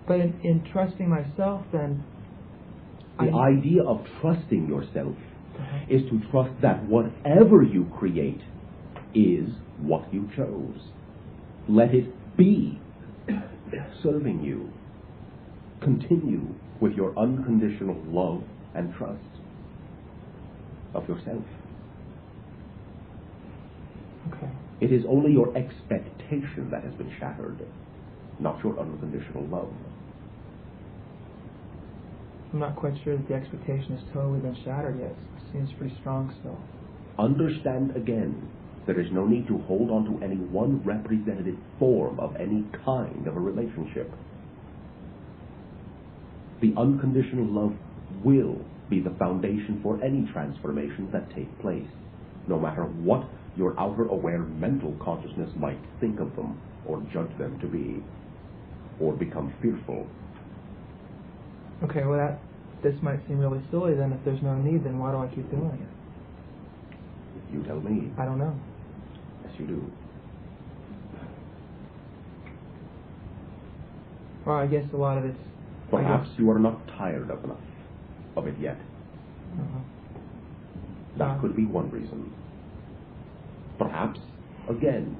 Speaker 10: But in trusting myself, then...
Speaker 1: The idea of trusting yourself is to trust that whatever you create is what you chose. Let it be serving you. Continue with your unconditional love and trust of yourself.
Speaker 10: Okay.
Speaker 1: It is only your expectation that has been shattered, not your unconditional love.
Speaker 10: I'm not quite sure that the expectation has totally been shattered yet. It seems pretty strong still.
Speaker 1: Understand again, there is no need to hold on to any one representative form of any kind of a relationship. The unconditional love will be the foundation for any transformations that take place, no matter what your outer aware mental consciousness might think of them or judge them to be, or become fearful.
Speaker 10: Okay, well this might seem really silly then. If there's no need, then why do I keep doing it?
Speaker 1: You tell me.
Speaker 10: I don't know.
Speaker 1: Yes, you do.
Speaker 10: Well, I guess a lot of it's...
Speaker 1: Perhaps you are not tired of enough of it yet. That could be one reason. Perhaps, again,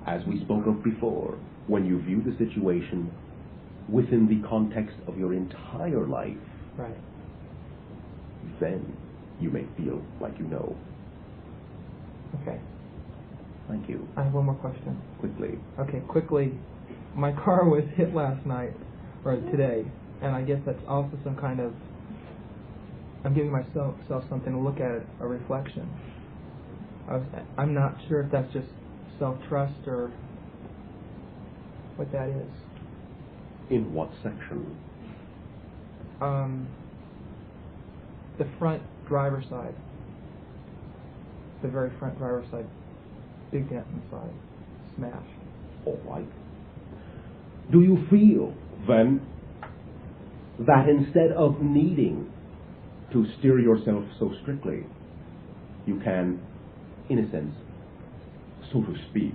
Speaker 1: as we spoke of before, when you view the situation within the context of your entire life,
Speaker 10: right,
Speaker 1: then you may feel like you know.
Speaker 10: Okay.
Speaker 1: Thank you.
Speaker 10: I have one more question.
Speaker 1: Quickly.
Speaker 10: Okay, quickly. My car was hit last night, or today, and I guess that's also some kind of... I'm giving myself something to look at, a reflection. I'm not sure if that's just self-trust or what that is.
Speaker 1: In what section?
Speaker 10: The front driver's side. The very front driver's side. Big dent inside. Smashed.
Speaker 1: All right. Do you feel, then, that instead of needing to steer yourself so strictly, you can, in a sense, so to speak,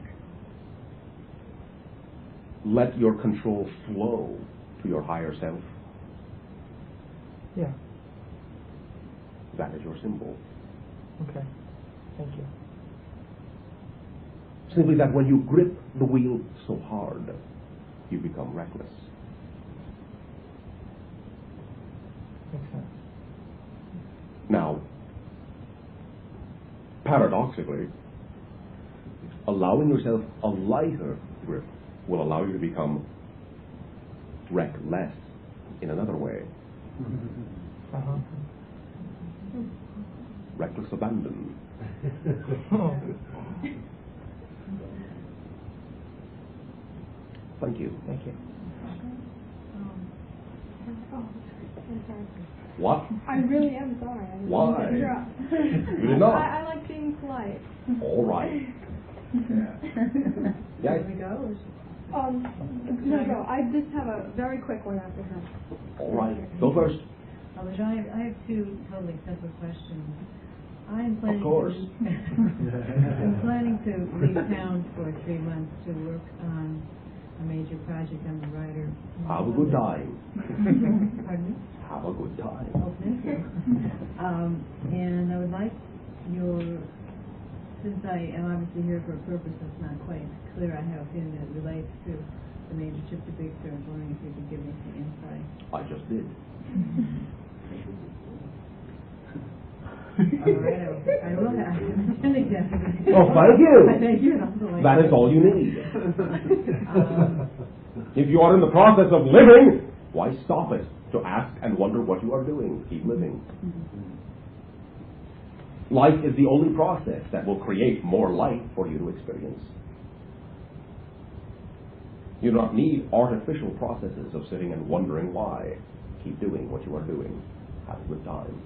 Speaker 1: let your control flow to your higher self?
Speaker 10: Yeah.
Speaker 1: That is your symbol.
Speaker 10: Okay. Thank you.
Speaker 1: Simply that when you grip the wheel so hard, you become reckless.
Speaker 10: Makes sense.
Speaker 1: Now, paradoxically, allowing yourself a lighter grip will allow you to become reckless in another way.
Speaker 10: Uh-huh.
Speaker 1: Reckless abandon.
Speaker 10: Oh.
Speaker 1: Thank you.
Speaker 10: Thank you.
Speaker 5: I'm sorry.
Speaker 1: What?
Speaker 5: I really am sorry. I didn't
Speaker 1: Why?
Speaker 5: mean to interrupt.
Speaker 1: You did not.
Speaker 5: I like being polite.
Speaker 1: All right.
Speaker 7: Yeah.
Speaker 1: Yeah.
Speaker 9: There we go.
Speaker 5: No, I just have a very quick one after her.
Speaker 1: All right, go first.
Speaker 11: Bashar, I have two totally separate questions. I'm planning
Speaker 1: Of course.
Speaker 11: I'm planning to leave town for 3 months to work on a major project. I'm a writer.
Speaker 1: Have a good time.
Speaker 11: Pardon me?
Speaker 1: Have a good time.
Speaker 11: Oh, thank you. And I would like your, since I am obviously here for a purpose that's not quite clear, I have a feeling that it relates to the major trip to Big Sur. I was wondering if you could give me some insight.
Speaker 1: I just did.
Speaker 11: All right, I will have. I'm intending to.
Speaker 1: Oh, thank you.
Speaker 11: Thank you.
Speaker 1: That is all you need. If you are in the process of living, why stop it to ask and wonder what you are doing? Keep living. Life is the only process that will create more life for you to experience. You do not need artificial processes of sitting and wondering why. Keep doing what you are doing. Have a good time.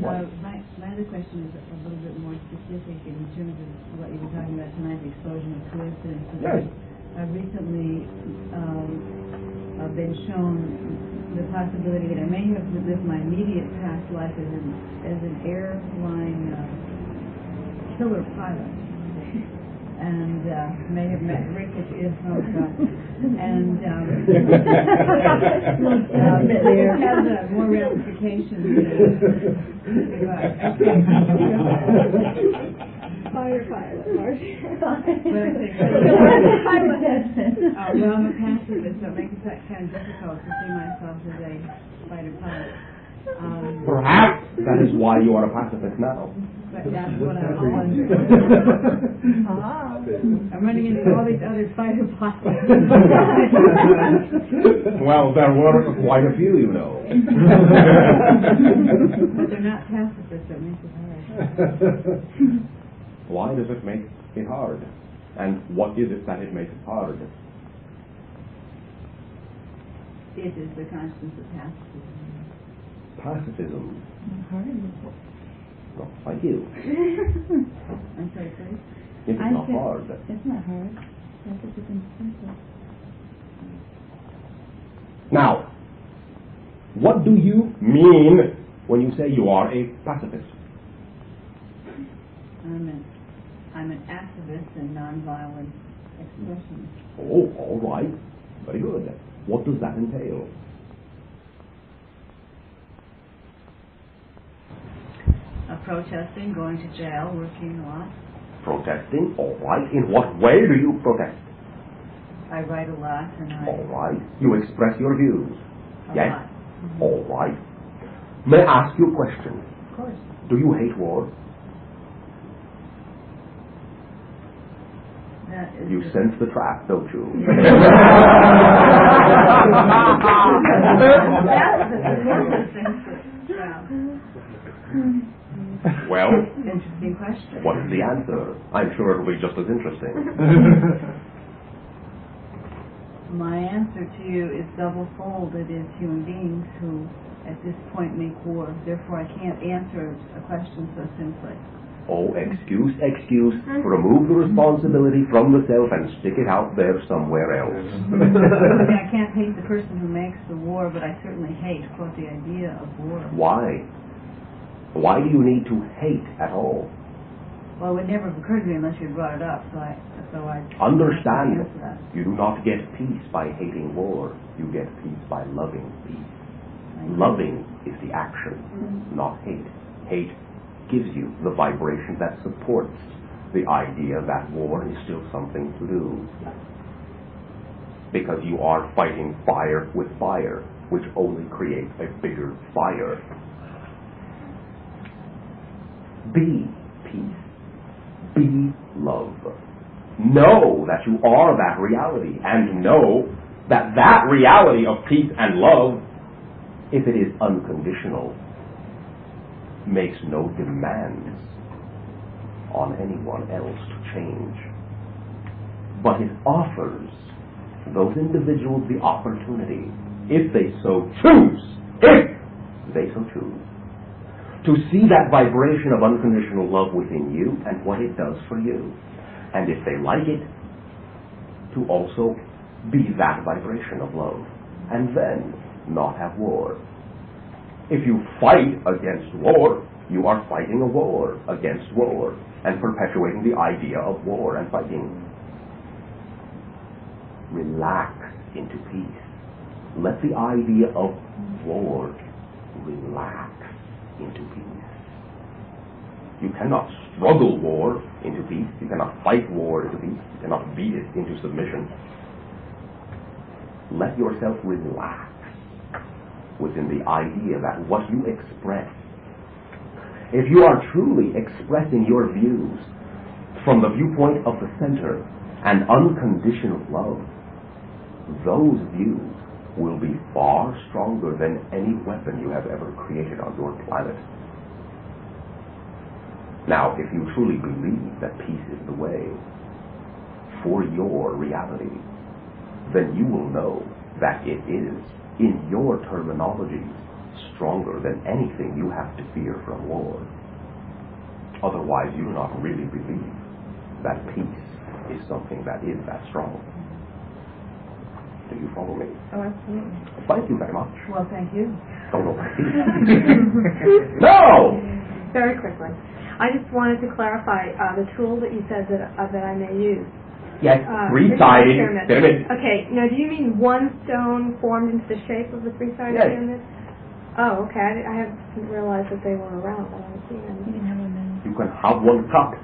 Speaker 11: My other question is a little bit more specific in terms of what you were talking about tonight, the explosion of coincidence.
Speaker 1: Yes.
Speaker 11: I've recently been shown the possibility that I may have lived my immediate past life as an airline killer pilot. And may have met Rick at the and there has more ramifications.
Speaker 5: Fire pilot, Marcia.
Speaker 11: Well, I'm a pacifist, so it makes it kind of difficult to see myself as a fighter pilot.
Speaker 1: Perhaps that is why you are a pacifist now.
Speaker 11: But that's what I was wondering. I'm running into all these other fighter pilots.
Speaker 1: Well, there were quite a few, you know.
Speaker 11: But they're not pacifists, so it makes it hard.
Speaker 1: Why does it make it hard? And what is it that it makes it hard?
Speaker 11: It is the conscience of pacifism.
Speaker 1: Pacifism.
Speaker 2: Hard.
Speaker 1: Well, thank you.
Speaker 11: I'm sorry, please.
Speaker 1: It's not hard.
Speaker 2: It's not hard. It's simple.
Speaker 1: Now, what do you mean when you say you are a pacifist?
Speaker 11: I'm an activist in nonviolent expression.
Speaker 1: Oh, all right. Very good. What does that entail?
Speaker 11: Protesting, going to jail, working a lot.
Speaker 1: Protesting? All right. In what way do you protest?
Speaker 11: I write a lot and I...
Speaker 1: All right. You express your views.
Speaker 11: A
Speaker 1: Yes?
Speaker 11: lot. Mm-hmm.
Speaker 1: All right. May I ask you a question?
Speaker 11: Of course.
Speaker 1: Do you hate war? You sense the trap, don't you? Well,
Speaker 11: interesting question.
Speaker 1: What is the answer? I'm sure it'll be just as interesting.
Speaker 11: My answer to you is double-fold. It is human beings who, at this point, make war. Therefore, I can't answer a question so simply.
Speaker 1: Oh, excuse. Remove the responsibility from the self and stick it out there somewhere else.
Speaker 11: I mean, I can't hate the person who makes the war, but I certainly hate, quote, the idea of war.
Speaker 1: Why? Why do you need to hate at all?
Speaker 11: Well, it would never have occurred to me unless you brought it up, so I
Speaker 1: Understand,
Speaker 11: answer that.
Speaker 1: you do not get peace by hating war. You get peace by loving peace.
Speaker 11: I
Speaker 1: Loving is the action, not hate. Hate gives you the vibration that supports the idea that war is still something to do. Because you are fighting fire with fire, which only creates a bigger fire. Be peace. Be love. Know that you are that reality, and know that that reality of peace and love, if it is unconditional, makes no demands on anyone else to change. But it offers those individuals the opportunity, if they so choose, to see that vibration of unconditional love within you and what it does for you. And if they like it, to also be that vibration of love, and then not have war. If you fight against war, you are fighting a war against war and perpetuating the idea of war and fighting. Relax into peace. Let the idea of war relax into peace. You cannot struggle war into peace. You cannot fight war into peace. You cannot beat it into submission. Let yourself relax within the idea that what you express, if you are truly expressing your views from the viewpoint of the center and unconditional love, those views will be far stronger than any weapon you have ever created on your planet. Now, if you truly believe that peace is the way for your reality, then you will know that it is, in your terminology, stronger than anything you have to fear from war. Otherwise, you do not really believe that peace is something that is that strong. Do you follow me?
Speaker 8: Oh, absolutely.
Speaker 1: Thank you very much.
Speaker 11: Well, thank you.
Speaker 1: Oh, no. No!
Speaker 8: Very quickly. I just wanted to clarify the tool that you said that I may use.
Speaker 1: Yes, three-sided pyramid.
Speaker 8: Okay, now do you mean one stone formed into the shape of the three-sided
Speaker 1: Yes.
Speaker 8: pyramid? Oh, okay. I didn't realize that they were around. I haven't seen any.
Speaker 1: You can have one cut.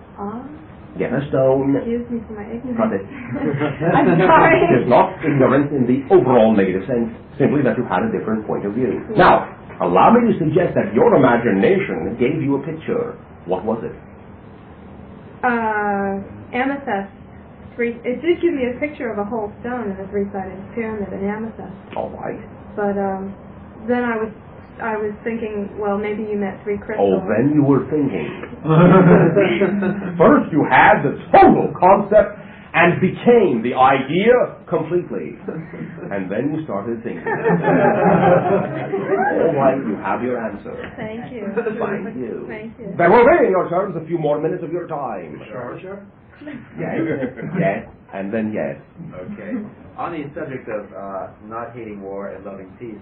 Speaker 1: Get a stone.
Speaker 8: Excuse me for my ignorance.
Speaker 1: Cut it.
Speaker 8: I'm sorry.
Speaker 1: It is not ignorance in the overall negative sense, simply that you had a different point of view.
Speaker 8: Yeah.
Speaker 1: Now, allow me to suggest that your imagination gave you a picture. What was it?
Speaker 8: Amethyst. It did give me a picture of a whole stone in a three-sided pyramid in amethyst.
Speaker 1: All right.
Speaker 8: But then I was thinking, well, maybe you meant three crystals.
Speaker 1: Oh, then you were thinking. First you had the total concept and became the idea completely. And then you started thinking. All right, you have your answer.
Speaker 8: Thank you.
Speaker 1: Thank you.
Speaker 8: Thank you.
Speaker 1: There will be in your terms a few more minutes of your time.
Speaker 4: Sure.
Speaker 1: Yes. Yes. And then yes.
Speaker 4: Okay. On the subject of not hating war and loving peace,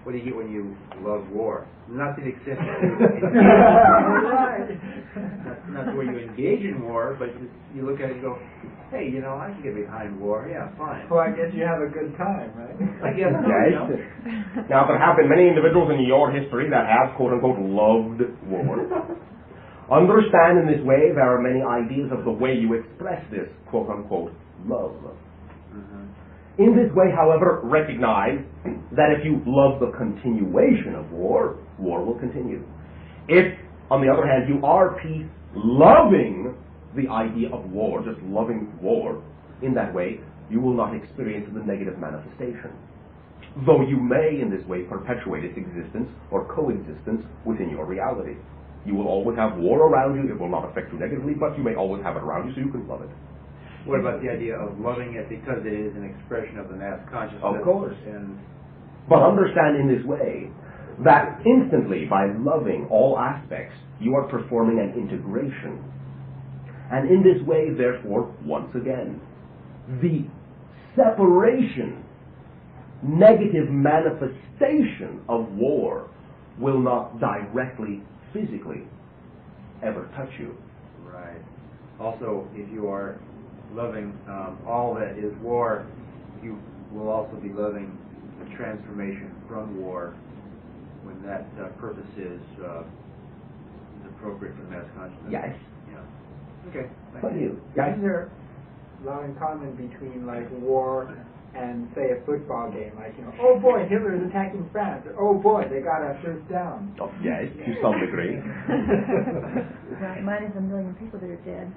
Speaker 4: what do you get when you love war? Not to the extent not to where you engage in war, but just you look at it and go, hey, I can get behind war. Yeah, fine.
Speaker 12: Well, I guess you have a good time, right?
Speaker 4: I guess so,
Speaker 1: Yes. Now, there have been many individuals in your history that have, quote-unquote, loved war. Understand in this way, there are many ideas of the way you express this, quote-unquote, love. In this way, however, recognize that if you love the continuation of war, war will continue. If, on the other hand, you are peace, loving the idea of war, just loving war, in that way, you will not experience the negative manifestation. Though you may, in this way, perpetuate its existence or coexistence within your reality. You will always have war around you. It will not affect you negatively, but you may always have it around you, so you can love it.
Speaker 4: What about the idea of loving it because it is an expression of the mass consciousness?
Speaker 1: Of course.
Speaker 4: And
Speaker 1: But understand in this way that instantly, by loving all aspects, you are performing an integration. And in this way, therefore, once again, the separation, negative manifestation of war will not directly, physically, ever touch you.
Speaker 4: right. Also, if you are loving all that is war, you will also be loving the transformation from war when that purpose is appropriate for mass consciousness.
Speaker 1: Yes.
Speaker 4: Yeah. Okay.
Speaker 1: Thank you. Yes.
Speaker 12: Is there love in common between like war and say a football game? Like, you know, oh boy, Hitler is attacking France. Or, oh boy, they got our first down.
Speaker 1: Oh, yes, to some degree.
Speaker 2: Right, minus 1 million people that are dead.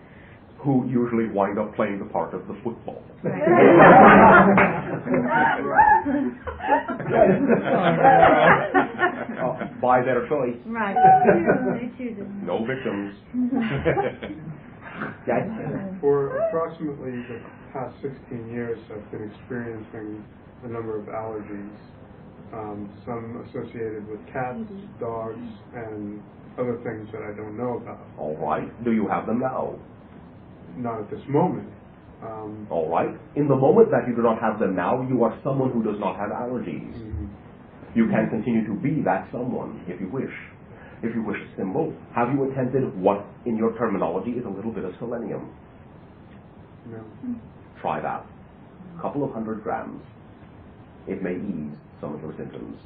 Speaker 1: Who usually wind up playing the part of the football. By their choice.
Speaker 2: Right. They choose it.
Speaker 1: No victims. Yes.
Speaker 6: For approximately the past 16 years, I've been experiencing a number of allergies, some associated with cats, dogs, and other things that I don't know about.
Speaker 1: All right. Do you have them now?
Speaker 6: Not at this moment.
Speaker 1: All right. In the moment that you do not have them now, you are someone who does not have allergies.
Speaker 6: Mhm.
Speaker 1: You can continue to be that someone if you wish. If you wish a symbol, have you attempted what, in your terminology, is a little bit of selenium?
Speaker 6: No.
Speaker 1: Try that. A couple of 100 grams. It may ease some of your symptoms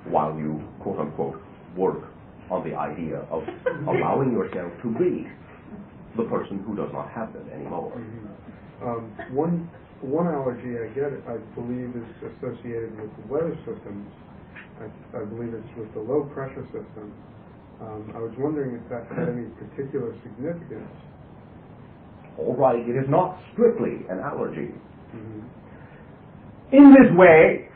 Speaker 1: while you, quote-unquote, work on the idea of allowing yourself to be the person who does not have them anymore.
Speaker 6: Mm-hmm. One allergy I get, I believe, is associated with the weather systems. I believe it's with the low pressure system. I was wondering if that had any particular significance.
Speaker 1: All right, it is not strictly an allergy.
Speaker 6: Mm-hmm.
Speaker 1: In this way,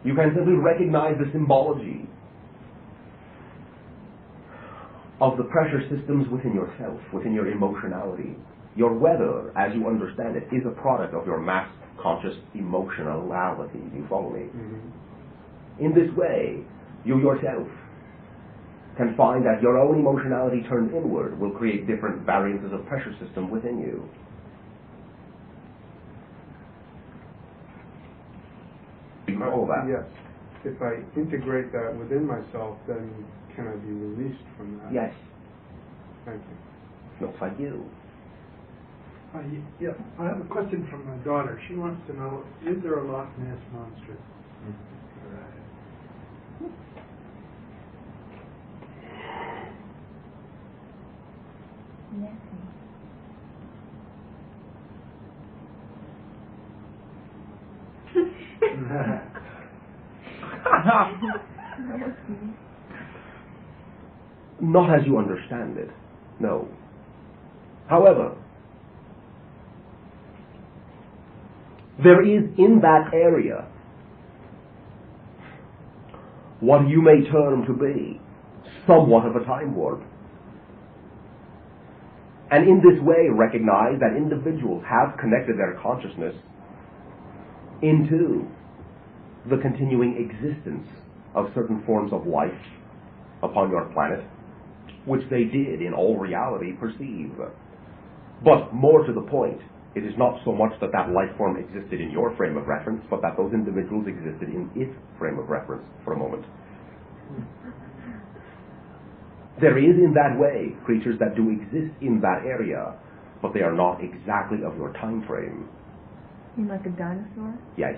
Speaker 1: you can simply recognize the symbology of the pressure systems within yourself, within your emotionality. Your weather, as you understand it, is a product of your mass conscious emotionality. Do you follow me?
Speaker 6: Mm-hmm.
Speaker 1: In this way, you yourself can find that your own emotionality turned inward will create different variances of pressure system within you. Do you follow that?
Speaker 6: Yes. If I integrate that within myself, then can I be released from that?
Speaker 1: Yes.
Speaker 6: Thank you.
Speaker 1: No, thank you.
Speaker 13: Yeah, I have a question from my daughter. She wants to know, is there a Loch Ness Monster?
Speaker 1: Not as you understand it, no. However, there is in that area what you may term to be somewhat of a time warp. And in this way recognize that individuals have connected their consciousness into the continuing existence of certain forms of life upon your planet, which they did in all reality perceive. But more to the point, it is not so much that that life form existed in your frame of reference, but that those individuals existed in its frame of reference for a moment. There is in that way creatures that do exist in that area, but they are not exactly of your time frame.
Speaker 2: You mean like a dinosaur?
Speaker 1: Yes.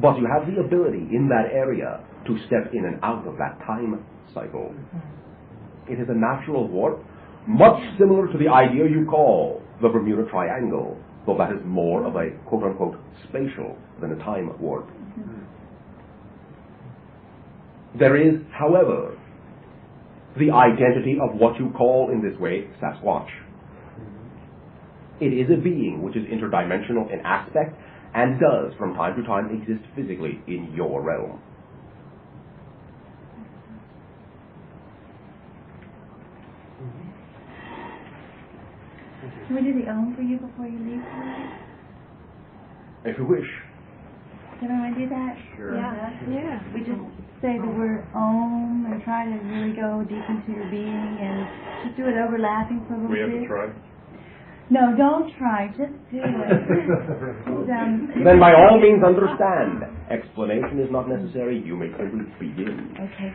Speaker 1: But you have the ability in that area to step in and out of that time cycle. It is a natural warp, much similar to the idea you call the Bermuda Triangle, though that is more of a quote-unquote spatial than a time warp. There is, however, the identity of what you call in this way Sasquatch. It is a being which is interdimensional in aspect and does from time to time exist physically in your realm.
Speaker 2: Can we do the Om for you before you leave tonight?
Speaker 1: If you wish.
Speaker 2: Can I do that?
Speaker 4: Sure.
Speaker 8: Yeah.
Speaker 2: We just say the word Om and try to really go deep into your being and just do it overlapping for a little
Speaker 7: We have
Speaker 2: bit.
Speaker 7: to try.
Speaker 2: No, don't try. Just do it.
Speaker 1: Then by all means understand. Explanation is not necessary. You may simply begin.
Speaker 2: Okay.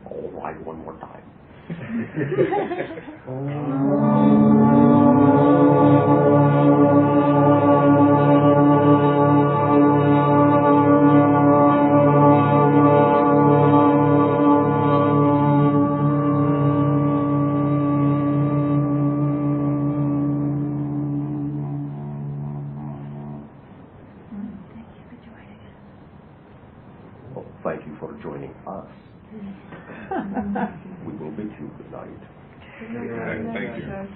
Speaker 1: All right, one more time. Well, thank you for joining us. We will bid you good night.
Speaker 7: Thank you.